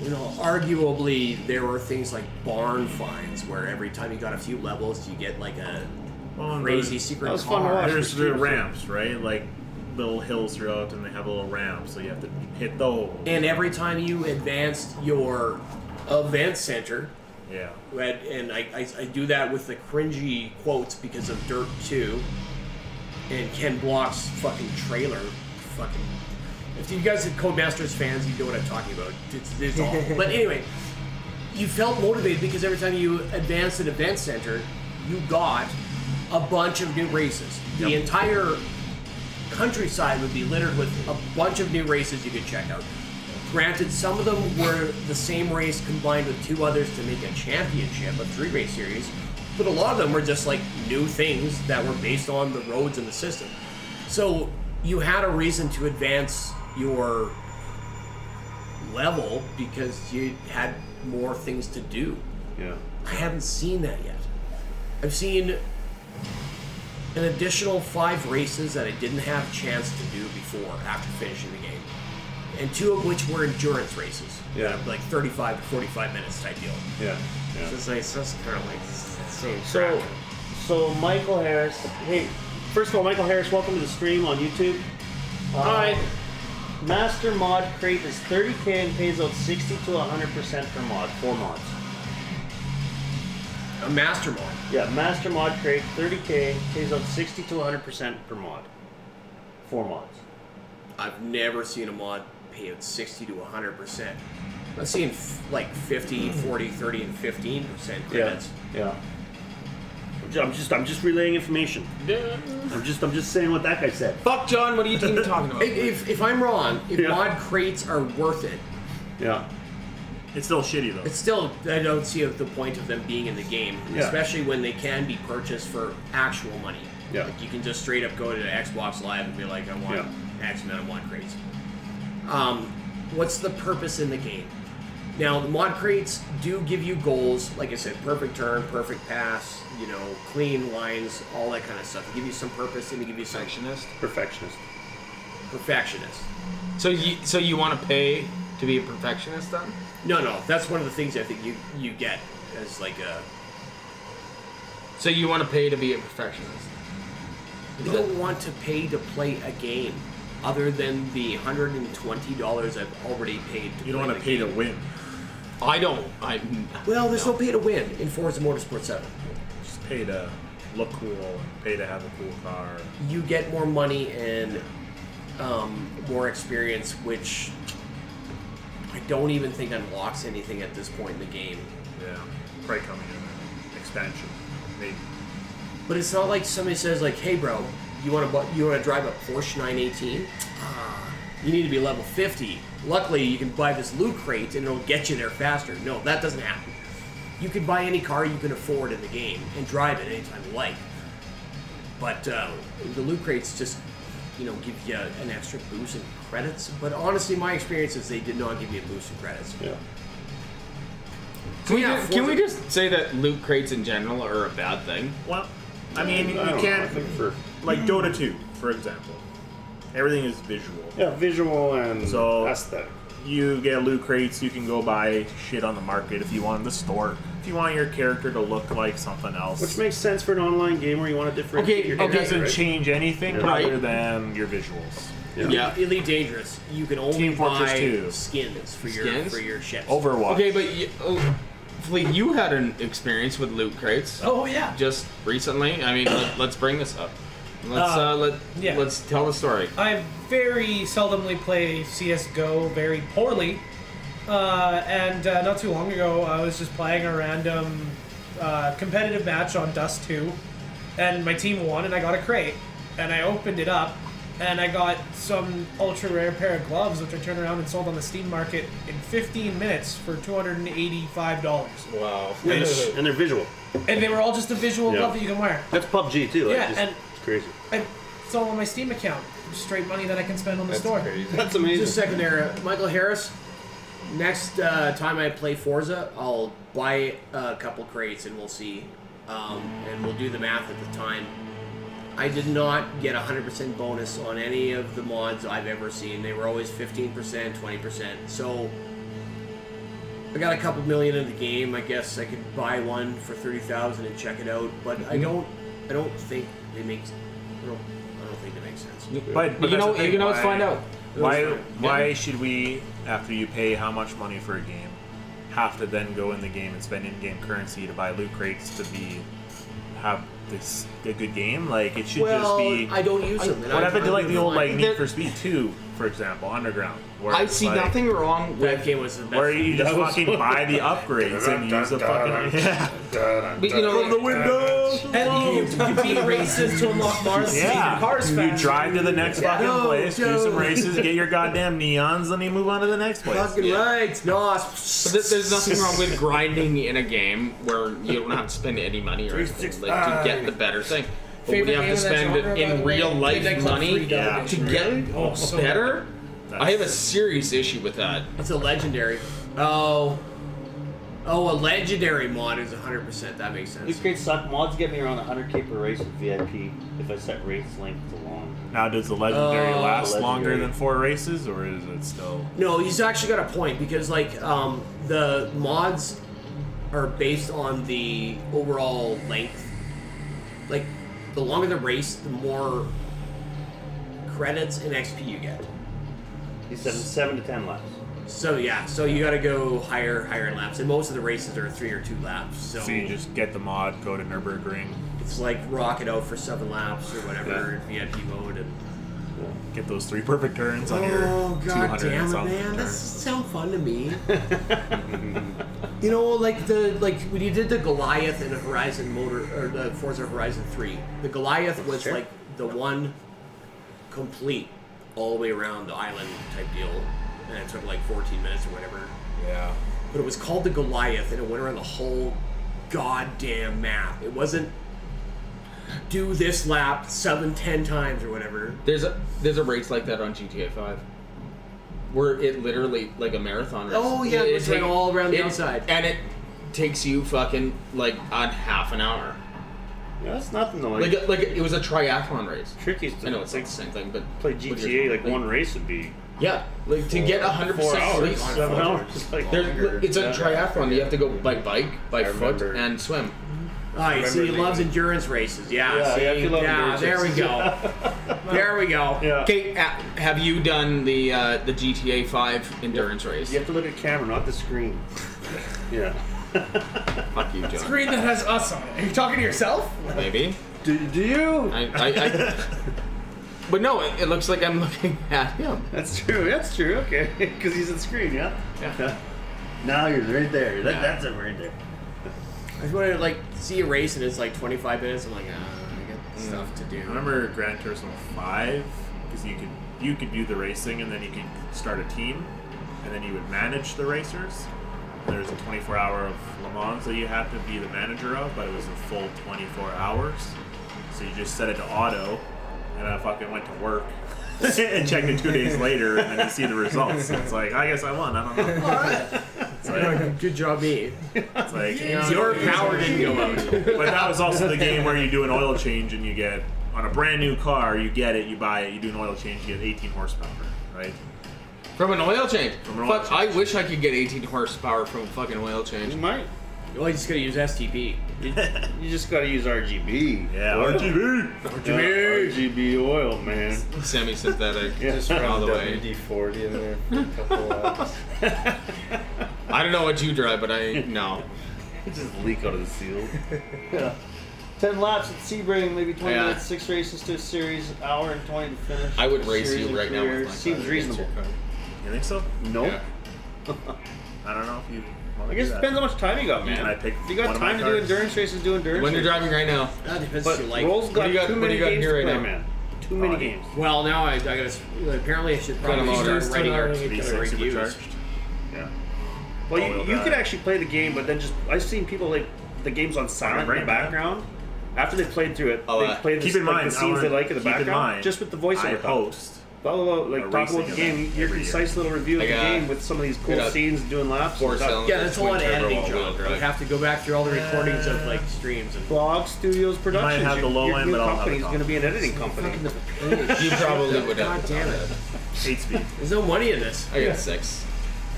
you know, arguably there were things like barn finds where every time you got a few levels you get like a crazy secret that was fun to car. watch. There's the ramps, right? Like little hills throughout, and they have a little ramp, so you have to hit those. And every time you advanced your event center, Yeah. and I do that with the cringy quotes because of Dirt 2 and Ken Block's fucking trailer. Fucking, if you guys are Codemasters fans, you know what I'm talking about. It's awful. But anyway, you felt motivated because every time you advanced an event center, you got a bunch of new races. The entire countryside would be littered with a bunch of new races you could check out. Granted, some of them were the same race combined with two others to make a championship, a 3-race series, but a lot of them were just like new things that were based on the roads and the system. So you had a reason to advance your level because you had more things to do. Yeah. I haven't seen that yet. I've seen an additional 5 races that I didn't have a chance to do before after finishing the game. And 2 of which were endurance races. Yeah. Like 35 to 45 minutes type deal. Yeah. So Yeah. it's like, so it's kind of like the same So, crap. so Michael Harris. Hey, first of all, Michael Harris, welcome to the stream on YouTube. Hi. Master Mod Crate is 30K and pays out 60 to 100% per mod. 4 mods. A master mod. Yeah, Master Mod Crate, 30K, pays out 60 to 100% per mod. 4 mods. I've never seen a mod pay out 60 to 100%. I've seen like 50, 40, 30, and 15% credits. Yeah. I'm just relaying information. I'm just saying what that guy said. Fuck John, what are you even talking about? If I'm wrong, if Yeah. mod crates are worth it, Yeah. It's still shitty though. it's still, I don't see the point of them being in the game, Yeah. especially when they can be purchased for actual money. Yeah. Like you can just straight up go to Xbox Live and be like, I want X amount of mod crates. What's the purpose in the game? Now, the mod crates do give you goals, like I said, perfect turn, perfect pass, you know, clean lines, all that kind of stuff. They give you some purpose and they give you some Perfectionist. perfectionist. So you want to pay to be a perfectionist then? No, that's one of the things I think you get as like a... So you want to pay to be a perfectionist? You don't want to pay to play a game other than the $120 I've already paid to You don't play want to the pay game. to win. I don't. Well, there's no pay to win in Forza Motorsport 7. Just pay to look cool and pay to have a cool car. You get more money and more experience, which I don't even think unlocks anything at this point in the game. Yeah. Probably coming in expansion. Maybe. But it's not like somebody says like, "Hey, bro, you want to drive a Porsche 918? You need to be level 50. Luckily, you can buy this loot crate and it'll get you there faster." No, that doesn't happen. You can buy any car you can afford in the game and drive it anytime you like. But the loot crates just, you know, give you an extra boost in credits. But honestly, my experience is they did not give me a boost in credits. Yeah. Can we just say that loot crates in general are a bad thing? Well, I mean, you I don't know, can't. I think for Like Dota 2, for example. Everything is visual. yeah, visual and So- aesthetic. You get loot crates, you can go buy shit on the market if you want in the store. If you want your character to look like something else. Which makes sense for an online game where you want to differentiate your it character, doesn't right? change anything Yeah. other Right. than your visuals. Yeah. Elite Dangerous, you can only Team Fortress buy 2. skins for Skins? your ships. Overwatch. Okay, but Fleet, you had an experience with loot crates Oh yeah. just recently. I mean, let's bring this up. Let's tell the story. I very seldomly play CS:GO very poorly, and not too long ago I was just playing a random competitive match on Dust 2, and my team won, and I got a crate, and I opened it up, and I got some ultra rare pair of gloves, which I turned around and sold on the Steam market in 15 minutes for $285. Wow. And they're visual. And they were all just a visual Yeah. glove that you can wear. That's PUBG too. Like, Yeah, just, and- it's crazy. And it's all on my Steam account. Straight money that I can spend on the store. That's amazing. Just a second there, Michael Harris. Next time I play Forza, I'll buy a couple crates and we'll see. And we'll do the math at the time. I did not get 100% bonus on any of the mods I've ever seen. They were always 15%, 20%. So I got a couple million in the game. I guess I could buy one for 30,000 and check it out. But I don't think they make. I don't think they make sense. But You that's know, the thing, let's find out. Why should we, after you pay how much money for a game, have to then go in the game and spend in-game currency to buy loot crates to have this a good game? Like, it should just be. I don't use them. What happened to like the old like Need for Speed 2, for example, Underground? Where I it's see like, nothing wrong That with. game was the best. Where you just fucking buy the upgrades and use the fucking But you know, from the windows. And you beat races to unlock Mars to make your cars You faster. drive to the next fucking place, do some races, get your goddamn neons, then you move on to the next place. Fucking right. No, But there's nothing wrong with grinding in a game where you don't have to spend any money or anything to get the better thing. But when Favorite you have game to in that spend genre, by in the way? real life Midnight Club money 3 Yeah. to get so better, That's- I have a serious issue with that. it's a legendary. Oh, a legendary mod is 100%. That makes sense. These crates suck. Mods get me around 100k per race with VIP if I set race length to long. Now, does the legendary last Legendary. longer than 4 races, or is it still? No, he's actually got a point because like the mods are based on the overall length. Like the longer the race, the more credits and XP you get. He said 7 to 10 laps. So yeah, so you got to go higher in laps, and most of the races are 3 or 2 laps. So, So you just get the mod, go to Nürburgring, it's like rock it out for 7 laps or whatever in VIP mode. And get those 3 perfect turns on your oh 200 god damn and it, something man! turn. This sound fun to me. You know, like when you did the Goliath in the Horizon Motor or the Forza Horizon 3, the Goliath was like the one complete all the way around the island type deal, and it took like 14 minutes or whatever. Yeah. But it was called the Goliath, and it went around the whole goddamn map. It wasn't do this lap 7-10 times or whatever. There's a race like that on GTA 5, where it literally like a marathon race. Oh yeah, it was like all around the outside. and it takes you fucking like on half an hour. Yeah, that's nothing though. Like it was a triathlon race. tricky. I know it's like the same thing, but play with GTA your- like one race would be Yeah, like to get 100% 4 hours, sleep. 7 hours. Like, It's a yeah. triathlon. You have to go by bike, by foot, remember. and swim. Oh, you see, he remember loves the- endurance races. Yeah, Yeah, see, yeah, if you love endurance there we races. go. There we go. Yeah. Okay, have you done the GTA 5 endurance race? You have to look at camera, not the screen. Yeah. Fuck you, John. Screen that has us on it. Are you talking to yourself? Maybe. Do you? I but no, it looks like I'm looking at him. That's true. That's true. Okay, because he's on the screen. Yeah. Yeah. Now you're right there. Yeah. That's it right there. I just want to like see a race and it's like 25 minutes. I'm like, I got stuff to do. I remember Gran Turismo 5, because you could do the racing and then you could start a team, and then you would manage the racers. There's a 24-hour of Le Mans that you had to be the manager of, but it was a full 24 hours. So you just set it to auto, and I fucking went to work and checked it 2 days later, and then you see the results. It's like, I guess I won. I don't know. It's like, Good job, me. it's like Your power didn't go out. But that was also the game where you do an oil change and you get, on a brand new car, you get it, you buy it, you do an oil change, you get 18 horsepower, right? From an oil change. From an oil Fuck, I wish I could get 18 horsepower from a fucking oil change. You might. Well, you just gotta use STP. You just gotta use RGB. Yeah, Oil. RGB. RGB oil, man. Semi-synthetic. Yeah. Just all run the way. WD-40 in there for a couple laps. I don't know what you drive, but I know. Just leak out of the seal. Yeah. 10 laps at Sebring, maybe 20 Yeah. minutes, 6 races to a series, hour and 20 to finish. I would race Series you and right now career. with my Seems car. reasonable. You think so? Nope. Yeah. I don't know if you. Want I to guess do it that. depends how much time you got, man. Can I pick If you got one of my time to do cards? endurance races, do endurance When you're races. driving right now. That depends But what you like. Roll's got do you got- too what do many you got games here to right play, now? man. Too many games. Well, now I gotta. Apparently, I should probably Got 'em start all writing our V6 reviews. supercharged. Yeah. Well, All-wheel you drive. could actually play the game, but then just I've seen people like the game's on silent in brain, the man. background. After they played through it, Oh, they play Keep the, in like, mind, the scenes they like in the keep in background, mind, just with the I voiceover. host. Blah blah blah. Like a talk about racing the game, event your every year. concise little review of I the got- game with some of these cool got scenes doing laps. Four and stuff. cylinders. Yeah, that's a lot of Twin turbo editing, all-wheel John. drive. You have to go back through all the recordings of like streams and. BOGG Studios Productions. have the your- low your end, new but I'll have company's the going to be an editing company. You probably would God have. damn it! 8 speed. There's no money in this. I got 6.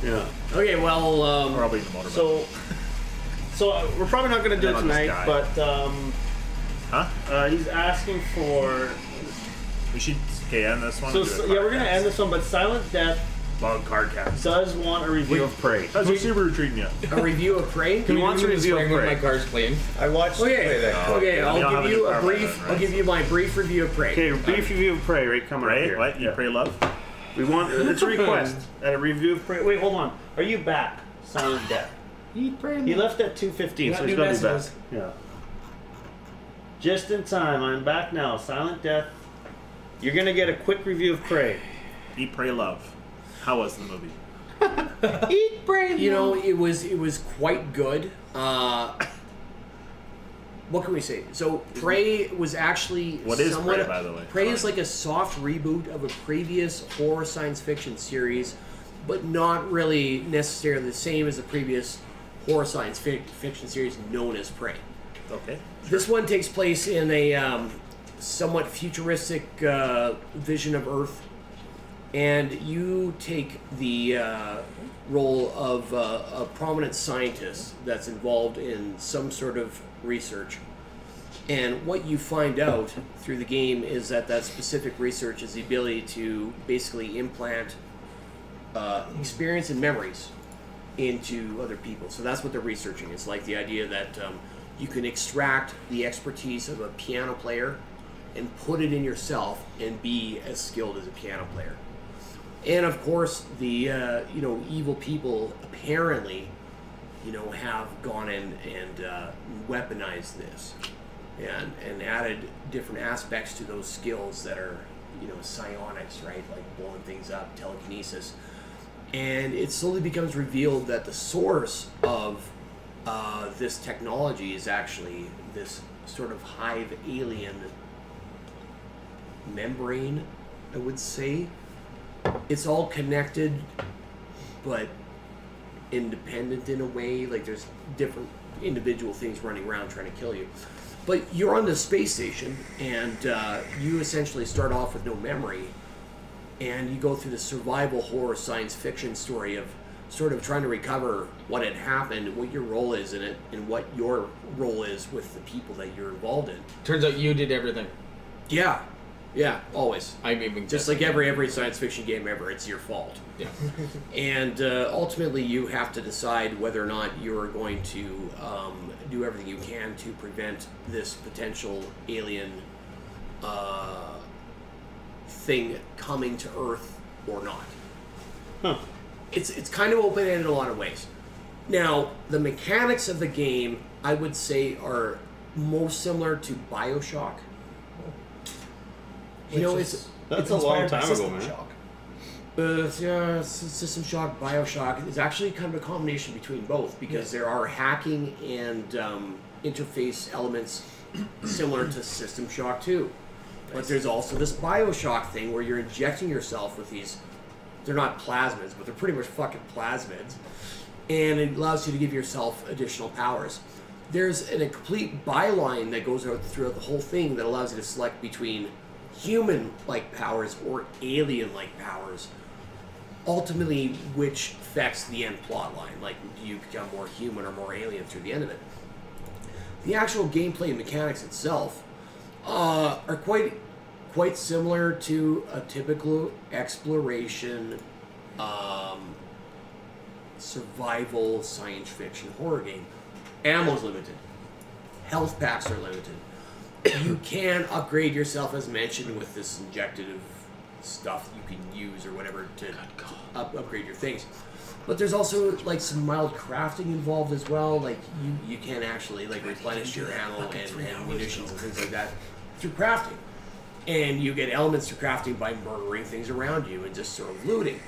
Yeah. Okay, well, Probably the motorbike. So we're probably not going to do it Then I'll just tonight, die. but Huh? he's asking for. We should end this one. So and do a yeah, we're card going to cast. end this one, but Silent Death Bug card cast. does want a review of Prey. How's your Subaru treating you? a review of Prey. He wants a review of when Prey. my car's clean. I watched you play Okay, that. okay, yeah, we don't I'll have give a you new a car brief. by then, right? I'll give you my brief review of Prey. Okay, brief review of Prey right coming up Right? here. What? You Yeah. pray love? We want it's a request at a review of Prey. Wait, hold on. Are you back? Silent Death. He left at 2:15, Got so he's new got to be back. messages. Yeah. Just in time. I'm back now. Silent Death. You're gonna get a quick review of Prey. Eat, pray, love. How was the movie? Eat brain. You know, it was quite good. What can we say? So Prey was actually What is somewhat, Prey, by the way? Prey is like a soft reboot of a previous horror science fiction series, but not really necessarily the same as the previous horror science fiction series known as Prey. Okay. This one takes place in a somewhat futuristic vision of Earth, and you take the role of a prominent scientist that's involved in some sort of research. And what you find out through the game is that specific research is the ability to basically implant experience and memories into other people. So that's what they're researching. It's like the idea that you can extract the expertise of a piano player and put it in yourself and be as skilled as a piano player. And of course, the evil people apparently, have gone in and weaponized this, and added different aspects to those skills that are, psionics, right? Like blowing things up, telekinesis. And it slowly becomes revealed that the source of this technology is actually this sort of hive alien membrane, I would say. It's all connected, but independent in a way. Like there's different individual things running around trying to kill you. But you're on the space station, and you essentially start off with no memory, and you go through the survival horror science fiction story of sort of trying to recover what had happened, what your role is in it, and what your role is with the people that you're involved in. Turns out you did everything. Yeah, always. I'm even Just like every science fiction game ever, it's your fault. Yeah. And ultimately, you have to decide whether or not you're going to do everything you can to prevent this potential alien thing coming to Earth or not. Huh. It's kind of open-ended in a lot of ways. Now, the mechanics of the game, I would say, are most similar to BioShock. It's That's a long time ago, man. System Shock, BioShock is actually kind of a combination between both, because there are hacking and interface elements similar to System Shock 2. But there's also this BioShock thing where you're injecting yourself with these, they're not plasmids, but they're pretty much fucking plasmids, and it allows you to give yourself additional powers. There's a complete byline that goes out throughout the whole thing that allows you to select between human-like powers or alien-like powers, ultimately which affects the end plot line. Like, do you become more human or more alien through the end of it? The actual gameplay mechanics itself are quite similar to a typical exploration, survival, science fiction horror game. Ammo's limited. Health packs are limited. You can upgrade yourself, as mentioned, with this injective stuff you can use or whatever to upgrade your things. But there's also like some mild crafting involved as well. Like you can actually like replenish your ammo and munitions and things like that through crafting. And you get elements to crafting by murdering things around you and just sort of looting.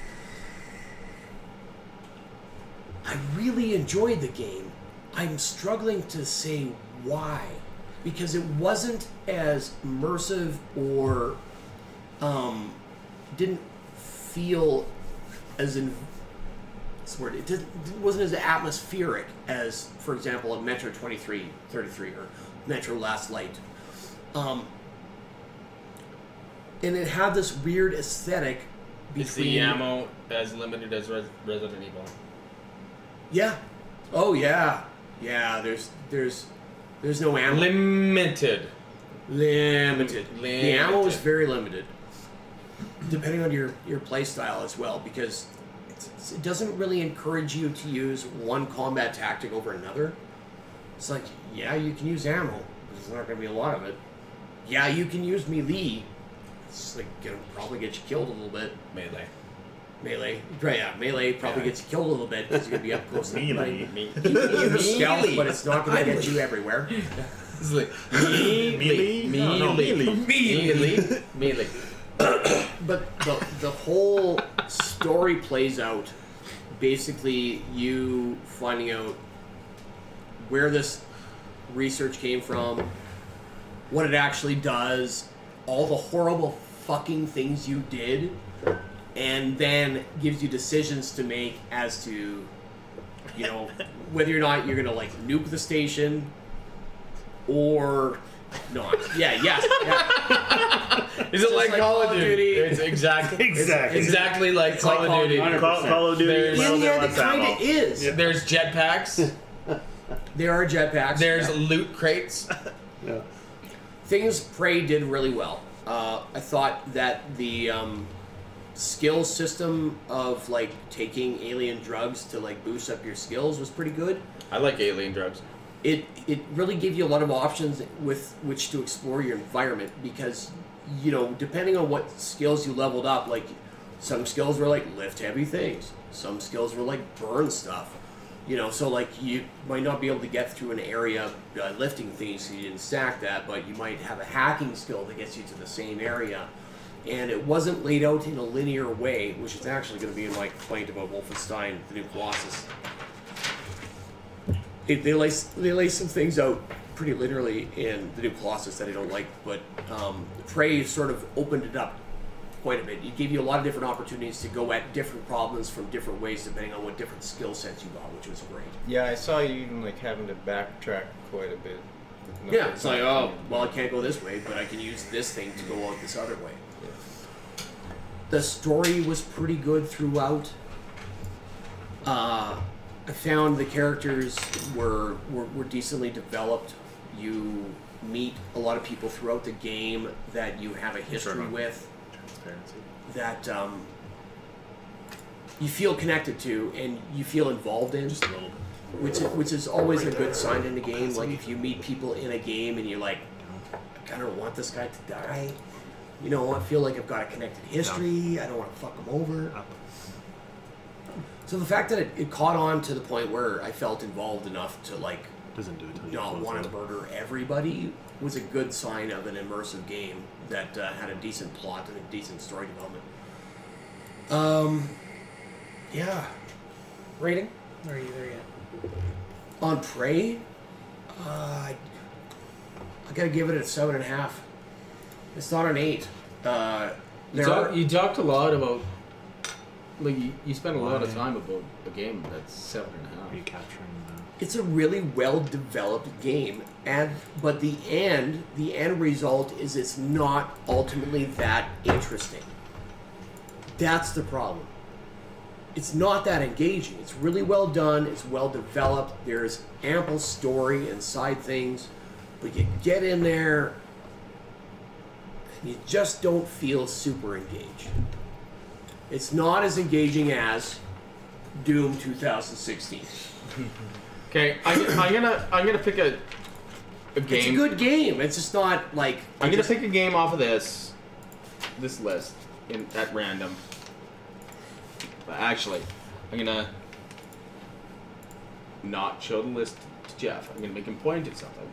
I really enjoyed the game. I'm struggling to say why. Because it wasn't as immersive or didn't feel as it wasn't as atmospheric as, for example, a Metro 2333 or Metro Last Light. And it had this weird aesthetic between... Is the ammo as limited as Resident Evil? Yeah. Oh, yeah. Yeah, there's no ammo. Limited. The ammo is very limited. Depending on your play style as well, because it doesn't really encourage you to use one combat tactic over another. It's like, yeah, you can use ammo, but there's not going to be a lot of it. Yeah, you can use melee. It's like going to probably get you killed a little bit. Melee. Right, yeah, melee probably gets you killed a little bit because you're going to be up close. Melee. You can use stealth, but it's not going to get you everywhere. It's like melee. But the whole story plays out basically you finding out where this research came from, what it actually does, all the horrible fucking things you did, and then gives you decisions to make as to, you know, whether or not you're gonna like nuke the station or not. Yeah. Is it like Call of Duty? It's exactly like Call of Duty. Call of Duty. In the end, it kind of is. Yeah. There's jetpacks. There are jetpacks. There's loot crates. Yeah. Things Prey did really well. I thought that the skill system of like taking alien drugs to like boost up your skills was pretty good. I like alien drugs. It really gave you a lot of options with which to explore your environment because, you know, depending on what skills you leveled up, like some skills were like lift heavy things, some skills were like burn stuff, you know, so like you might not be able to get through an area lifting things so you didn't stack that, but you might have a hacking skill that gets you to the same area. And it wasn't laid out in a linear way, which is actually going to be my complaint about Wolfenstein, the new Colossus. They lay some things out pretty linearly in the new Colossus that I don't like, but Prey sort of opened it up quite a bit. It gave you a lot of different opportunities to go at different problems from different ways depending on what different skill sets you got, which was great. Yeah, I saw you even like having to backtrack quite a bit. Yeah, it's like, oh, well, I can't go this way, but I can use this thing to go out this other way. Yeah. The story was pretty good throughout. I found the characters were decently developed. You meet a lot of people throughout the game that you have a history with, that you feel connected to and you feel involved in, Just a little bit. which is always a good sign in the game. Like if you meet people in a game and you're like, I kind of want this guy to die. You know, I feel like I've got a connected history. I don't want to fuck him over. So the fact that it caught on to the point where I felt involved enough to like Doesn't do it till you not close want to it. murder everybody was a good sign of an immersive game that had a decent plot and a decent story development. Yeah. Rating? Or are you there yet? On Prey, I gotta give it a 7.5. It's not an 8. You talked a lot about, like, you spent a lot of time about a game that's 7.5. Are you capturing It's a really well-developed game, but the end result is it's not ultimately that interesting. That's the problem. It's not that engaging. It's really well done. It's well developed. There's ample story and side things, but you get in there and you just don't feel super engaged. It's not as engaging as Doom 2016. Okay, I'm gonna pick a game. It's a good game. It's just not like I'm gonna pick a game off of this list at random. But actually, I'm gonna not show the list to Jeff. I'm gonna make him point at something.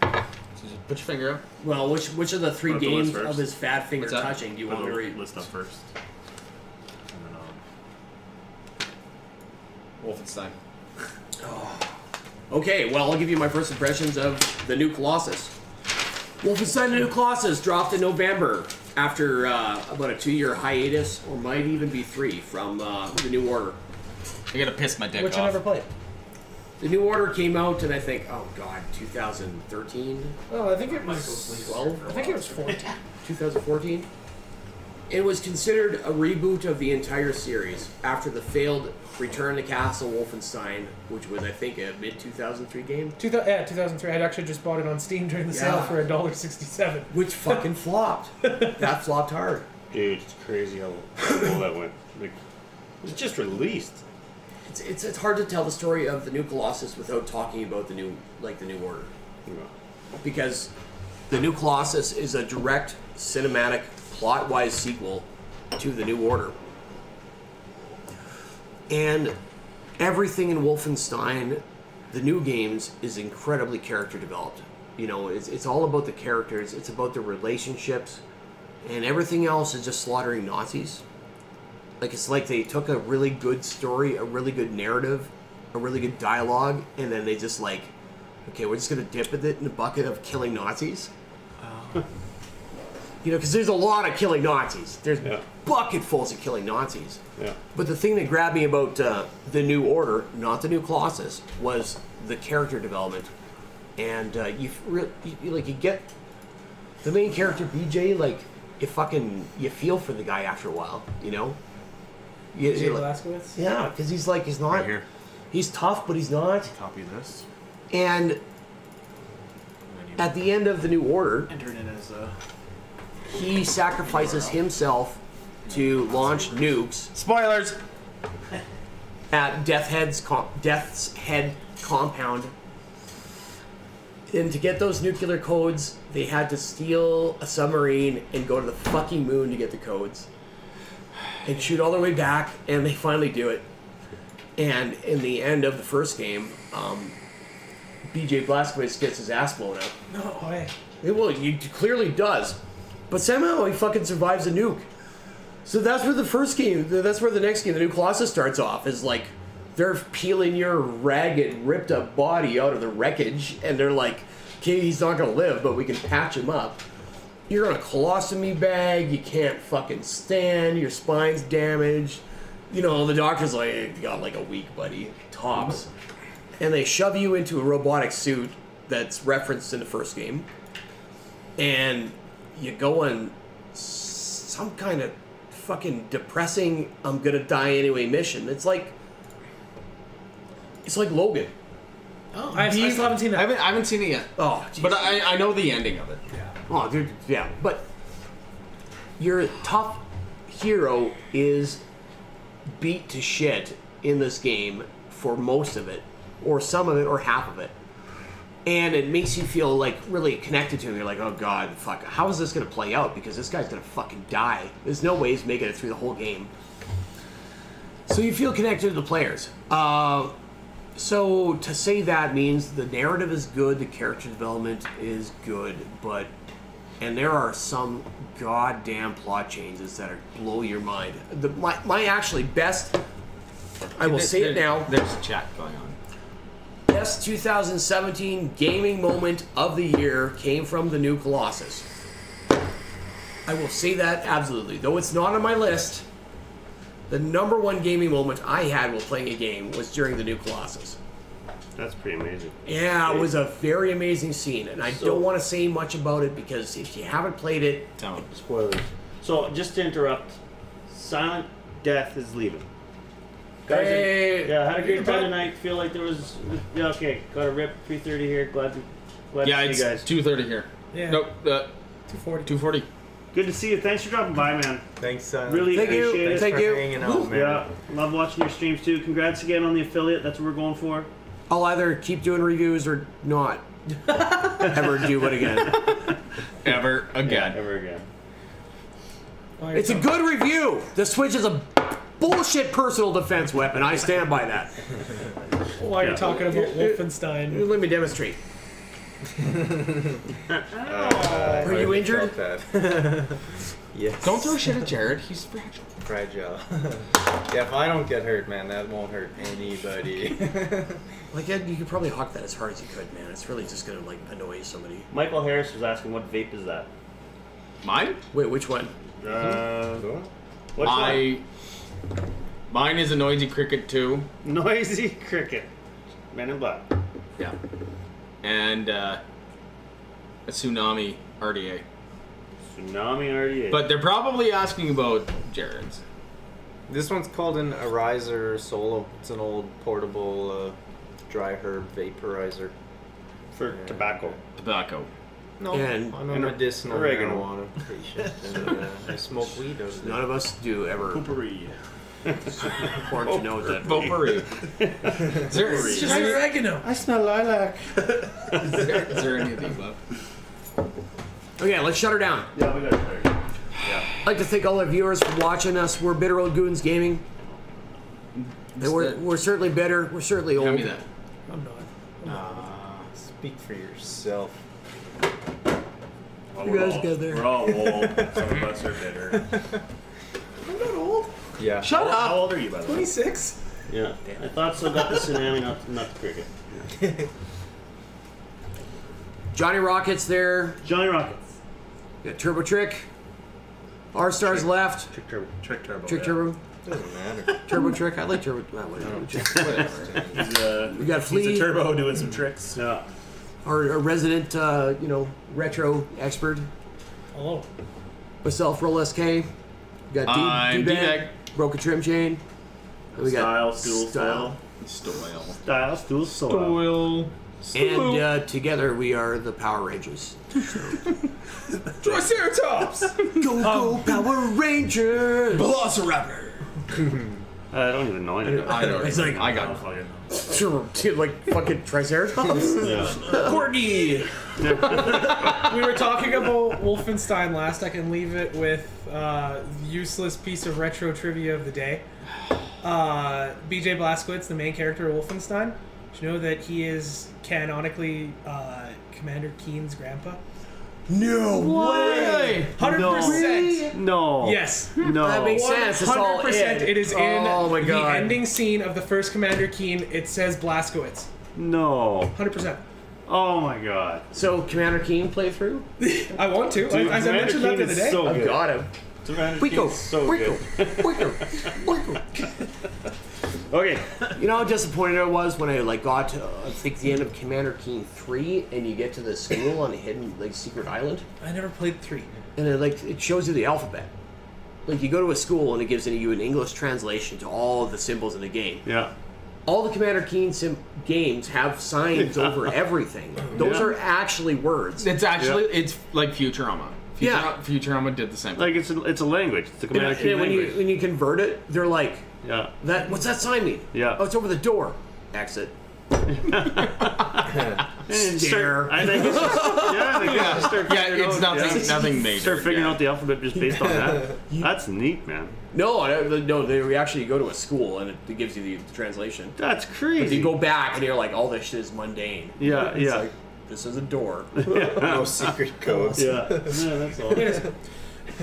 So just put your finger up. Well, which of the 3 Put the list games first. of his fat finger What's that? touching do you want me to read? List up first. And then Wolfenstein. Okay, well, I'll give you my first impressions of the new Colossus. Wolfenstein The New Colossus dropped in November after about a 2-year hiatus, or might even be 3, from the New Order. I gotta piss my dick Which off. I never played. The New Order came out in, I think, 2013? Oh, I think it was 12? I think it was 14. 2014? It was considered a reboot of the entire series after the failed Return to Castle Wolfenstein, which was, I think, a mid-2003 game. 2003. I'd actually just bought it on Steam during the sale Yeah. for $1.67. Which fucking flopped. That flopped hard. Dude, it's crazy how well that went. Like, it was just released. It's hard to tell the story of the new Colossus without talking about the new Order, because the new Colossus is a direct cinematic plot-wise sequel to the New Order, and everything in Wolfenstein, the new games, is incredibly character developed. You know, it's all about the characters. It's about the relationships, and everything else is just slaughtering Nazis. Like, it's like they took a really good story, a really good narrative, a really good dialogue, and then they just like, okay, we're just gonna dip it in a bucket of killing Nazis. You know, because there's a lot of killing Nazis. There's bucketfuls of killing Nazis. Yeah. But the thing that grabbed me about the New Order, not the new Colossus, was the character development, and you get the main character BJ, like you feel for the guy after a while, you know. Jay Blazkowicz? Yeah, because he's not. Right here. He's tough, but he's not. Copy this. And at the end of the New Order, Enter it in as a... he sacrifices himself to launch nukes Spoilers. at Death's Head compound. And to get those nuclear codes, they had to steal a submarine and go to the fucking moon to get the codes. And shoot all the way back, and they finally do it. And in the end of the first game, BJ Blazkowicz gets his ass blown out. No way. Well, he clearly does. But somehow he fucking survives a nuke. So that's where the next game, the new Colossus, starts off, is like, they're peeling your ragged, ripped up body out of the wreckage, and they're like, okay, he's not gonna live, but we can patch him up. You're in a colostomy bag, you can't fucking stand, your spine's damaged. You know, the doctor's like, hey, you got like a week, buddy. Tops. And they shove you into a robotic suit that's referenced in the first game. And you go on some kind of fucking depressing, I'm gonna die anyway mission. It's like Logan. Oh, I still haven't seen that. I haven't seen it yet. Oh, geez. But I know the ending of it. Oh, dude, yeah. But your tough hero is beat to shit in this game for most of it, or some of it, or half of it. And it makes you feel like really connected to him. You're like, oh god, fuck, how is this gonna play out? Because this guy's gonna fucking die. There's no way he's making it through the whole game. So you feel connected to the players. So to say that means the narrative is good, the character development is good, and there are some goddamn plot changes that blow your mind. My actually best, I will say it now, There's a chat going on. best 2017 gaming moment of the year came from the new Colossus. I will say that absolutely. Though it's not on my list, the number one gaming moment I had while playing a game was during the new Colossus. That's pretty amazing. Yeah, it was a very amazing scene, and I don't want to say much about it because if you haven't played it, Don't. Spoilers. So, just to interrupt, Silent Death is leaving. Guys, Hey. had a great time tonight. Feel like there was, okay, got a rip 3:30 here. Glad Yeah, to see it's you guys. 2:30 here. Yeah. Nope. 240. 2:40. Good to see you. Thanks for dropping by, man. Thanks, Really Thank you. appreciate it. Thank you. hanging out, man. Yeah, love watching your streams too. Congrats again on the affiliate. That's what we're going for. I'll either keep doing reviews or not ever do it again. Ever again. Ever again. Oh, It's a good review. The Switch is a bullshit personal defense weapon. I stand by that. While you're talking about Wolfenstein, Let me demonstrate. Are you injured? Yes. Don't throw shit at Jared. He's Fragile. Yeah, if I don't get hurt, man, that won't hurt anybody. Like, you could probably huck that as hard as you could, man. It's really just gonna, like, annoy somebody. Michael Harris was asking what vape is that? Mine? Wait, which one? Which one? Mine is a Noisy Cricket 2. Noisy Cricket. Men in Black. Yeah. And a Tsunami RDA. Tsunami RDA. But they're probably asking about Jared's. This one's called an Arizer Solo. It's an old portable dry herb vaporizer. For tobacco. Tobacco. No, And- I'm a and medicinal oregano. marijuana patient, and I smoke weed out of it. None of us do ever. Poopery. Important to know that. Potpourri. it's just oregano. I smell lilac. Is there any of the above? Okay, let's shut her down. Yeah, we got it. I'd like to thank all our viewers for watching us. We're Bitter Old Goons Gaming. And we're certainly bitter. We're certainly old. Tell me that. I'm not. Speak for yourself. Well, You we're guys all- get there. We're all old. Some of us are bitter. I'm not old. Yeah. Shut How up! old are you, by the way? 26. Yeah. I thought so. Got the tsunami, not the cricket. Johnny Rockets there. Johnny Rockets. Got Turbo Trick. R-Stars left. Trick Turbo. Trick Turbo. Trick yeah. Turbo. Doesn't matter. Turbo Trick. I like Turbo. Whatever. Whatever. We got He's Flea. a turbo doing some tricks. Yeah. Our resident, retro expert. Hello. Myself, Roll SK. We got I'm D-Bag. D-Bag. Broke a trim chain. And we got Stool, Style. Stoil. Style, stool, soil. And together we are the Power Rangers. Triceratops. Go Power Rangers! Velociraptor. I don't even know anything. I don't. It's like I Oh, got fucking. Sure, dude, like fucking Triceratops. Yeah. Corgi. We were talking about Wolfenstein last. I can leave it with useless piece of retro trivia of the day. BJ Blazkowicz, the main character of Wolfenstein. Did you know that he is canonically Commander Keen's grandpa? No way! 100%. No. Yes. No. That makes sense. It's all 100%. Ed. It is in Oh my the God. ending scene of the first Commander Keen. It says Blazkowicz. No. 100%. Oh my god. So Commander Keen playthrough? I want to. Dude, As I mentioned that the other day. So I've good. got him. Commander Wico, Keen's so Wico, good. Wico. Okay. You know how disappointed I was when I got to I think the end of Commander Keen 3 and you get to the school on a hidden secret island I never played 3. and it shows you the alphabet. Like you go to a school and it gives you an English translation to all of the symbols in the game. Yeah. All the Commander Keen games have signs over everything. Those Yeah. are actually words. It's actually it's like Futurama. Yeah. Futurama did the same. Like it's a language. It's a Commander Keen And language. when you convert it, they're like, Yeah. what's that sign mean? Yeah. Oh, it's over the door. Exit. Stare. I think it's just, yeah, I think it's just start Yeah, figuring it's out- nothing. yeah. Nothing major. Start figuring yeah. out the alphabet just based on that. That's neat, man. No, they actually go to a school and it gives you the translation. That's But crazy. you go back and you're like, all this shit is mundane. Yeah, It's yeah. like, this is a door. No secret codes. Yeah. Yeah, that's all.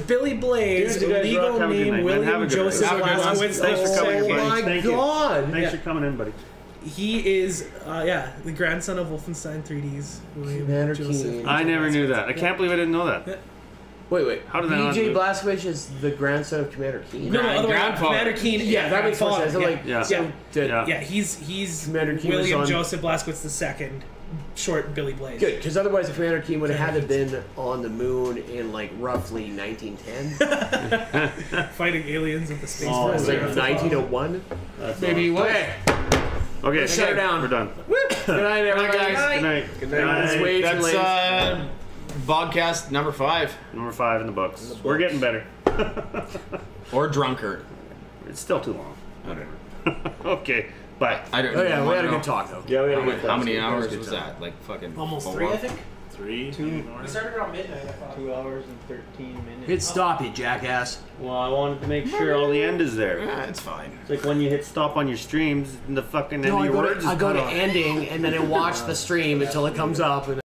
Billy Blaze, Dude, you guys rock. legal Have a good name night, man. Have a William good Joseph night. Have a good one. Blazkowicz. Thanks for coming, Oh buddy. my Thank you. God. Thanks Yeah. for coming in, buddy. He is, the grandson of Wolfenstein 3D's William Commander Joseph. Keen. I never knew that. I can't believe I didn't know that. Wait. How did that not BJ do- Blazkowicz is the grandson of Commander Keen. No, other way around. Grandfather. Commander Keen. Yeah, that makes more sense. grandfather, Like, Yeah. so Yeah. Yeah, he's Commander Keen was William on- Joseph Blazkowicz II, short Billy Blaze. Good, because otherwise the Commander Keen would have had to have been on the moon in roughly 1910. Fighting aliens with the space Oh, force. Like yeah. 1901. That's Maybe he was. Okay, Okay, shut her down. We're done. good night, everybody. Good night. Good night. Let's wait till That's Bogcast number 5 Number 5 in the books. We're getting better. or drunkard. It's still too long. Whatever. Okay, bye. I don't. Oh yeah, we had a know. good talk though. Yeah, we had a How good many time. hours good was time. that? Like fucking Almost 4? 3, I think. 3 anymore. We started around midnight, I thought. 2 hours and 13 minutes. Hit stop, you jackass. Well, I wanted to make sure all the end is there. Yeah, it's fine. It's like when you hit stop on your streams, and the fucking end No, of I your go words to, is I go cut to off. ending, and then I watch the stream until it comes up, and